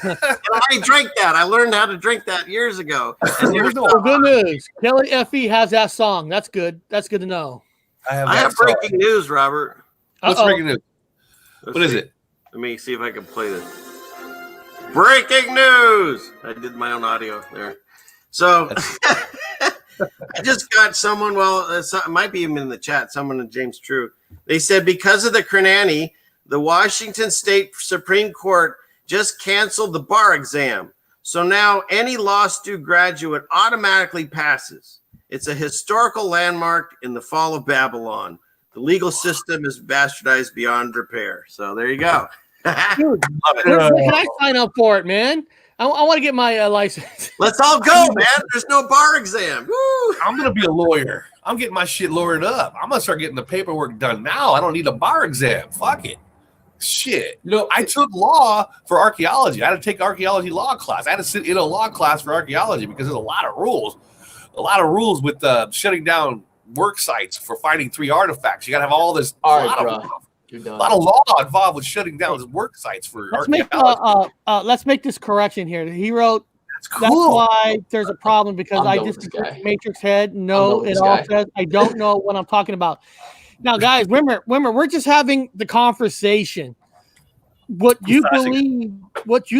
And I drank that. I learned how to drink that years ago. Good news. Kelly Fe has that song. That's good. That's good to know. I have breaking news, Robert. What's breaking news? What is it? Let me see if I can play this. Breaking news! I did my own audio there. So I just got someone, it might be even in the chat, someone in James True. They said because of the Cranani, the Washington State Supreme Court just canceled the bar exam. So now any law student graduate automatically passes. It's a historical landmark in the fall of Babylon. The legal system is bastardized beyond repair. So there you go. Dude, can I sign up for it, man? I want to get my license. Let's all go, man. There's no bar exam. Woo! I'm going to be a lawyer. I'm getting my shit lawyered up. I'm going to start getting the paperwork done now. I don't need a bar exam. Fuck it. Shit. I took law for archaeology. I had to take archaeology law class. I had to sit in a law class for archaeology because there's a lot of rules. A lot of rules with shutting down work sites for finding 3 artifacts. You got to have all this. A lot of law involved with shutting down work sites for archaeology. Let's make this correction here. He wrote, cool. That's why there's a problem because I just Matrix head. No, it all says I don't know what I'm talking about. Now, guys, remember, we're just having the conversation. What you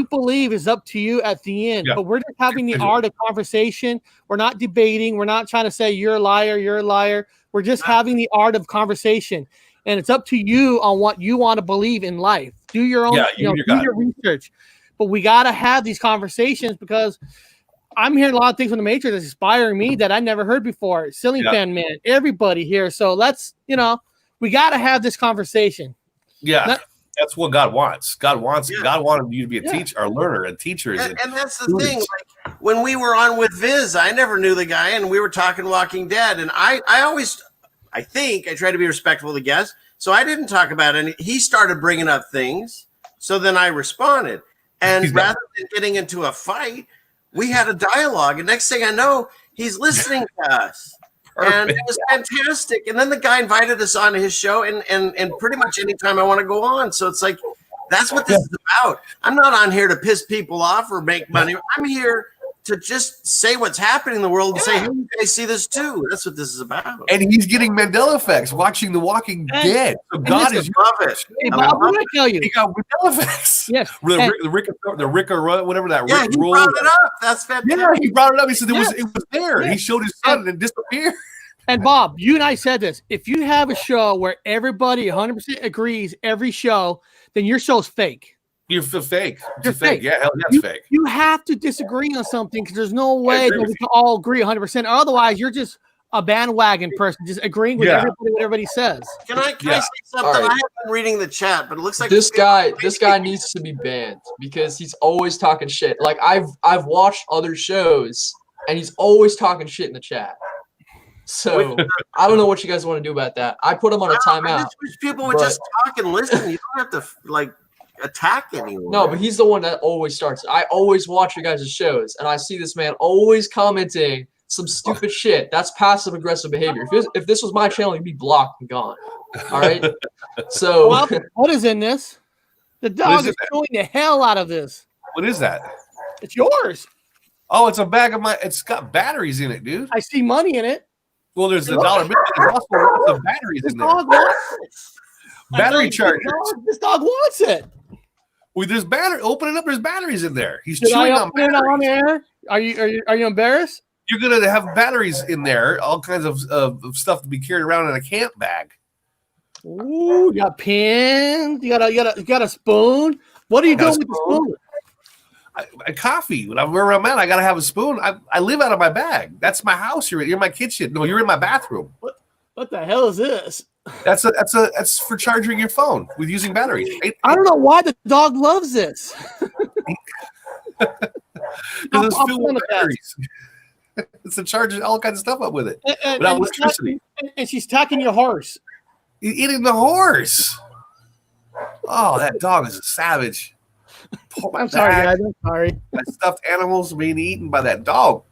believe is up to you at the end. Yeah. But we're just having the art of conversation. We're not debating. We're not trying to say you're a liar, you're a liar. We're just having the art of conversation. And it's up to you on what you want to believe in life. Do your own, do your research. But we got to have these conversations because I'm hearing a lot of things from the Matrix that's inspiring me that I never heard before. Silly Fanman, everybody here. So let's, we got to have this conversation. Yeah. That's what God wants. God wanted you to be a teacher, a learner, and teachers. And that's the thing. Like when we were on with Viz, I never knew the guy, and we were talking Walking Dead. And I try to be respectful of the guests. So I didn't talk about it. He started bringing up things. So then I responded. And rather than getting into a fight, we had a dialogue. And next thing I know, he's listening to us. And it was fantastic. And then the guy invited us on his show and pretty much anytime I want to go on. So it's like, that's what this is about. I'm not on here to piss people off or make money. I'm here to just say what's happening in the world and say, hey, you guys see this too. That's what this is about. And he's getting Mandela effects watching The Walking Dead. So God is love it. Hey, Bob, what did I tell you? He got Mandela effects. Yes. The Rick or whatever that Yeah, Rick he roll. brought it up. That's fantastic. Yeah, he brought it up. He said it was there. Yeah. He showed his son and it disappeared. And Bob, you and I said this. If you have a show where everybody 100% agrees every show, then your show's fake. You're fake. You're fake. Yeah, hell, that's fake. You have to disagree on something because there's no way that we can all agree 100%. Otherwise, you're just a bandwagon person, just agreeing with everybody what everybody says. Can I say something? Right. I haven't been reading the chat, but it looks like This guy needs to be banned because he's always talking shit. Like I've watched other shows and he's always talking shit in the chat. So I don't know what you guys want to do about that. I put him on a timeout. I just wish people would just talk and listen. You don't have to like attack anyone. No, but he's the one that always starts. I always watch your guys' shows, and I see this man always commenting some stupid shit. That's passive aggressive behavior. If this was my channel, you'd be blocked and gone. All right. So Well, what is in this? The dog is chewing the hell out of this. What is that? It's yours. Oh, it's a bag of it's got batteries in it, dude. I see money in it. Well, there's a dollar bill. There's also lots of batteries This in there. dog wants it. Battery chargers. This dog wants it. Well, there's open it up. There's batteries in there. He's Should chewing I on open it batteries. on air? Are you embarrassed? You're gonna have batteries in there, all kinds of stuff to be carried around in a camp bag. Ooh, you got pins. You got a spoon. What are you doing with the spoon? Coffee. Wherever I'm at, I gotta have a spoon. I live out of my bag. That's my house. You're in my kitchen. No, you're in my bathroom. What the hell is this? That's for charging your phone with using batteries. I don't know why the dog loves this. Because it's filled with batteries. It's to charge all kinds of stuff up with it without electricity. And she's attacking your horse. He's eating the horse. Oh, that dog is a savage. I'm sorry, guys. I'm sorry. My stuffed animals being eaten by that dog.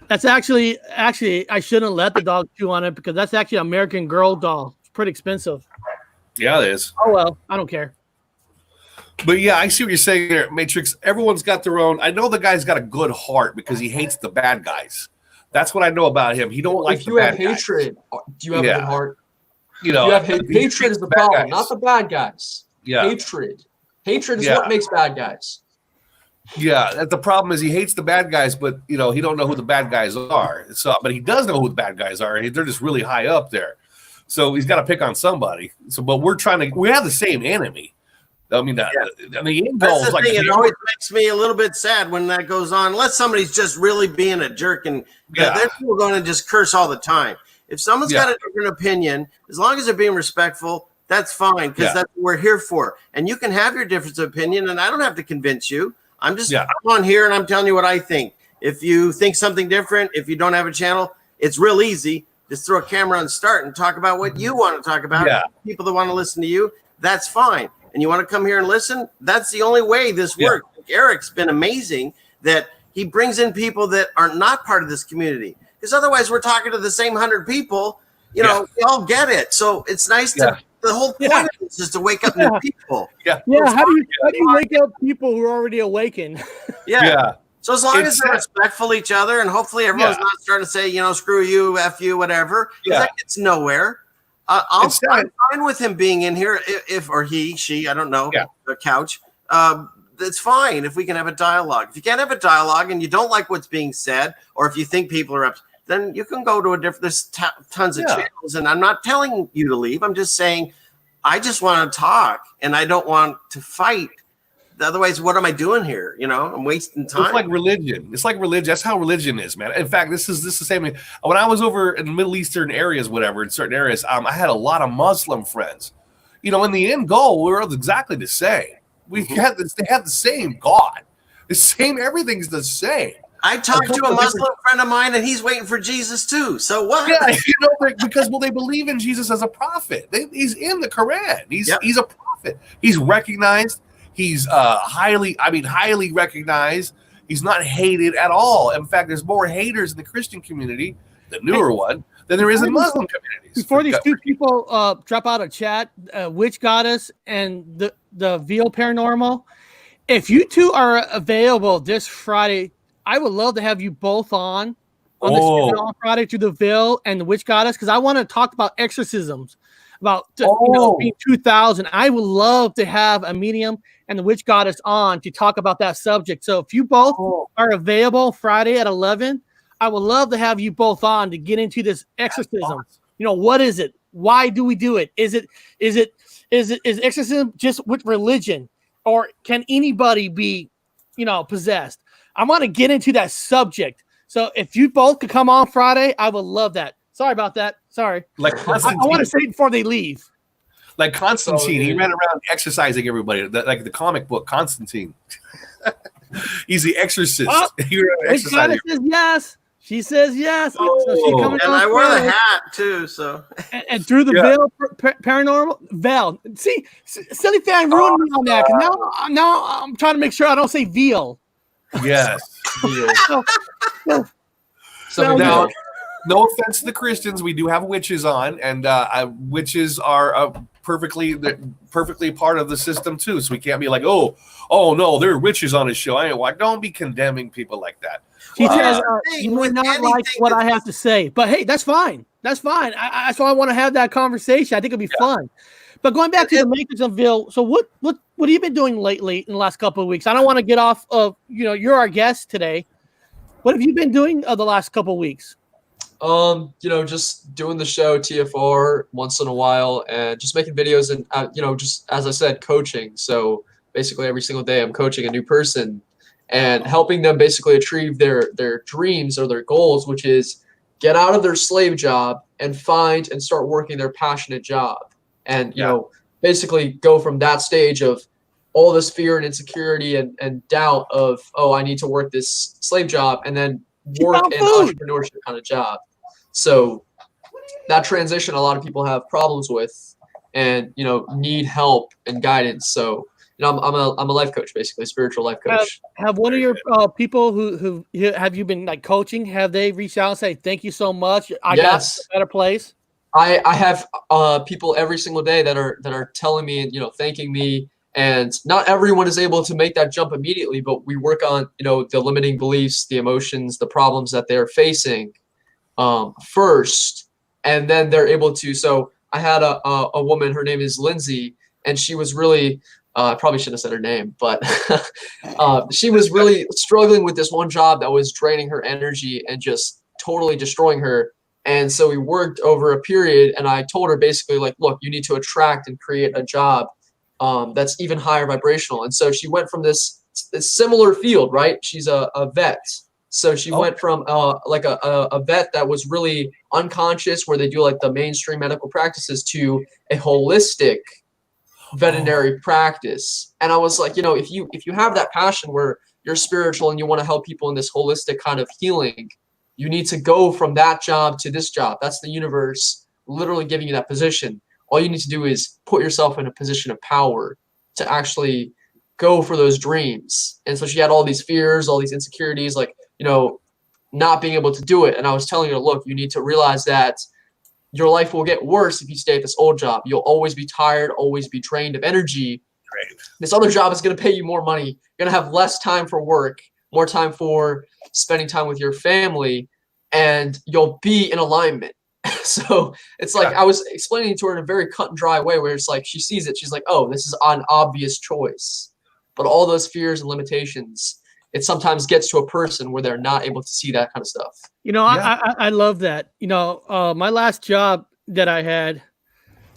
That's actually, I shouldn't let the dog chew on it because that's actually an American Girl doll. It's pretty expensive. Yeah, it is. Oh, well, I don't care. But yeah, I see what you're saying there, Matrix. Everyone's got their own. I know the guy's got a good heart because he hates the bad guys. That's what I know about him. He don't like if the you have bad guys. hatred, do you have a good heart? You know, you have hatred is the problem, not the bad guys. Yeah. Hatred is what makes bad guys. Yeah, the problem is he hates the bad guys, but he don't know who the bad guys are. So, but he does know who the bad guys are. They're just really high up there. So he's got to pick on somebody. So, but we have the same enemy. I mean, the end goal is like it always makes me a little bit sad when that goes on, unless somebody's just really being a jerk and they're people going to just curse all the time. If someone's got a different opinion, as long as they're being respectful, that's fine because that's what we're here for. And you can have your difference of opinion, and I don't have to convince you. I'm on here and I'm telling you what I think. If you think something different, if you don't have a channel, it's real easy. Just throw a camera on start and talk about what you want to talk about. Yeah. People that want to listen to you, that's fine. And you want to come here and listen, that's the only way this works. Eric's been amazing that he brings in people that are not part of this community. Because otherwise we're talking to the same 100 people. We all get it. So it's nice to the whole point of this is to wake up new people. How do you wake up people who are already awakened? So as long as they're respectful to each other, and hopefully everyone's not starting to say, screw you, F you, whatever. That gets nowhere. I'm fine with him being in here if or he, she, I don't know, the couch. It's fine if we can have a dialogue. If you can't have a dialogue and you don't like what's being said, or if you think people are upset, then you can go to there's tons of channels. And I'm not telling you to leave. I'm just saying, I just want to talk and I don't want to fight. Otherwise, what am I doing here? I'm wasting time. It's like religion. That's how religion is, man. In fact, this is the same. When I was over in the Middle Eastern areas, in certain areas, I had a lot of Muslim friends. In the end goal, we were exactly the same. They have the same God. The same, everything's the same. I talked to a Muslim friend of mine, and he's waiting for Jesus too. So what? Yeah, because they believe in Jesus as a prophet. He's in the Quran. He's a prophet. He's recognized. He's highly recognized. He's not hated at all. In fact, there's more haters in the Christian community, the newer one, than there is in Muslim communities. Before these two people drop out of chat, Witch Goddess and the VO Paranormal, If you two are available this Friday, I would love to have you both on this on Friday to the Veil and the Witch Goddess, because I want to talk about exorcisms, about being 2000. I would love to have a medium and the Witch Goddess on to talk about that subject. So if you both are available Friday at 11, I would love to have you both on to get into this exorcism. What is it? Why do we do it? Is exorcism just with religion, or can anybody be, possessed? I want to get into that subject. So if you both could come on Friday, I would love that. Sorry about that. Sorry. Like I want to say it before they leave. Like Constantine, he ran around exercising everybody, like the comic book Constantine. He's the exorcist. Oh, Witch Goddess says yes. She says yes. So she coming and I wear the hat too. So and through the Veil Paranormal Veil. See, Silly Fan ruined me on that. Now I'm trying to make sure I don't say veal. Yes. So now, no offense to the Christians, we do have witches on, and witches are perfectly part of the system too. So we can't be like, oh no, there are witches on his show. Don't be condemning people like that. She says you may not like what I have to say, but hey, that's fine. That's fine. That's why I want to have that conversation. I think it'll be fun. But going back to the Matrix of Ville, so what have you been doing lately in the last couple of weeks? I don't want to get off of, you're our guest today. What have you been doing the last couple of weeks? Just doing the show TFR once in a while and just making videos and, just as I said, coaching. So basically every single day I'm coaching a new person and helping them basically achieve their dreams or their goals, which is get out of their slave job and find and start working their passionate job. And, basically go from that stage of all this fear and insecurity and doubt of, I need to work this slave job and then work an entrepreneurship kind of job. So that transition, a lot of people have problems with and, need help and guidance. So, I'm a life coach, basically, spiritual life coach. Have one of your people who have you been like coaching, have they reached out and say, thank you so much, I got to a better place? I have people every single day that are telling me and, thanking me. And not everyone is able to make that jump immediately, but we work on, the limiting beliefs, the emotions, the problems that they're facing first, and then they're able to. So I had a woman, her name is Lindsay, and she was really, I probably shouldn't have said her name, but she was really struggling with this one job that was draining her energy and just totally destroying her. And so we worked over a period, and I told her basically like, look, you need to attract and create a job that's even higher vibrational. And so she went from this similar field, right? She's a vet. So she went from like a vet that was really unconscious, where they do like the mainstream medical practices, to a holistic veterinary practice. And I was like, if you have that passion where you're spiritual and you want to help people in this holistic kind of healing, you need to go from that job to this job. That's the universe literally giving you that position. All you need to do is put yourself in a position of power to actually go for those dreams. And so she had all these fears, all these insecurities, like, not being able to do it. And I was telling her, look, you need to realize that your life will get worse if you stay at this old job. You'll always be tired, always be drained of energy. Right. This other job is going to pay you more money. You're going to have less time for work, more time for spending time with your family, and you'll be in alignment. So it's like, I was explaining to her in a very cut and dry way, where it's like, she sees it. She's like, oh, this is an obvious choice. But all those fears and limitations, it sometimes gets to a person where they're not able to see that kind of stuff. I love that. My last job that I had,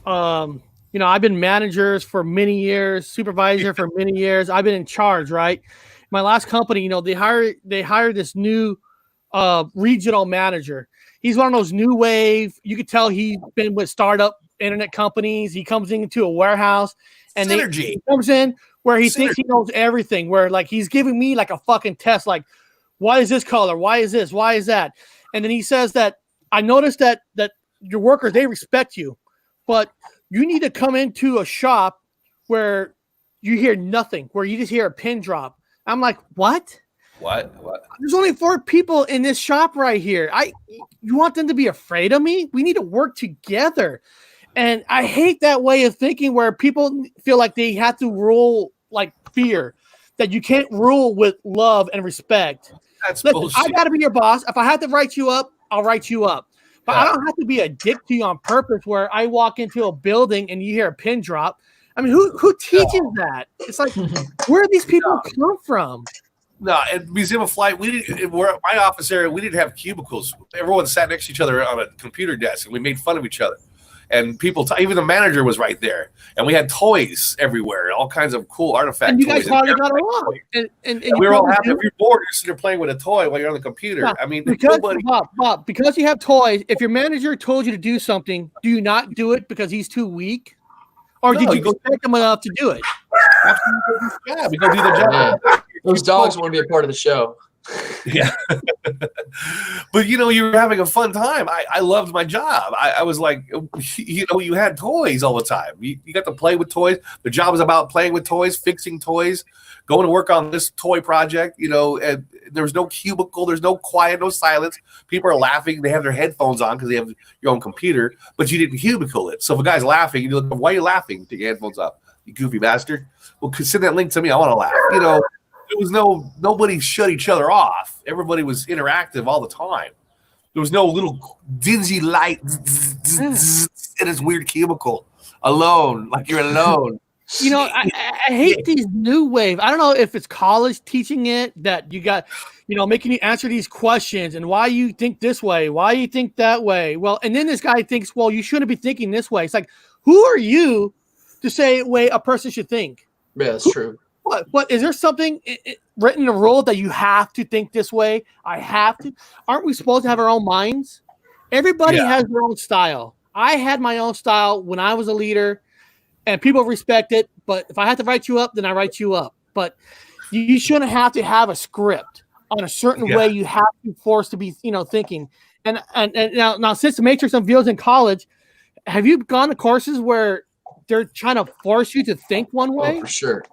I've been managers for many years, supervisor for many years. I've been in charge, right? My last company, they hired this new regional manager. He's one of those new wave. You could tell he's been with startup internet companies. He comes into a warehouse and he comes in where he thinks he knows everything, where like he's giving me like a fucking test, like, why is this color? Why is this? Why is that? And then he says that I noticed that your workers, they respect you, but you need to come into a shop where you hear nothing, where you just hear a pin drop. I'm like, what? What? There's only 4 people in this shop right here. You want them to be afraid of me? We need to work together. And I hate that way of thinking, where people feel like they have to rule like fear. that you can't rule with love and respect. That's Listen, bullshit. I got to be your boss. If I have to write you up, I'll write you up. But I don't have to be a dick to you on purpose where I walk into a building and you hear a pin drop. I mean, who teaches that? It's like, where do these people come from? No, at Museum of Flight, we're at my office area, we didn't have cubicles. Everyone sat next to each other on a computer desk, and we made fun of each other. And people, even the manager was right there. And we had toys everywhere, all kinds of cool artifact And you toys. guys probably got along. And we were all happy. If you're bored, you're sitting there playing with a toy while you're on the computer. Yeah, I mean, because, nobody. Bob, because you have toys, if your manager told you to do something, do you not do it because he's too weak? Or did you expect him enough to do it? Yeah, we go do the job. Yeah. Those dogs want to be a part of the show. Yeah. But you're having a fun time. I loved my job. I was like, you had toys all the time. You got to play with toys. The job was about playing with toys, fixing toys, going to work on this toy project. And there was no cubicle, there's no quiet, no silence. People are laughing. They have their headphones on because they have your own computer, but you didn't cubicle it. So if a guy's laughing, you're like, why are you laughing? Take your headphones off, you goofy bastard. Well, send that link to me. I want to laugh. There was nobody shut each other off. Everybody was interactive all the time. There was no little dingy light in this weird cubicle alone, like you're alone. I hate these new wave. I don't know if it's college teaching it that you got, making you answer these questions and why you think this way, why you think that way. Well, and then this guy thinks, well, you shouldn't be thinking this way. It's like, who are you to say way a person should think? Yeah, that's true. What is there something written in the rule that you have to think this way? I have to. Aren't we supposed to have our own minds? Everybody has their own style. I had my own style when I was a leader, and people respect it. But if I have to write you up, then I write you up. But you shouldn't have to have a script on a certain way. You have to be forced to be, thinking. And now since the Matrix Unveiled in college, have you gone to courses where they're trying to force you to think one way? Oh, for sure.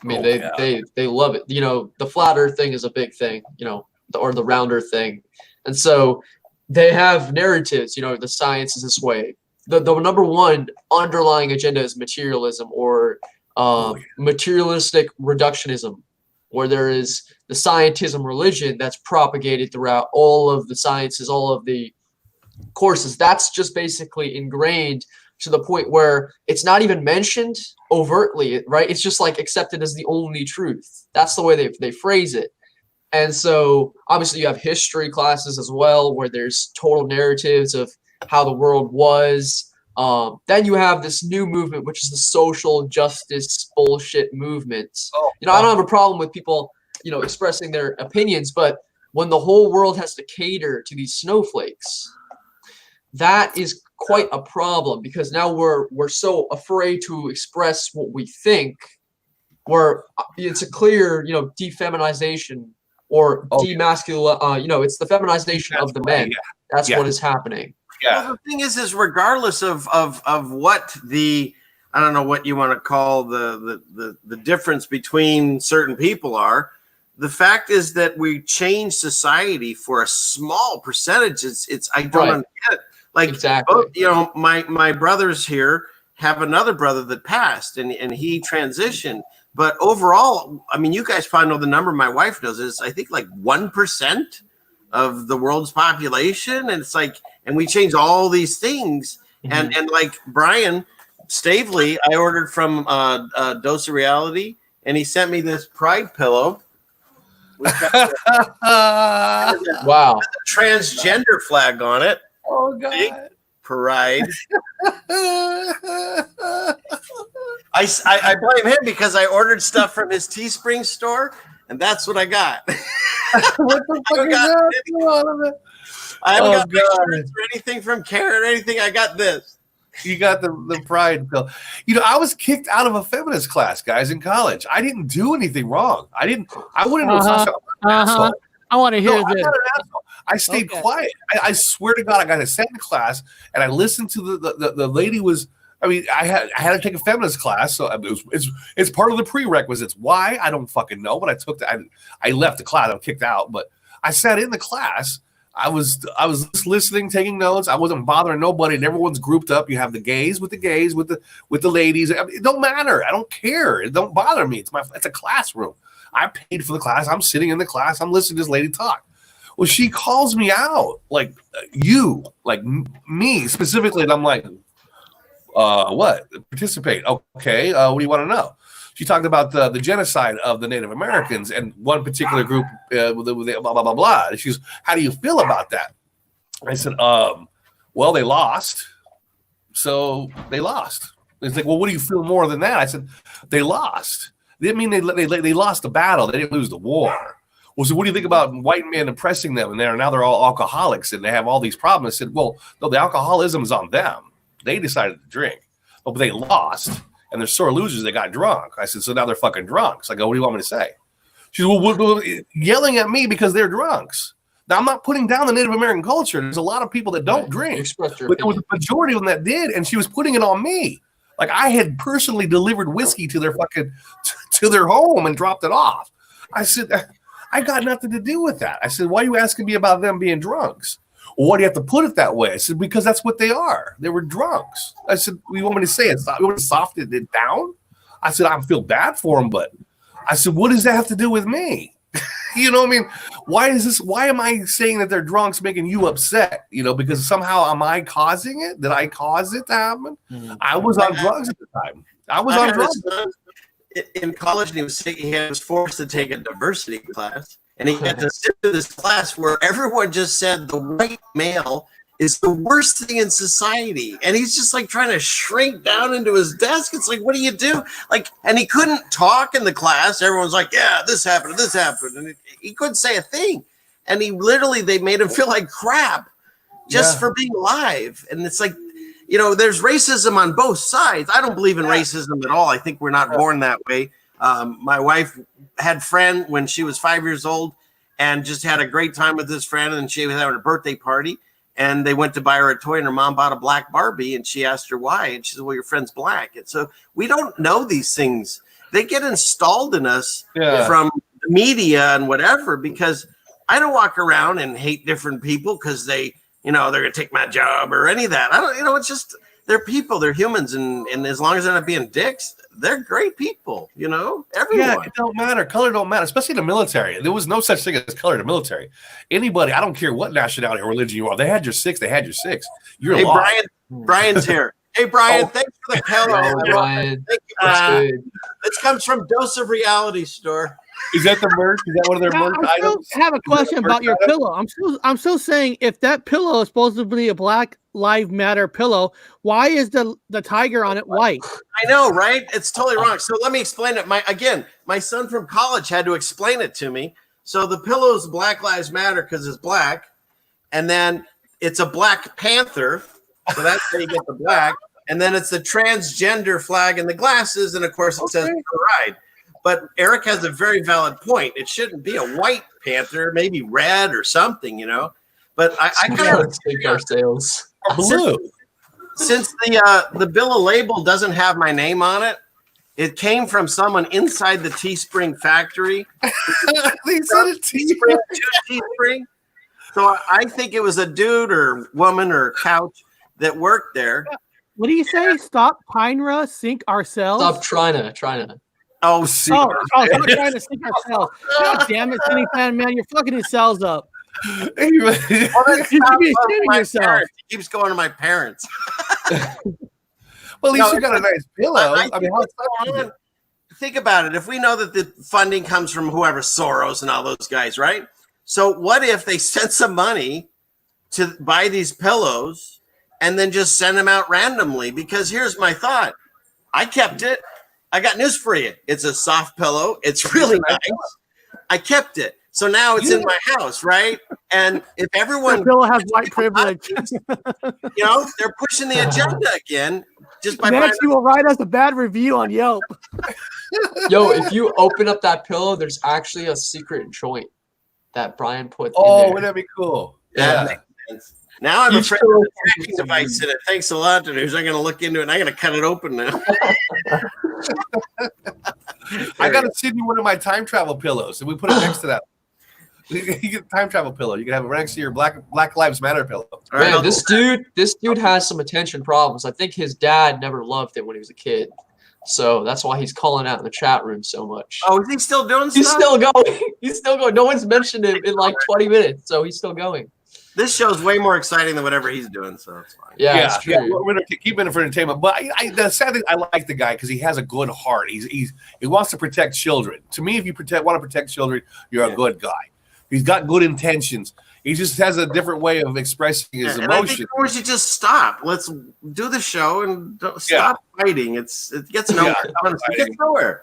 I mean, they love it. The flat earth thing is a big thing, or the round earth thing. And so they have narratives, the science is this way. The number one underlying agenda is materialism or materialistic reductionism, where there is the scientism religion that's propagated throughout all of the sciences, all of the courses. That's just basically ingrained to the point where it's not even mentioned overtly, right? It's just like accepted as the only truth. That's the way they phrase it. And so obviously you have history classes as well, where there's total narratives of how the world was. Then you have this new movement, which is the social justice bullshit movement. I don't have a problem with people, expressing their opinions, but when the whole world has to cater to these snowflakes, that is quite a problem, because now we're so afraid to express what we think, where it's a clear, defeminization or demasculine, it's the feminization of the men. That's what is happening. Well, the thing is regardless of what I don't know what you want to call the difference between certain people are, the fact is that we change society for a small percentage. I don't understand it. Like, exactly. My brothers here have another brother that passed and he transitioned. But overall, I mean, you guys probably know the number. My wife knows is I think like 1% of the world's population. And it's like, and we change all these things. Mm-hmm. And like Brian Stavely, I ordered from Dose of Reality, and he sent me this pride pillow. Wow. Transgender flag on it. Oh God! Big pride. I blame him because I ordered stuff from his Teespring store, and that's what I got. What the fuck is that? I haven't got pictures or anything from Karen or anything. I got this. You got the pride pill. I was kicked out of a feminist class, guys, in college. I didn't do anything wrong. I wouldn't know. I want to hear this. I stayed quiet. I swear to God, I got sat in class and I listened to the lady was. I mean, I had to take a feminist class, so it's part of the prerequisites. Why? I don't fucking know, but I took I left the class. I was kicked out, but I sat in the class. I was just listening, taking notes. I wasn't bothering nobody, and everyone's grouped up. You have the gays with the ladies. It don't matter. I don't care. It don't bother me. It's a classroom. I paid for the class. I'm sitting in the class. I'm listening to this lady talk. Well, she calls me out, like me specifically, and I'm like, what? Participate? Okay. What do you want to know? She talked about the genocide of the Native Americans and one particular group, blah, blah, blah, blah. And she's, how do you feel about that? I said, well, they lost. So they lost. It's like, well, what do you feel more than that? I said, they lost. They didn't mean they lost the battle. They didn't lose the war. Well, so what do you think about white men oppressing them? And now they're all alcoholics and they have all these problems. I said, well, no, the alcoholism is on them. They decided to drink. But they lost. And they're sore losers. They got drunk. I said, so now they're fucking drunks. I go, what do you want me to say? She said, well, yelling at me because they're drunks. Now, I'm not putting down the Native American culture. There's a lot of people that don't drink. But there was a majority of them that did. And she was putting it on me. Like I had personally delivered whiskey to their to their home and dropped it off. I said, I got nothing to do with that. I said, why are you asking me about them being drunks? Well, why do you have to put it that way? I said, because that's what they are. They were drunks. I said, what do you want me to say? You want to soften it down? I said, I feel bad for them, but I said, what does that have to do with me? You know what I mean? Why am I saying that they're drunks making you upset? You know, because somehow am I causing it? Did I cause it to happen? I was on drugs at the time. I was on drugs. In college, and he was forced to take a diversity class. And he had to sit through this class where everyone just said the white male is the worst thing in society. And he's just like trying to shrink down into his desk. It's like, what do you do? Like, and he couldn't talk in the class. Everyone's like, yeah, this happened. And he couldn't say a thing. And they made him feel like crap just for being alive. And it's like, you know, there's racism on both sides. I don't believe in racism at all. I think we're not born that way. My wife had a friend when she was 5 years old and just had a great time with this friend, and she was having a birthday party and they went to buy her a toy and her mom bought a black Barbie and she asked her why. And she said, well, your friend's black. And so we don't know these things. They get installed in us from the media and whatever, because I don't walk around and hate different people because they're going to take my job or any of that. I don't, it's just, they're people, they're humans. And as long as they're not being dicks, they're great people, everyone. Yeah, it don't matter. Color don't matter, especially in the military. There was no such thing as color in the military. Anybody, I don't care what nationality or religion you are, they had your six. You're lost. Brian's here. Hey, Brian, thanks for the pillow. Brian. Thank you. This comes from Dose of Reality store. Is that the merch? Is that one of their merch items? I have a question about your pillow. I'm still saying, if that pillow is supposed to be a Black Lives Matter pillow, why is the tiger on it white? I know, right? It's totally wrong. So let me explain it. My son from college had to explain it to me. So the pillow is Black Lives Matter because it's black, and then it's a Black Panther, so that's how you get the black, and then it's the transgender flag and the glasses, and of course it says pride. But Eric has a very valid point. It shouldn't be a white panther, maybe red or something, But I kind of take our sales. Blue. Since the bill of label doesn't have my name on it, it came from someone inside the Teespring factory. They said a Teespring. So I think it was a dude or woman or couch that worked there. What do you say? Stop Pinera, sink ourselves. Stop trying to. Stop trying to sink ourselves. God damn it, Cindy Fanman, you're fucking his cells up. You should be ashamed of yourself. He keeps going to my parents. Well, at least you got a nice pillow. Think about it. If we know that the funding comes from whoever, Soros and all those guys, right? So what if they sent some money to buy these pillows and then just send them out randomly? Because here's my thought. I kept it. I got news for you. It's a soft pillow. It's really nice. I kept it. So now it's in my house, right? And if everyone pillow has white privilege, they're pushing the agenda again. Just by next, you will write us a bad review on Yelp. Yo, if you open up that pillow, there's actually a secret joint that Brian put in there. Oh, wouldn't that be cool? That makes sense. Now I'm afraid of the tracking device in it. Thanks a lot, dude. I'm going to look into it and I'm going to cut it open now. I got to send you one of my time travel pillows and we put it next to that. You get a time travel pillow. You can have it right next to your Black Lives Matter pillow. Man, this dude has some attention problems. I think his dad never loved him when he was a kid. So that's why he's calling out in the chat room so much. Oh, is he still doing He's stuff? still going. He's still going. No one's mentioned him in like 20 minutes, so he's still going. This show's way more exciting than whatever he's doing, so it's fine. Yeah, it's true. We're gonna keep it for entertainment. But the sad thing, I like the guy because he has a good heart. He wants to protect children. To me, if you want to protect children, you're a good guy. He's got good intentions. He just has a different way of expressing his emotion. I think we should just stop. Let's do the show and stop fighting. It gets nowhere. Honestly, it gets nowhere.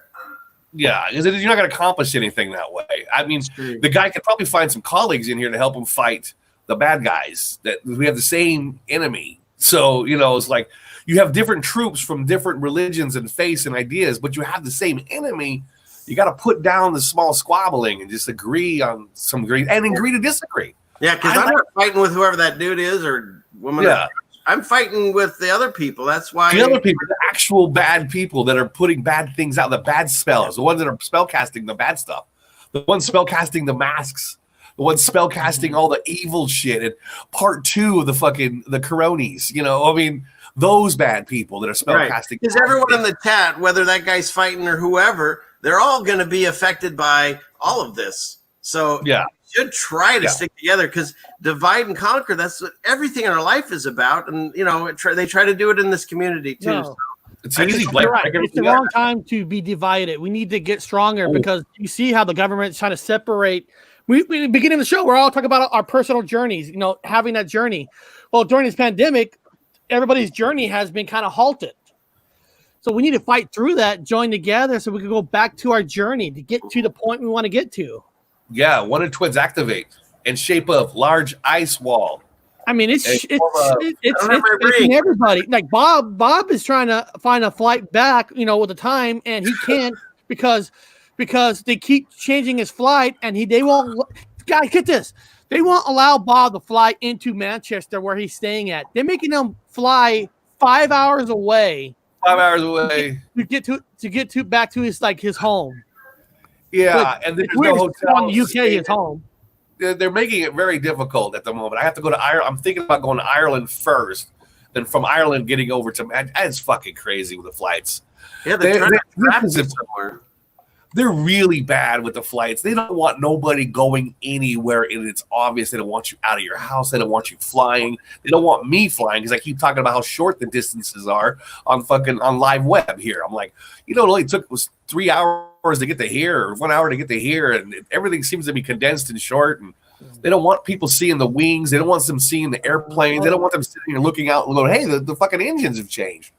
Yeah, because you're not going to accomplish anything that way. I mean, the guy could probably find some colleagues in here to help him fight the bad guys. That we have the same enemy. So, it's like you have different troops from different religions and faiths and ideas, but you have the same enemy. You got to put down the small squabbling and just agree on some agree to disagree. Yeah, because I'm not fighting with whoever that dude is or woman. Yeah. I'm fighting with the other people. That's why the other people, the actual bad people that are putting bad things out, the bad spells, the ones that are spell casting the bad stuff, the ones spell casting the masks, the ones spell casting all the evil shit. And part 2 of the Coronies, I mean, those bad people that are spell casting. Because everyone in the chat, whether that guy's fighting or whoever, they're all going to be affected by all of this. So should try to stick together because divide and conquer, that's what everything in our life is about. And, they try to do it in this community too. No. So it's easy. It's the wrong time to be divided. We need to get stronger because you see how the government's trying to separate. We beginning of the show, we're all talking about our personal journeys, having that journey. Well, during this pandemic, everybody's journey has been kind of halted. So we need to fight through that, join together so we can go back to our journey to get to the point we want to get to. Yeah, one of twins activate in shape of large ice wall. I mean, it's everybody. Like Bob is trying to find a flight back, with the time, and he can't because they keep changing his flight, and they won't. Guys, get this. They won't allow Bob to fly into Manchester where he's staying at. They're making him fly 5 hours away. 5 hours away to get to back to his home. Yeah, and there's no hotel. In the UK, his home. They're making it very difficult at the moment. I have to go to Ireland. I'm thinking about going to Ireland first, then from Ireland getting over to. It's fucking crazy with the flights. Yeah, they're really bad with the flights. They don't want nobody going anywhere, and it's obvious they don't want you out of your house. They don't want you flying. They don't want me flying because I keep talking about how short the distances are on live web here. I'm like, it only took was 3 hours to get to here, or 1 hour to get to here, and everything seems to be condensed and short. And they don't want people seeing the wings. They don't want them seeing the airplanes. They don't want them sitting here looking out and going, "Hey, the fucking engines have changed."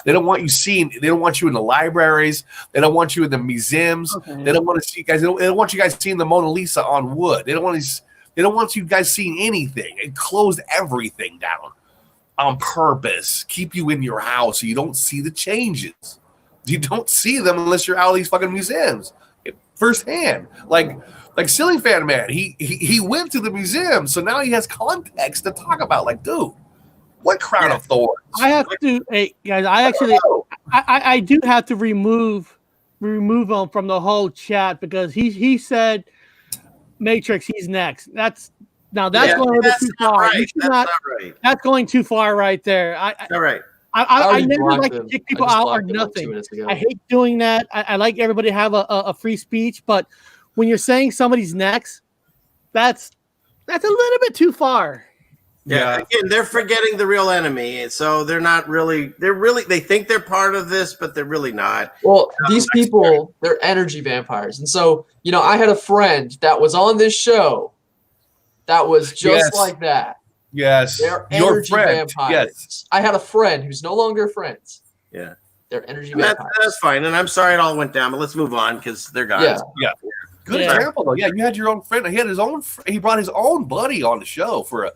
They don't want you seeing. They don't want you in the libraries. They don't want you in the museums. Okay. They don't want to see you guys. They don't want you guys seeing the Mona Lisa on wood. They don't want you guys seeing anything. It closed everything down on purpose. Keep you in your house so you don't see the changes. You don't see them unless you're out of these fucking museums firsthand. Like Silly Fanman, he went to the museum, so now he has context to talk about. Like, dude. What crown of thorns? I have to, guys. I do have to remove him from the whole chat because he said Matrix. He's next. That's going a little bit too far. That's going too far right there. All right. I never like to kick people out or nothing. I hate doing that. I like everybody to have a free speech, but when you're saying somebody's next, that's a little bit too far. Yeah, again, they're forgetting the real enemy, so they're not really. They think they're part of this, but they're really not. Well, these people, they're energy vampires, and so I had a friend that was on this show, that was just like that. Yes, they're energy vampires. Yes, I had a friend who's no longer friends. Yeah, they're energy vampires. That's fine, and I'm sorry it all went down, but let's move on because they're gone. Yeah. Good example though. Yeah, you had your own friend. He had his own. He brought his own buddy on the show for a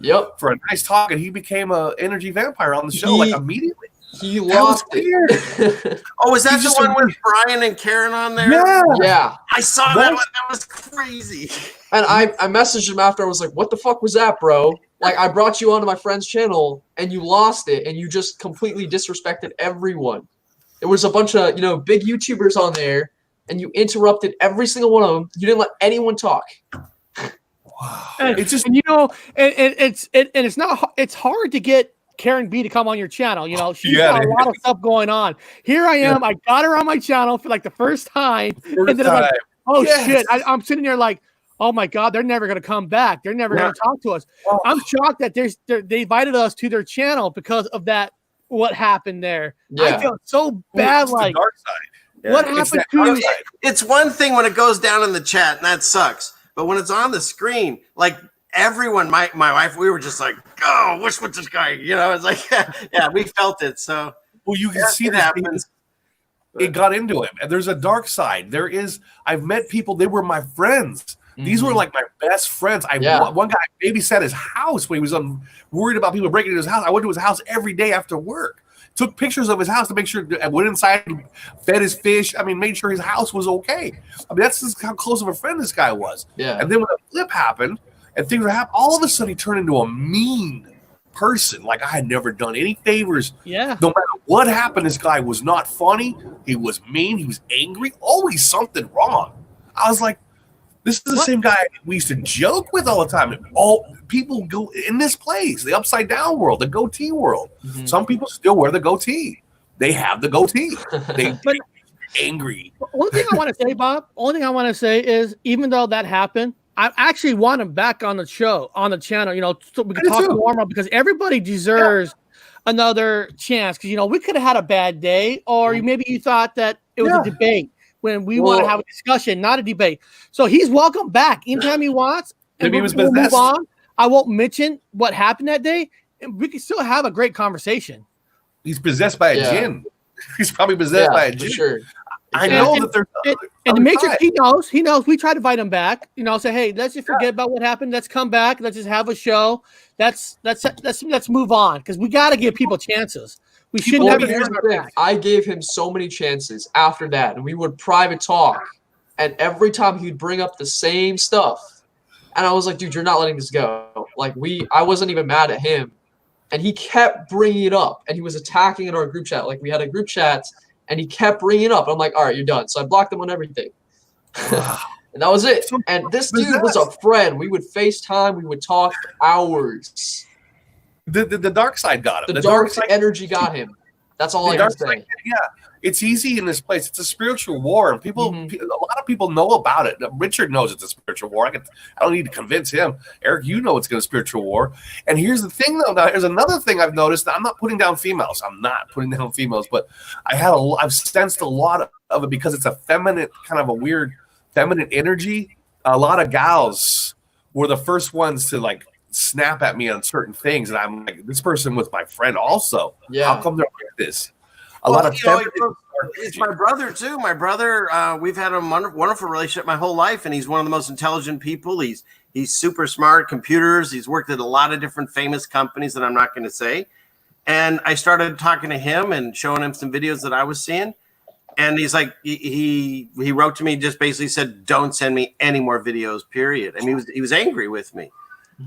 nice talk, and he became an energy vampire on the show immediately. He lost it. Oh, is that the one with Brian and Karen on there? Yeah. I saw that one. That was crazy. And I messaged him after. I was like, "What the fuck was that, bro? Like, I brought you onto my friend's channel, and you lost it, and you just completely disrespected everyone. There was a bunch of big YouTubers on there." And you interrupted every single one of them. You didn't let anyone talk. It's just, and you know, it's not. It's hard to get Karen B to come on your channel. You know, she's got a lot of stuff going on. Here I am. I got her on my channel for like the first time, and then I'm like, oh shit! I'm sitting there like, oh my god, they're never gonna come back. They're never gonna talk to us. I'm shocked that they invited us to their channel because of that. What happened there? I feel so bad. Like, the dark side. What happened to you? It's one thing when it goes down in the chat, and that sucks. But when it's on the screen, like everyone, my wife, we were just like, oh, what's with this guy? You know, it's like, yeah, we felt it. So, well, you can see that happens. It got into him, and there's a dark side. I've met people. They were my friends. These were like my best friends. One guy babysat his house when he was worried about people breaking into his house. I went to his house every day after work. Took pictures of his house to make sure I went inside, fed his fish. I mean, made sure his house was okay. I mean, that's just how close of a friend this guy was. Yeah. And then when the flip happened and things were happening, all of a sudden he turned into a mean person. Like I had never done any favors. Yeah. No matter what happened, this guy was not funny. He was mean. He was angry. Always something wrong. I was like, this is the same guy we used to joke with all the time. All people go in this place, the upside down world, the goatee world. Some people still wear the goatee. They have the goatee. They're angry. One thing I want to say, Bob, only thing I want to say is even though that happened, I actually want him back on the show, on the channel, you know, so we can talk normal because everybody deserves another chance. Because, you know, we could have had a bad day or maybe you thought that it was a debate. When we want to have a discussion, not a debate. So he's welcome back anytime he wants. And we'll move on. I won't mention what happened that day. And we can still have a great conversation. He's possessed by a jinn. He's probably possessed by a jinn. Sure. I know that there's and the Matrix, he knows. We try to invite him back. You know, say, hey, let's just forget about what happened. Let's come back. Let's just have a show. Let's move on. Because we gotta give people chances. We should never turn our back. I gave him so many chances after that, and we would private talk. And every time he'd bring up the same stuff, and I was like, "Dude, you're not letting this go." Like I wasn't even mad at him, and he kept bringing it up, and he was attacking in our group chat. Like we had a group chat, and he kept bringing it up. I'm like, "All right, you're done." So I blocked him on everything, and that was it. And this dude was a friend. We would FaceTime. We would talk for hours. The dark side got him. The dark energy got him. That's all I can say. It's easy in this place. It's a spiritual war, and people, a lot of people know about it. Richard knows it's a spiritual war. I don't need to convince him. Eric, you know it's a spiritual war. And here's the thing, though. Now, here's another thing I've noticed. I'm not putting down females. But I've sensed a lot of it because it's a feminine, kind of a weird feminine energy. A lot of gals were the first ones to like snap at me on certain things, and I'm like, this person was my friend also. How come they're like this? A lot of it's my brother too. My brother, we've had a wonderful relationship my whole life, and he's one of the most intelligent people. He's super smart, computers. He's worked at a lot of different famous companies that I'm not going to say. And I started talking to him and showing him some videos that I was seeing. And he's like, he wrote to me, just basically said, "Don't send me any more videos." Period. I mean, he was angry with me.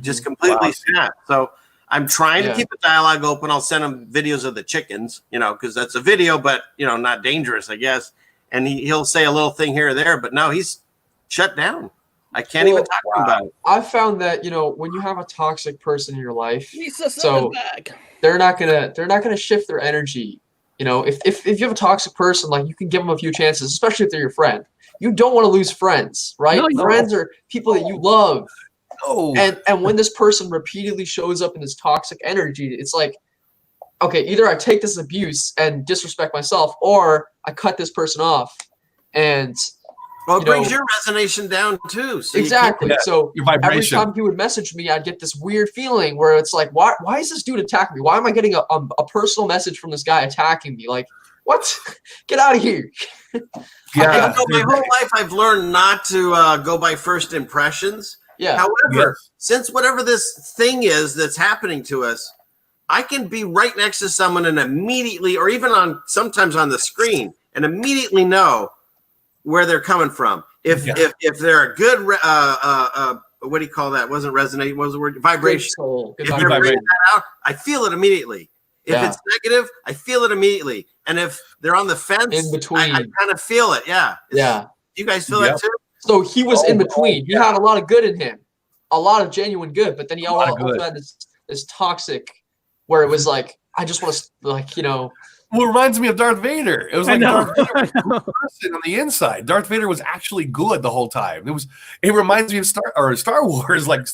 Just completely snapped. So I'm trying to keep the dialogue open. I'll send him videos of the chickens, you know, because that's a video, but, you know, not dangerous, I guess. And he'll say a little thing here or there, but no, he's shut down. I can't even talk to him about it. I found that, you know, when you have a toxic person in your life, they're not gonna shift their energy. You know, if you have a toxic person, like you can give them a few chances, especially if they're your friend. You don't want to lose friends, right? Friends are people that you love. And when this person repeatedly shows up in this toxic energy, it's like, okay, either I take this abuse and disrespect myself, or I cut this person off. And it brings your resonation down too. So exactly. So every time he would message me, I'd get this weird feeling where it's like, why is this dude attacking me? Why am I getting a personal message from this guy attacking me? Like, what? Get out of here. My whole life I've learned not to go by first impressions. However, since whatever this thing is that's happening to us, I can be right next to someone and immediately, or even sometimes on the screen, and immediately know where they're coming from. If they're a good, what do you call that? Wasn't resonate? What was the word? Vibration. If they're bringing that out, I feel it immediately. If it's negative, I feel it immediately. And if they're on the fence, in between, I kind of feel it. Yeah. You guys feel that too? So he was in between. He had a lot of good in him. a lot of genuine good, but then he also had this toxic, where it was like, I just want to, like, you know. Well, it reminds me of Darth Vader. It was like Darth Vader was a good person on the inside. Darth Vader was actually good the whole time. It reminds me of Star Wars, like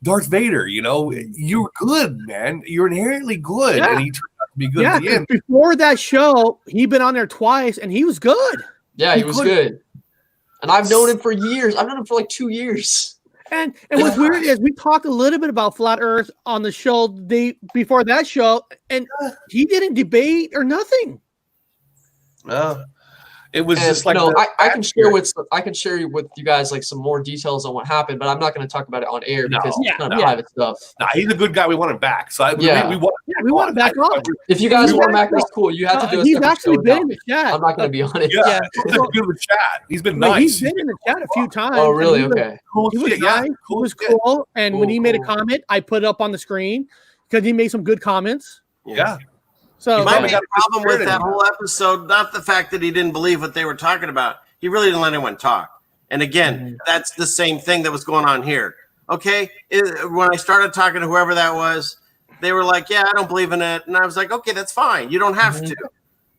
Darth Vader. You know, you're good, man. You're inherently good, and he turned out to be good at the end. Before that show, he'd been on there twice, and he was good. Yeah, he was good. And I've known him for years. I've known him for like 2 years. And what's weird is we talked a little bit about Flat Earth on the show before that show, and he didn't debate or nothing. It was just like I can share with you guys like some more details on what happened, but I'm not going to talk about it on air because it's kind of private stuff. Nah, he's a good guy. We want him back. So we want him back on. If you guys want him back, that's cool. You have to do a he's actually been in the chat. I'm not going to be on it. Yeah, he's good with chat. He's been nice. He's been in the chat a few times. Oh, really? Okay. He was nice. He was cool. And when he made a comment, I put it up on the screen because he made some good comments. Yeah. So you might be a problem with that whole episode, not the fact that he didn't believe what they were talking about. He really didn't let anyone talk. And again, that's the same thing that was going on here. Okay, when I started talking to whoever that was, they were like, yeah, I don't believe in it. And I was like, okay, that's fine. You don't have to.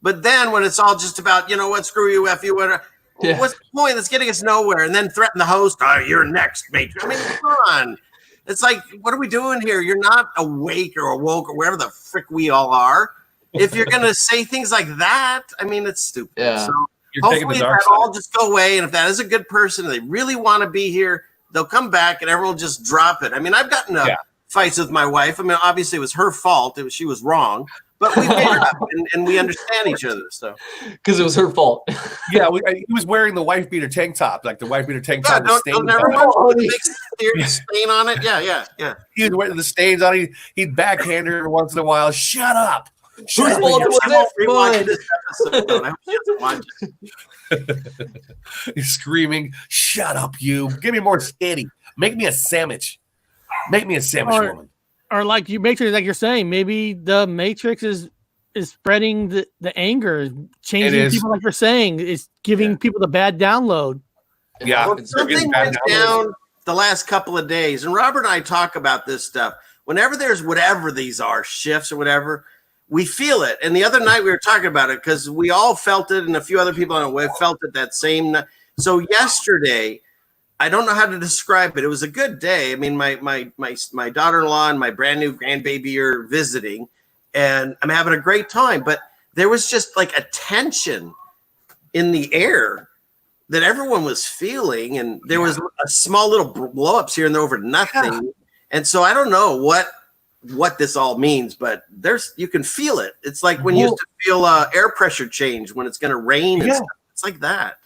But then when it's all just about, you know what, screw you, F you, whatever. Yeah. What's the point? That's getting us nowhere. And then threaten the host. Oh, you're next, mate. I mean, come on. It's like, what are we doing here? You're not awake or awoke or wherever the frick we all are. If you're going to say things like that, I mean, it's stupid. Yeah. So hopefully that all just go away. And if that is a good person, they really want to be here, they'll come back and everyone will just drop it. I mean, I've gotten fights with my wife. I mean, obviously it was her fault. She was wrong. But we made up and we understand each other. So because it was her fault. Yeah, he was wearing the wife beater tank top, like the wife beater tank top. Don't never put a stain on it. Yeah. He was wearing the stains on it. He'd backhand her every once in a while. Shut up. Whose fault was it? He's screaming, "Shut up, you! Give me more steady. Make me a sandwich. Make me a sandwich, woman." Or like you Matrix, like you're saying, maybe the Matrix is spreading the anger, changing people, like you're saying, is giving people the bad download. Yeah, well, something went down the last couple of days, and Robert and I talk about this stuff. Whenever there's whatever these are, shifts or whatever, we feel it. And the other night we were talking about it because we all felt it, and a few other people on the web felt it that same night. So yesterday, I don't know how to describe it. It was a good day. I mean, my daughter-in-law and my brand new grandbaby are visiting, and I'm having a great time. But there was just like a tension in the air that everyone was feeling, and there was a small little blow-ups here and there over nothing. Yeah. And so I don't know what this all means, but you can feel it. It's like when you used to feel air pressure change when it's going to rain. And stuff. It's like that.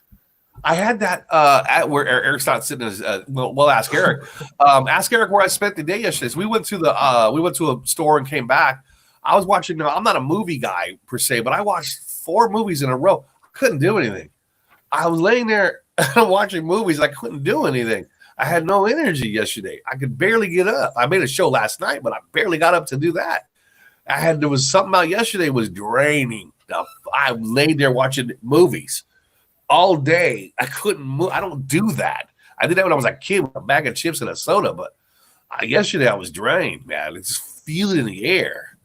I had that at where Eric's not sitting. We'll ask Eric. Ask Eric where I spent the day yesterday. So we went to a store and came back. I was watching. I'm not a movie guy per se, but I watched 4 movies in a row. I couldn't do anything. I was laying there watching movies. I couldn't do anything. I had no energy yesterday. I could barely get up. I made a show last night, but I barely got up to do that. There was something out yesterday was draining. I laid there watching movies all day. I couldn't move. I don't do that. I did that when I was a kid with a bag of chips and a soda, but yesterday I was drained, man. I just feel it in the air.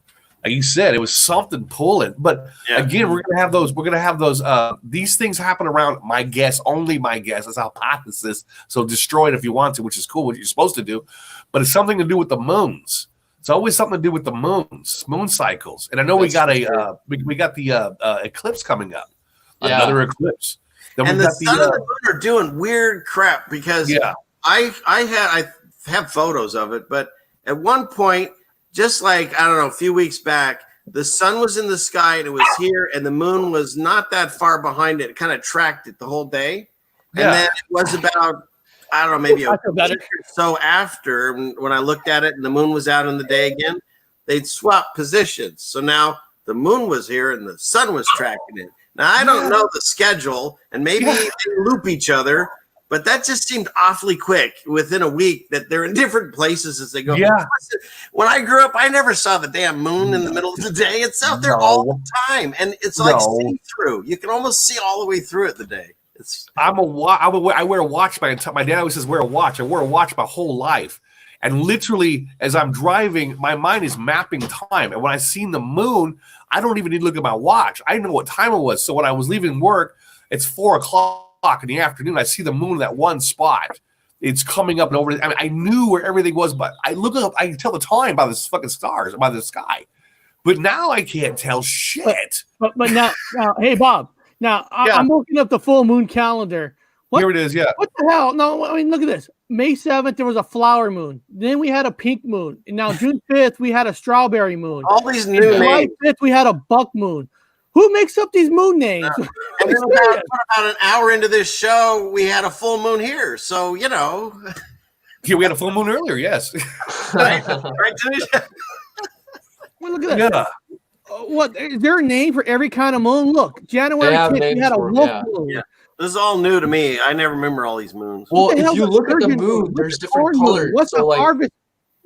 Like you said, it was something pulling. But again, we're gonna have those. These things happen around my guess, only my guess. It's a hypothesis. So destroy it if you want to, which is cool, what you're supposed to do. But it's something to do with the moons. It's always something to do with the moon cycles. And I know we got the eclipse coming up. Another eclipse. Then and the sun and the moon are doing weird crap because I have photos of it, but at one point, just like, I don't know, a few weeks back, the sun was in the sky and it was here, and the moon was not that far behind it. It kind of tracked it the whole day. And then it was about, I don't know, maybe a week or so after, when I looked at it and the moon was out in the day again, they'd swap positions. So now the moon was here and the sun was tracking it. Now, I don't know the schedule, and maybe they loop each other, but that just seemed awfully quick within a week that they're in different places as they go. Yeah. When I grew up, I never saw the damn moon in the middle of the day. It's out there all the time, and it's like see-through. You can almost see all the way through it the day. I wear a watch. My dad always says wear a watch. I wore a watch my whole life. And literally, as I'm driving, my mind is mapping time. And when I seen the moon, I don't even need to look at my watch. I didn't know what time it was. So when I was leaving work, it's 4 o'clock in the afternoon. I see the moon in that one spot. It's coming up and over. I mean, I knew where everything was, but I look up, I can tell the time by the fucking stars, by the sky. But now I can't tell shit. But now, hey, Bob. Now, I'm looking up the full moon calendar. Here it is, yeah. What the hell? No, I mean, look at this. May 7th, there was a flower moon. Then we had a pink moon. And now June 5th, we had a strawberry moon. All these new July names. 5th, we had a buck moon. Who makes up these moon names? And then about an hour into this show, we had a full moon here. So, you know. Yeah, we had a full moon earlier, yes. Right, Denise? Well, look at that. Yeah. What is there a name for every kind of moon? Look, January 5th, we had a wolf moon. Yeah. This is all new to me. I never remember all these moons. Well, What the if hell's you a look at the sturgeon moon, moon? there's What's a different corn moon? colors. What's So, a like, harvest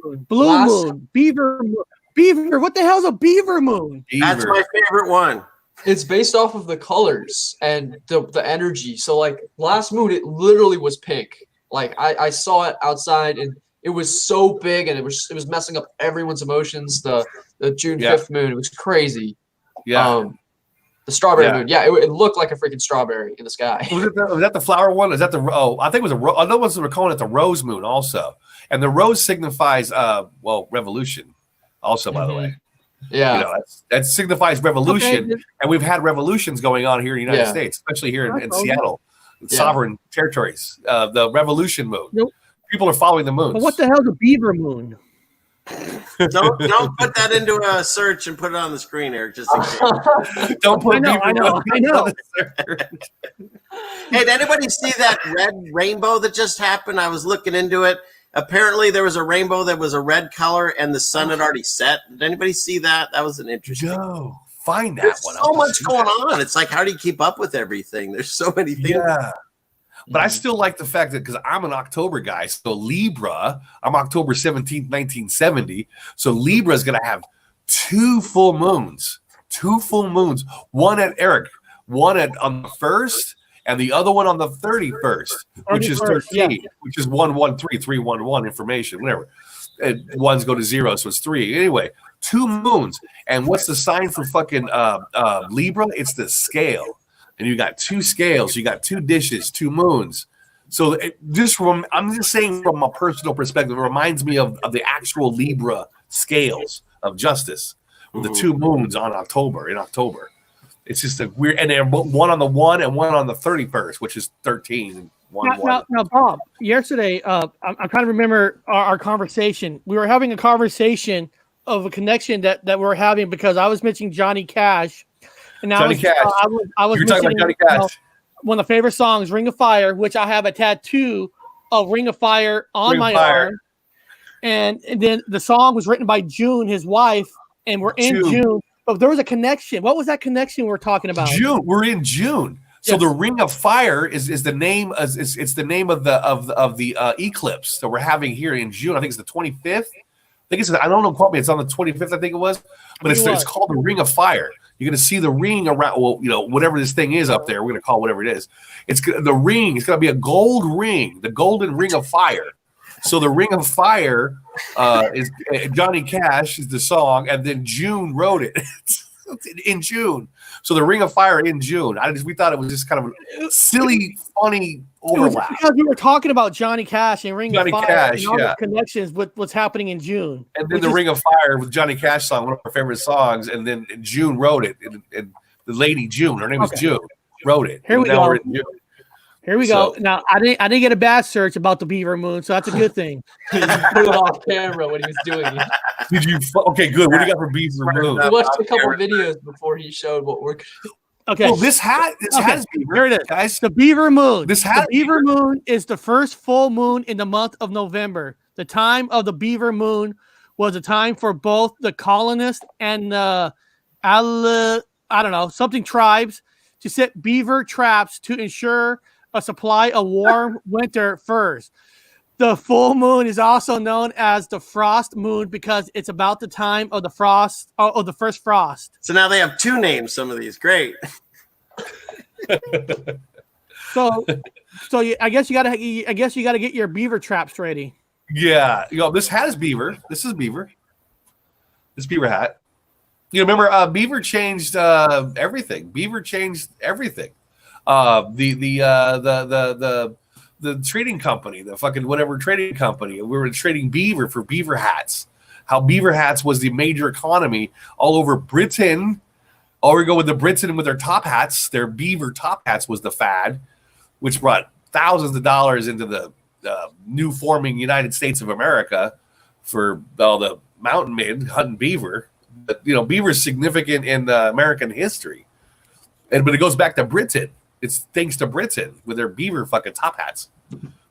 moon? Blue last- moon, beaver moon. Beaver, what the hell's a beaver moon? That's my favorite one. it's based off of the colors and the energy. So like last moon, it literally was pink. Like I saw it outside and it was so big and it was messing up everyone's emotions. The June 5th moon, it was crazy. Yeah. The strawberry moon. Yeah, it looked like a freaking strawberry in the sky. Was that the flower one? Is that the I think it was I know ones were calling it the rose moon also. And the rose signifies revolution also, by the way. Yeah. You know, that signifies revolution. Okay. And we've had revolutions going on here in the United States, especially here in Seattle, sovereign territories. The revolution moon. Nope. People are following the moons. But what the hell's a beaver moon? Don't put that into a search and put it on the screen, Eric. Just in case. Don't put I know. Hey, did anybody see that red rainbow that just happened? I was looking into it. Apparently, there was a rainbow that was a red color, and the sun had already set. Did anybody see that? That was an interesting. No, find that There's one. So much going on. It's like, how do you keep up with everything? There's so many things. Yeah. But I still like the fact that because I'm an October guy, so Libra, I'm October 17th, 1970. So Libra is going to have 2 full moons. 2 full moons. One on the 1st and the other one on the 31st, which is 13, which is 113, 311 information, whatever. And ones go to 0, so it's 3. Anyway, 2 moons. And what's the sign for fucking Libra? It's the scale. And you got 2 scales, you got 2 dishes, 2 moons. So I'm just saying from a personal perspective, it reminds me of the actual Libra scales of justice with the 2 moons in October. It's just a weird, and they're one on the 1 and one on the 31st, which is 13. Now, Bob, yesterday, I'm trying to remember our conversation. We were having a conversation of a connection that we were having because I was mentioning Johnny Cash. And now I was You're talking about Johnny Cash. One of the favorite songs, Ring of Fire, which I have a tattoo of Ring of Fire on my arm. And then the song was written by June, his wife, and we're in June. But there was a connection. What was that connection we're talking about? June. We're in June. So the Ring of Fire is the name. It's the name of the eclipse that we're having here in June. I think it's the 25th. I don't know. Quote me. It's on the 25th. I think it was. But it's called the Ring of Fire. You're going to see the ring around, whatever this thing is up there. We're going to call it whatever it is. It's the ring. It's going to be a gold ring, the golden ring of fire. So the Ring of Fire is Johnny Cash is the song, and then June wrote it in June. So the Ring of Fire in June. We thought it was just kind of a silly, funny overlap. Because we were talking about Johnny Cash and Ring of Fire Cash, and all the connections with what's happening in June. And then the Ring of Fire with Johnny Cash song, one of our favorite songs, and then June wrote it. And the lady June, her name was June, wrote it. Here we go. Now I didn't get a bad search about the Beaver Moon, so that's a good thing. He put it off camera when he was doing it. Did you? Okay, good. What do you got for Beaver Moon? We watched a couple videos before he showed what we're. Okay. Well, this has Beaver. Here it is, guys. The Beaver Moon. The Beaver Moon is the first full moon in the month of November. The time of the Beaver Moon was a time for both the colonists and the tribes to set beaver traps to ensure a supply of warm winter furs. The full moon is also known as the frost moon because it's about the time of the frost or the first frost. So now they have 2 names. Some of these, great. So I guess you gotta get your beaver traps ready. Yeah, this hat is beaver. This is beaver. This beaver hat. You remember beaver changed everything. Beaver changed everything. The trading company, the fucking whatever trading company, we were trading beaver for beaver hats. How beaver hats was the major economy all over Britain. Oh, we go with the Britain with their top hats. Their beaver top hats was the fad, which brought thousands of dollars into the new forming United States of America for all the mountain men hunting beaver. But, beaver is significant in American history. But it goes back to Britain. It's thanks to Britain with their beaver fucking top hats.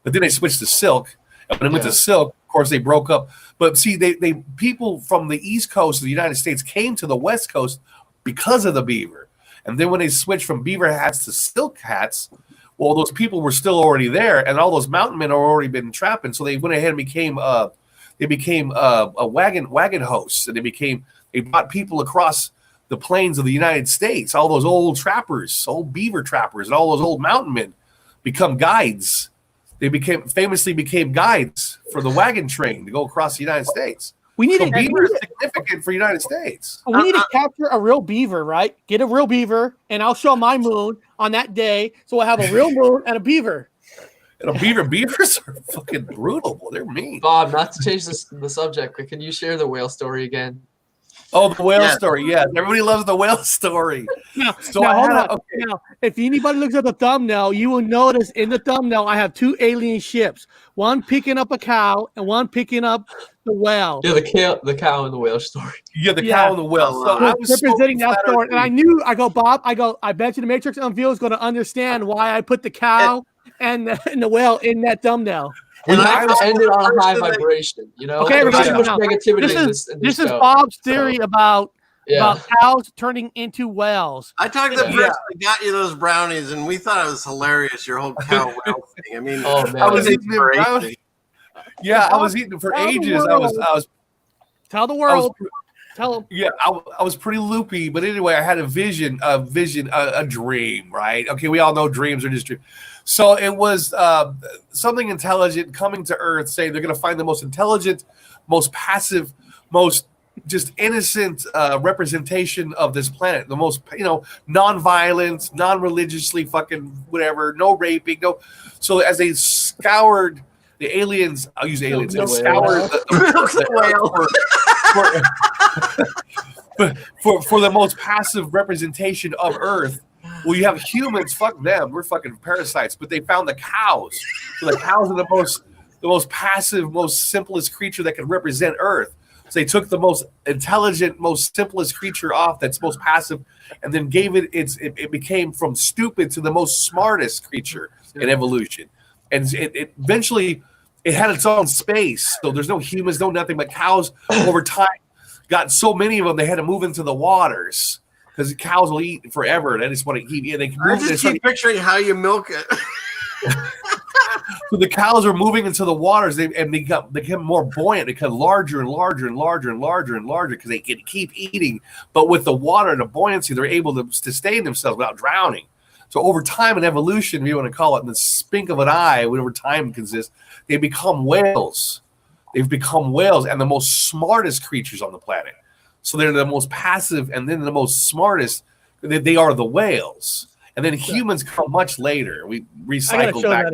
But then they switched to silk. And when it went to silk, of course, they broke up. But see, they people from the East Coast of the United States came to the West Coast because of the beaver. And then when they switched from beaver hats to silk hats, well, those people were still already there, and all those mountain men are already been trapping. So they went ahead and became a wagon hosts, and they brought people across the plains of the United States. All those old trappers, old beaver trappers, and all those old mountain men become guides. They famously became guides for the wagon train to go across the United States. Beaver is significant for the United States. We need to capture a real beaver, right? Get a real beaver, and I'll show my moon on that day. So we'll have a real moon and a beaver. And beavers are fucking brutal. Well, they're mean. Bob, not to change the subject, but can you share the whale story again? Oh, the whale story. Yeah, everybody loves the whale story. Now, hold on. Now, if anybody looks at the thumbnail, you will notice in the thumbnail I have two alien ships. One picking up a cow and one picking up the whale. Yeah, the cow and the whale story. Yeah, the cow and the whale. So I was representing that story, and I bet you the Matrix Unveiled is going to understand why I put the cow and the whale in that thumbnail. We have to end it on a high vibration, Okay, everybody. Too much negativity this is Bob's theory about cows turning into whales. I talked to the person that got you those brownies, and we thought it was hilarious, your whole cow whale thing. I mean, I was eating brownies. Yeah, I was eating for ages. I was. Tell the world. Tell them. Yeah, I was pretty loopy, but anyway, I had a vision, a dream, right? Okay, we all know dreams are just dreams. So it was something intelligent coming to Earth, saying they're going to find the most intelligent, most passive, most just innocent representation of this planet. The most, non-violent, non-religiously fucking whatever, no raping, no. So as they scoured the aliens, I'll use aliens. They scoured for the most passive representation of Earth. Well, you have humans, fuck them. We're fucking parasites. But they found the cows. So the cows are the most passive, most simplest creature that can represent Earth. So they took the most intelligent, most simplest creature off that's most passive, and then gave it became from stupid to the most smartest creature in evolution. And it eventually it had its own space. So there's no humans, no nothing, but cows over time got so many of them they had to move into the waters. Because cows will eat forever, and they just want to eat. Yeah, they can move. I just keep picturing how you milk it. So the cows are moving into the waters, they become more buoyant. They become larger and larger and larger and larger and larger because they can keep eating. But with the water and the buoyancy, they're able to sustain themselves without drowning. So over time in evolution, if you want to call it, in the spink of an eye, whatever time consists, they become whales. They've become whales and the most smartest creatures on the planet. So they're the most passive, and then the most smartest. They are the whales, and then humans come much later. We recycled back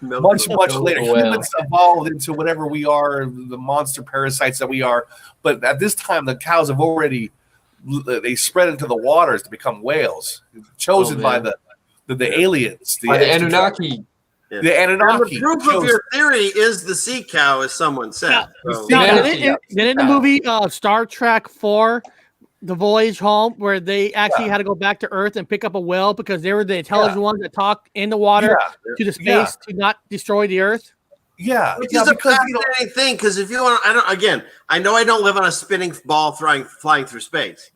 much later. Humans evolved into whatever we are, the monster parasites that we are. But at this time, the cows have already they spread into the waters to become whales, chosen by the aliens, by the Anunnaki. Yeah. The Anunnaki. The proof of your theory is the sea cow, as someone said. Then in the movie Star Trek 4, The Voyage Home, where they actually had to go back to Earth and pick up a whale because they were the intelligent ones that talked in the water to the space to not destroy the Earth. Yeah, which is a fascinating thing because if you want, I know I don't live on a spinning ball flying through space.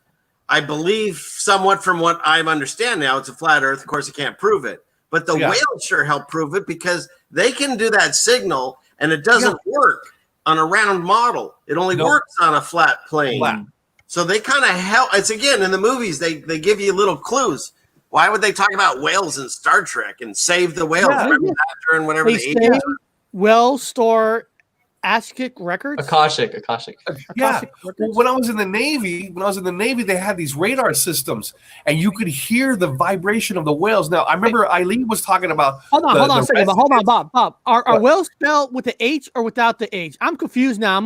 I believe somewhat from what I understand now, it's a flat Earth. Of course, I can't prove it. But the whales sure help prove it because they can do that signal, and it doesn't work on a round model. It only works on a flat plane. Flat. So they kind of help. It's again in the movies they give you little clues. Why would they talk about whales in Star Trek and save the whales and whatever they eat? Whales store Ashkick Records? Akashic. Yeah. Akashic Well, Records? when I was in the Navy, they had these radar systems, and you could hear the vibration of the whales. Now, I remember Eileen was talking about. Hold on a second. But hold on, Bob. Are What? whales spelled with the H or without the H? I'm confused now.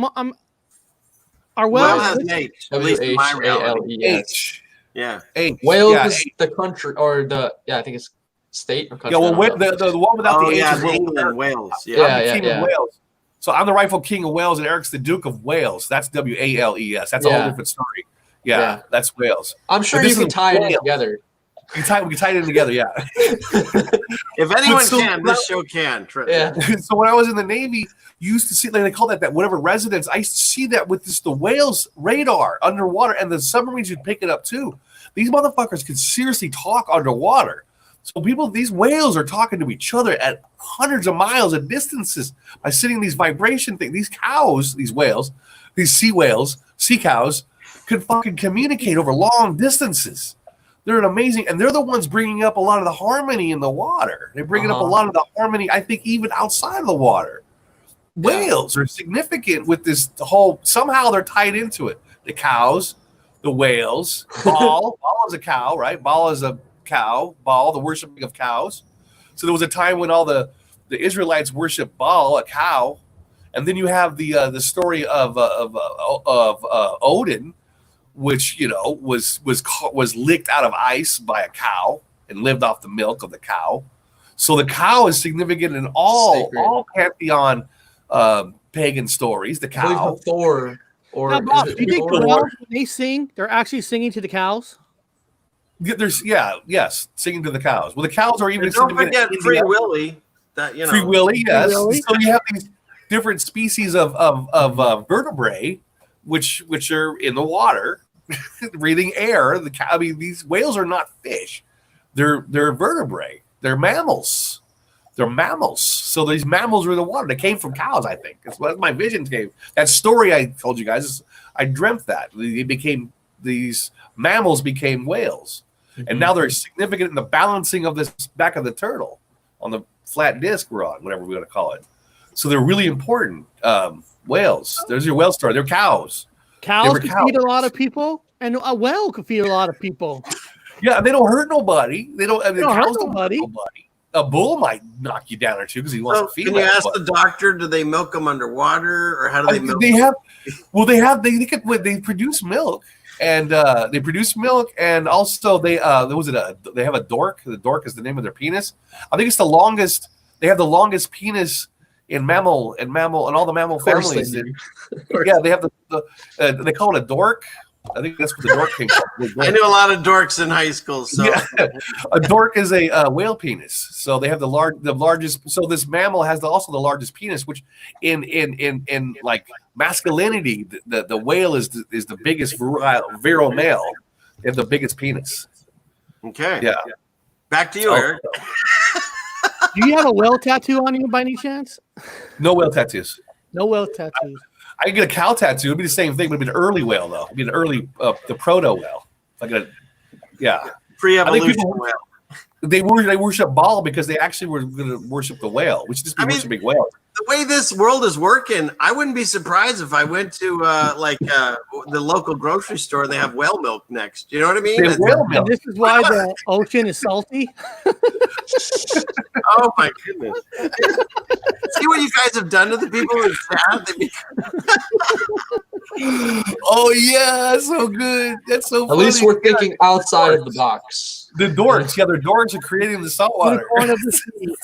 Are Well whales? has an H, at least in my reality. WHALES. H. Yeah. H. Wales Yeah, is the country, or I think it's state or country. yeah. Well, I don't know. the one without Oh the H yeah, is the Will England, Eric. Wales. I'm Yeah. the king of Wales. So I'm the rightful king of Wales, and Eric's the Duke of Wales. That's WALES. That's a whole different story. Yeah, that's Wales. I'm sure But you this can is tie it in Wales. together. We can tie it in together. Yeah. If anyone So- can, this show can. Yeah. So when I was in the Navy, you used to see, like they call that whatever residence. I used to see that with the whales radar underwater, and the submarines would pick it up too. These motherfuckers could seriously talk underwater. So these whales are talking to each other at hundreds of miles of distances by sending these vibration things. These cows, these whales, these sea cows, could fucking communicate over long distances. They're amazing, and they're the ones bringing up a lot of the harmony in the water. They're bringing up a lot of the harmony, I think, even outside of the water. Whales are significant with this whole. Somehow they're tied into it. The cows, the whales, Baal. Baal is a cow, right? Baal is a cow. Baal, the worshiping of cows. So there was a time when all the Israelites worshiped Baal, a cow, and then you have the story of Odin, which was licked out of ice by a cow and lived off the milk of the cow. So the cow is significant in all pantheon pagan stories. The I believe cow. Thor. Or Now, Bob, is do you it think Thor? the whales, when they sing, they're actually singing to the cows? Singing to the cows. Well, the cows are even And don't significant forget in Free India. Willy. That Free Willy, yes. Willy. So you have these different species of vertebrae, which are in the water, breathing air. These whales are not fish; they're vertebrae. They're mammals. So these mammals are in the water. They came from cows, I think. That's what my vision came. That story I told you guys, I dreamt that these mammals became whales, and now they're significant in the balancing of this back of the turtle on the flat disc we're on, whatever we want to call it. So they're really important. Whales. There's your whale story. They're cows. Cows were can cows. feed a lot of people, and a whale can feed a lot of people. Yeah, they don't hurt nobody. They don't hurt nobody. nobody. A bull might knock you down or two because he wants So to feed. can you ask the doctor? Do they milk them underwater, or how do they milk? They produce milk, and also they have a dork. The dork is the name of their penis. I think it's the longest. They have the longest penis in mammal and all the mammal families. Yeah, they have they call it a dork. I think that's where the dork came from. I knew a lot of dorks in high school. So A dork is a whale penis. So they have the largest. So this mammal has also the largest penis, which in like masculinity, the whale is the biggest virile male. They have the biggest penis. okay, Yeah. Back to you, Eric. Do you have a whale tattoo on you by any chance? No whale tattoos. No whale tattoos. I could get a cow tattoo. It'd be the same thing. It'd be an early whale though. It'd be an early the proto whale. Pre-evolution people- whale. They worship Baal because they actually were going to worship the whale, which just be worshiping whales. The way this world is working, I wouldn't be surprised if I went to the local grocery store and they have whale milk next. You know what I mean? They have whale And milk. this is why the ocean is salty. Oh my goodness! See what you guys have done to the people in chat. Oh yeah, that's so good. That's so. At least we're thinking outside of the box. The dorks, their dorks are creating the saltwater. Unicorn of the sea.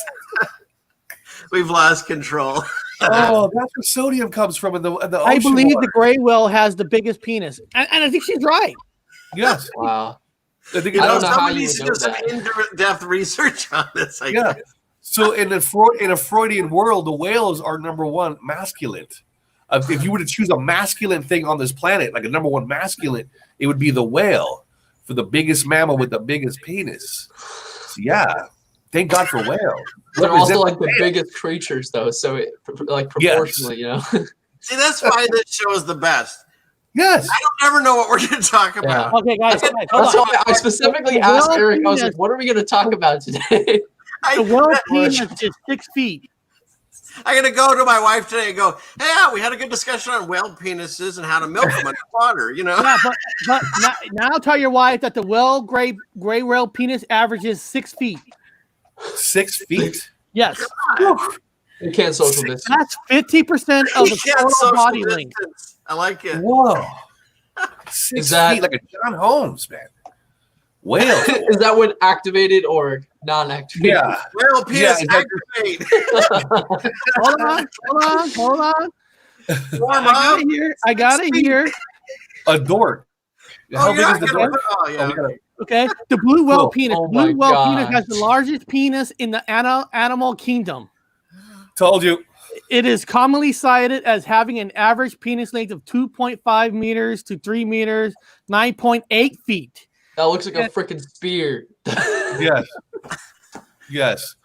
We've lost control. Oh, that's where sodium comes from in the ocean. I believe water. the gray whale has the biggest penis, and I think she's right. Yes, Wow. I think I it's don't know how Somebody you needs to would do know some that. in-depth research on this. I yeah. guess. So in a Freudian world, the whales are number one masculine. If you were to choose a masculine thing on this planet, like a number one masculine, it would be the whale for the biggest mammal with the biggest penis. So, yeah, thank God for whale. They're also like the Represent biggest creatures, though. So proportionally, See, that's why this show is the best. Yes. I don't ever know what we're going to talk about. Okay, guys, hold That's on. why I specifically Well, asked Eric. I was penis. like, "What are we going to talk about today?" The whale penis is 6 feet. I'm gonna go to my wife today and go, hey, we had a good discussion on whale penises and how to milk them underwater. Yeah, but now tell your wife that the gray whale penis averages 6 feet. 6 feet. Yes. You can't social distance. That's 50% of the total body length. I like it. Whoa. 6 feet, like a John Holmes, man. Whale. Is that when activated or non-activated? Yeah. Whale penis activate. Hold on. I got it here. A dork. How big is the dork? Okay. The blue whale penis. Oh Blue my whale penis gosh. has the largest penis in the animal kingdom. Told you. It is commonly cited as having an average penis length of 2.5 meters to 3 meters, 9.8 feet. That looks like a freaking spear. Yes.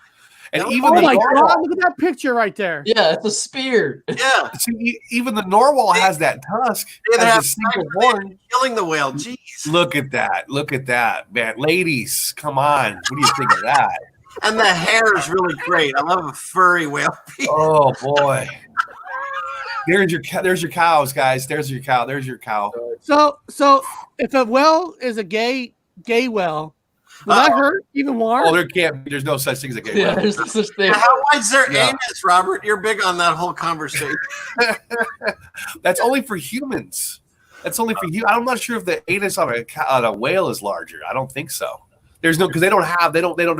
And Oh even the my narwhal, God, look at that picture right there. Yeah, it's a spear. Yeah. see, even the narwhal has that tusk. They Has have a single horn. killing the whale. Jeez. Look at that, man. Ladies, come on. What do you think of that? And the hair is really great. I love a furry whale penis. Oh boy. There's your cows, guys. There's your cow. So if a whale is a gay whale, will that hurt even more? Oh, there's no such thing as a gay Yeah, whale. there's no such thing. How wide's their Yeah. anus, Robert? You're big on that whole conversation. That's only for humans. That's only for you. I'm not sure if the anus on a whale is larger. I don't think so. There's no, because they're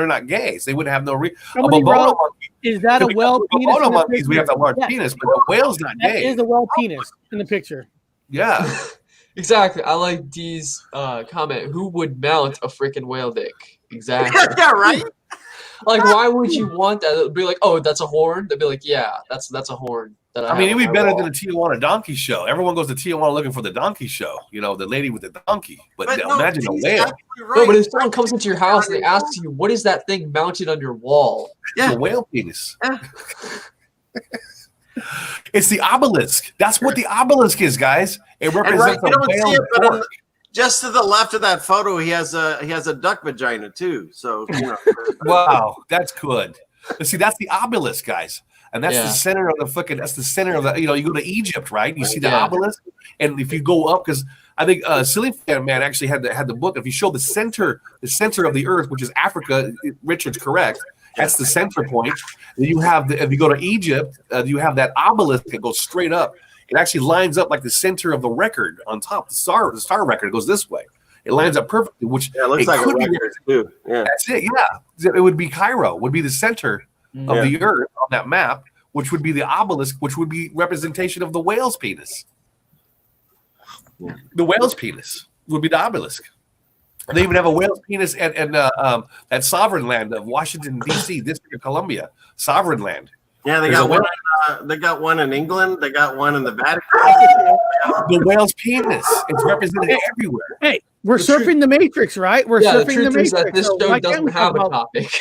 not gays. They wouldn't have no Somebody wrote, is that a whale penis? Bono monkeys, we have that large penis, but the whale's not That gay. is a whale penis in the picture. Yeah. Exactly. I like Dee's comment. Who would mount a freaking whale dick? Exactly. Yeah, right? Like, why would you want that? It'd be like, oh, that's a horn. They'd be like, yeah, that's a horn. That I mean, it'd have be on my better wall. than the Tijuana donkey show. Everyone goes to Tijuana looking for the donkey show. You know, the lady with the donkey. But no, imagine a he's whale. absolutely right. No, but if someone comes into your house and they ask you, what is that thing mounted on your wall? Yeah. The whale penis. Yeah. It's the obelisk. That's what the obelisk is, guys. It And right, represents you a don't see whale it, but fork. just to the left of that photo, he has a duck vagina too. So Wow, that's good. But see, that's the obelisk, guys. And that's Yeah. the center of the center of the, you go to Egypt, right? You see the Yeah. obelisk. And if you go up, because I think Silly Man actually had the book. If you show the center of the earth, which is Africa, Richard's correct. That's the center point. Then you have if you go to Egypt, you have that obelisk that goes straight up. It actually lines up like the center of the record on top. The star record goes this way. It lines up perfectly, which it looks like a could be record too. Yeah. that's it. Yeah, it would be Cairo. Would be the center of the earth on that map, which would be the obelisk, which would be representation of the whale's penis. The whale's penis would be the obelisk. They even have a whale's penis at sovereign land of Washington D.C., District of Columbia, sovereign land. Yeah, they There's got a one. They got one in England. They got one in the Vatican. The whale's penis. It's represented everywhere. Hey, we're surfing the Matrix, right? We're Yeah, the surfing the truth is Matrix. that this so show why can't doesn't we have a talk about- topic.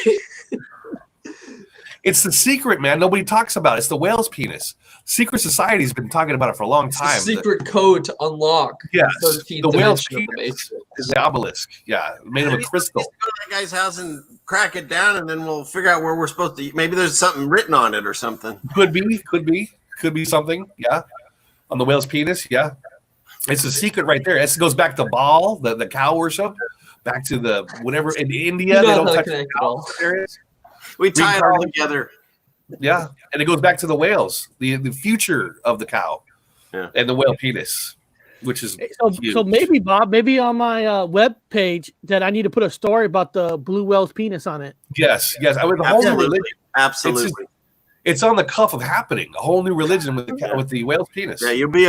It's the secret, man. Nobody talks about it. It's the whale's penis. Secret Society's been talking about it for a long It's the time. secret code to unlock Yes, the 13th the whale's dimension of the penis Matrix. is the obelisk. Yeah, made of a crystal. Let's go to that guy's house and crack it down, and then we'll figure out where we're supposed to. Maybe there's something written on it or something. Could be something. Yeah, on the whale's penis. Yeah, it's a secret right there. It goes back to Baal, the cow worship, back to the whatever in India. You They know don't how to touch connect the it all. cow areas. We tie it all together. Yeah, and it goes back to the whales, the future of the cow, and the whale penis, which is huge. So maybe, Bob, maybe on my web page that I need to put a story about the blue whale's penis on it. Yes. I mean, the whole new religion. Absolutely. It's on the cuff of happening. A whole new religion with the whale's penis. Yeah, you'll be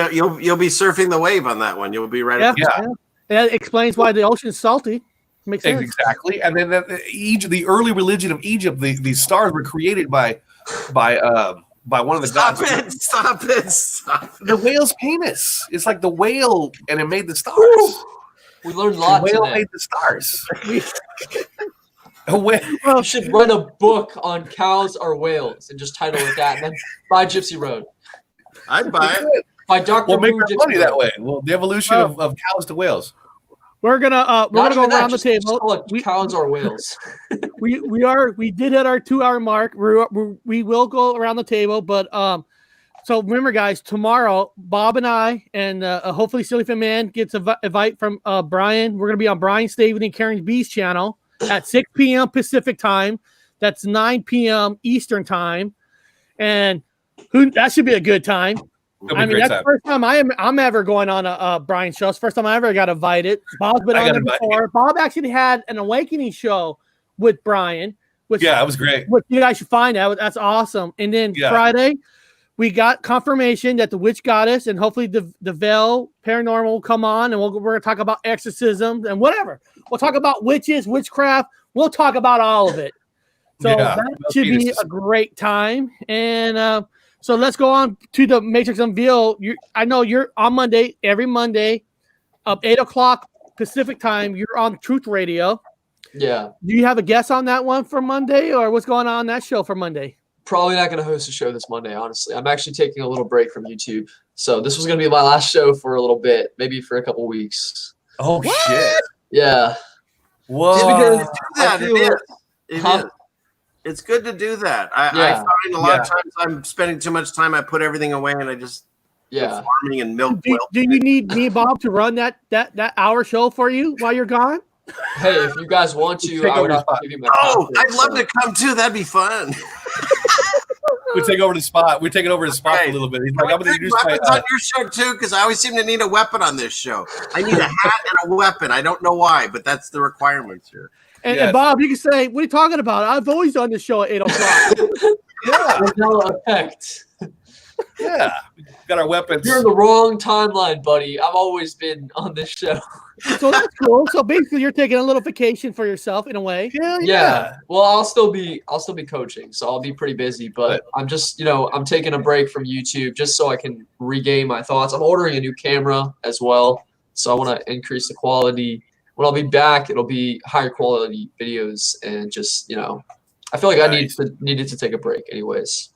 surfing the wave on that one. You'll be right. Yeah. That explains why the ocean's salty. Makes sense. Exactly. And then Egypt, the early religion of Egypt, these stars were created by one of the Stop gods. it! The whale's penis. It's like the whale, and it made the stars. We learned The lots whale today. made the stars. A whale. You should write a book on cows or whales and just title it that, and then buy Gypsy Road. I'd buy it. By Dr. We'll make Blue our Gypsy money Road. that way. Well, the evolution of cows to whales. we're gonna go around the table. Cows are whales. we did hit our 2-hour mark. We will go around the table, but so remember, guys, tomorrow Bob and I and hopefully Silly Fanman gets a invite from Brian. We're gonna be on Brian Staven and Karen B's channel at 6 p.m. Pacific time. That's 9 p.m. Eastern time, and that should be a good time. I mean, that's the first time I'm ever going on a Brian show. It's the first time I ever got invited. Bob's been on there before. Bob actually had an Awakening show with Brian. It was great. Which you guys should find out. That's awesome. And then Friday, we got confirmation that the Witch Goddess and hopefully the Veil Paranormal will come on, and we're going to talk about exorcism and whatever. We'll talk about witches, witchcraft. We'll talk about all of it. So that should be a great time. And so let's go on to the Matrix Unveiled. I know you're on Monday, every Monday, 8 o'clock Pacific time. You're on Truth Radio. Yeah. Do you have a guest on that one for Monday, or what's going on that show for Monday? Probably not going to host a show this Monday, honestly. I'm actually taking a little break from YouTube. So this was going to be my last show for a little bit, maybe for a couple weeks. Oh, shit. Yeah. Whoa. It is. It's good to do that. I find a lot of times I'm spending too much time. I put everything away and I just farming and milk. Do you need me, Bob, to run that hour show for you while you're gone? Hey, if you guys want to, I would have to give you my I'd love to come too. That'd be fun. We take over the spot. We're taking over the spot for a little bit. He's like, I'm going to introduce weapons on your show too, because I always seem to need a weapon on this show. I need a hat and a weapon. I don't know why, but that's the requirements here. And Bob, you can say, "What are you talking about? I've always done this show at 8 o'clock." Mandela Effect. Yeah, we got our weapons. You're in the wrong timeline, buddy. I've always been on this show. So that's cool. So basically, you're taking a little vacation for yourself in a way. Yeah. Well, I'll still be coaching, so I'll be pretty busy. But I'm just, I'm taking a break from YouTube just so I can regain my thoughts. I'm ordering a new camera as well, so I want to increase the quality. When I'll be back, it'll be higher quality videos, and just I feel like I needed to take a break, anyways.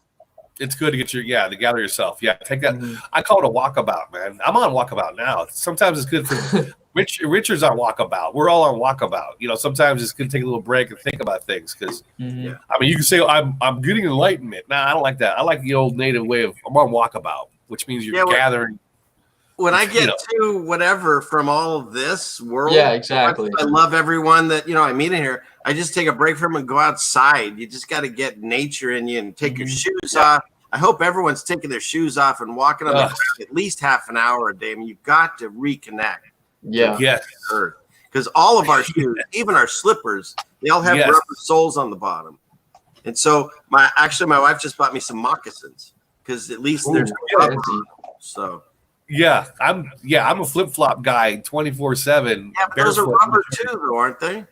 It's good to get to gather yourself. Yeah, take that. Mm-hmm. I call it a walkabout, man. I'm on walkabout now. Sometimes it's good for Richard's on walkabout. We're all on walkabout. Sometimes it's good to take a little break and think about things because I mean, you can say I'm getting enlightenment. Nah, I don't like that. I like the old native way of I'm on walkabout, which means you're gathering. When I get to whatever from all of this world, exactly. I love everyone that I meat in here. I just take a break from and go outside. You just got to get nature in you and take your shoes off. I hope everyone's taking their shoes off and walking on the ground at least half an hour a day. I mean, you've got to reconnect. Yeah. Yes. Because all of our shoes, even our slippers, they all have rubber soles on the bottom. And so my wife just bought me some moccasins because at least there's rubber. So. Yeah, I'm a flip-flop guy 24/7. Yeah, but those are rubber too, though, aren't they?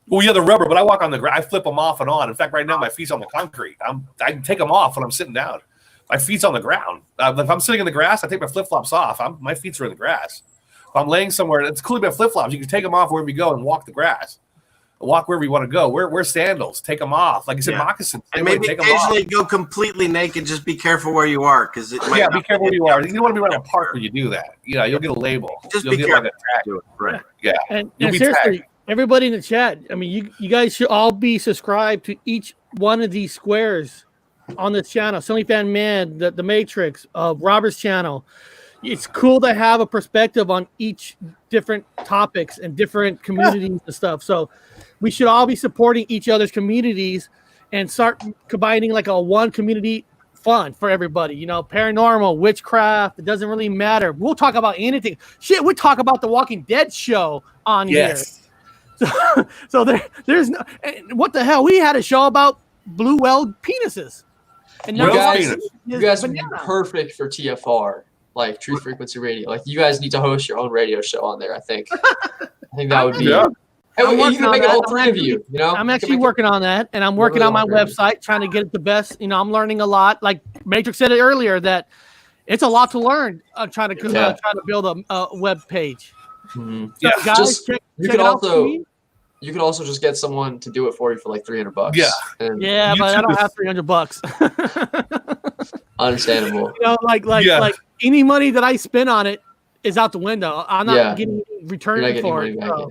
Well, yeah, the rubber, but I walk on the ground. I flip them off and on. In fact, right now my feet's on the concrete. I can take them off when I'm sitting down. My feet's on the ground. If I'm sitting in the grass, I take my flip-flops off. My feet are in the grass. If I'm laying somewhere, it's cool about flip-flops. You can take them off wherever you go and walk the grass. Walk wherever you want to go. Wear sandals. Take them off. Like I said, moccasins. And maybe occasionally go completely naked. Just be careful where you are, because it might. Yeah, be careful where you are. You don't want to be around a park when you do that. You'll get a label. Just be careful. Right. Yeah. And seriously, everybody in the chat. I mean, you guys should all be subscribed to each one of these squares on this channel. Silly Fanman, the Matrix, Robert's channel. It's cool to have a perspective on each different topics and different communities and stuff. So we should all be supporting each other's communities and start combining like a one community fun for everybody. Paranormal, witchcraft, it doesn't really matter. We'll talk about anything. Shit, we talk about the Walking Dead show on here. So there's no, what the hell? We had a show about blue whale penises. And now you guys would be perfect for TFR. Like True Frequency Radio. Like you guys need to host your own radio show on there, I think. I think that would be Hey, you can make it all three of you, I'm actually working on that, and I'm working on my website, trying to get it the best. I'm learning a lot. Like Matrix said it earlier, that it's a lot to learn. Trying to build a web page. Mm-hmm. So guys, you could also just get someone to do it for you for like $300. Yeah, but I don't have $300. Understandable. Like any money that I spend on it is out the window. I'm not getting any return You're not it getting for money it. back So, yet.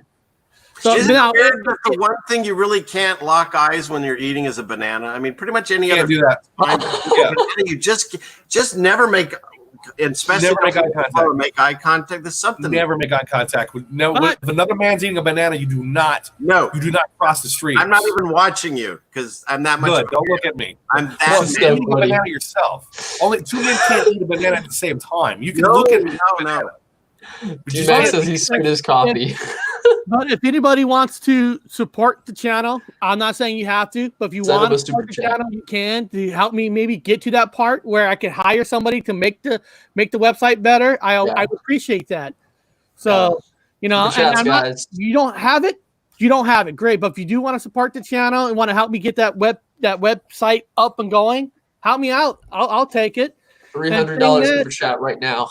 so Isn't now, it weird that the one thing you really can't lock eyes when you're eating is a banana? I mean, pretty much any Can't other do that. fine, Yeah. banana, you just never make, and especially Never make eye contact. Make eye contact. There's something. Never make eye contact with But- if another man's eating a banana, you do not cross the street. I'm not even watching you because I'm that much. Good. Don't look at me. I'm No, that. Just you're so eating a funny. banana yourself. Only 2 men can't eat a banana at the same time. You can No, look at me. no. G-Max says he's sipping his coffee. But if anybody wants to support the channel, I'm not saying you have to, but if you Send want them to a support the super chat. channel, you can to help me maybe get to that part where I can hire somebody to make the website better. I would appreciate that. So you know, Super chats, and I'm not, guys. you don't have it, great. But if you do want to support the channel and want to help me get that website up and going, help me out. I'll take it. $300 super chat right now.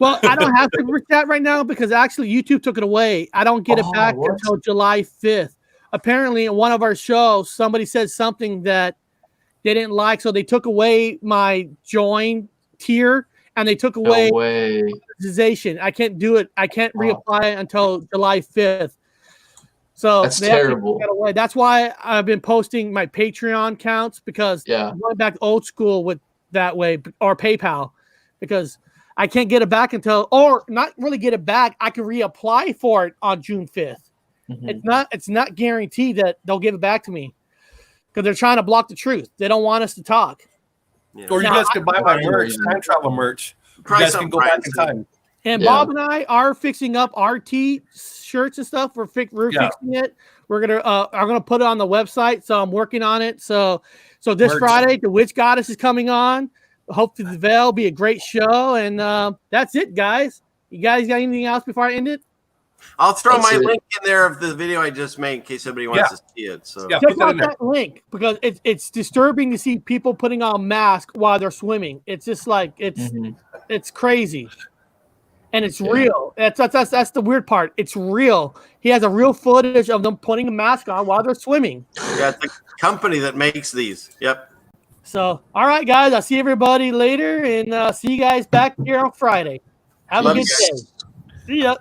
Well, I don't have to reach that right now because actually YouTube took it away. I don't get it back until July 5th. Apparently, in one of our shows, somebody said something that they didn't like, so they took away my join tier and they took away monetization. I can't do it. I can't reapply until July 5th. So that's terrible. That's why I've been posting my Patreon counts because I'm going back old school with that way, or PayPal, because I can't get it back until, or not really get it back. I can reapply for it on June 5th. It's not guaranteed that they'll give it back to me because they're trying to block the truth. They don't want us to talk. Yeah. Or you guys can buy my merch, time travel merch. You guys can go back in time. And Bob and I are fixing up RT shirts and stuff. We're fixing it. We're gonna put it on the website. So I'm working on it. So this Friday, the Witch Goddess is coming on. Hopefully the Veil will be a great show. And that's it, guys. You guys got anything else before I end it? I'll throw my link in there of the video I just made in case somebody wants to see it. So just put that link because it's disturbing to see people putting on masks while they're swimming. It's just like it's crazy. And it's real. That's the weird part. It's real. He has a real footage of them putting a mask on while they're swimming. Yeah, it's a company that makes these. Yep. So, all right, guys. I'll see everybody later, and see you guys back here on Friday. Have a good day. See ya.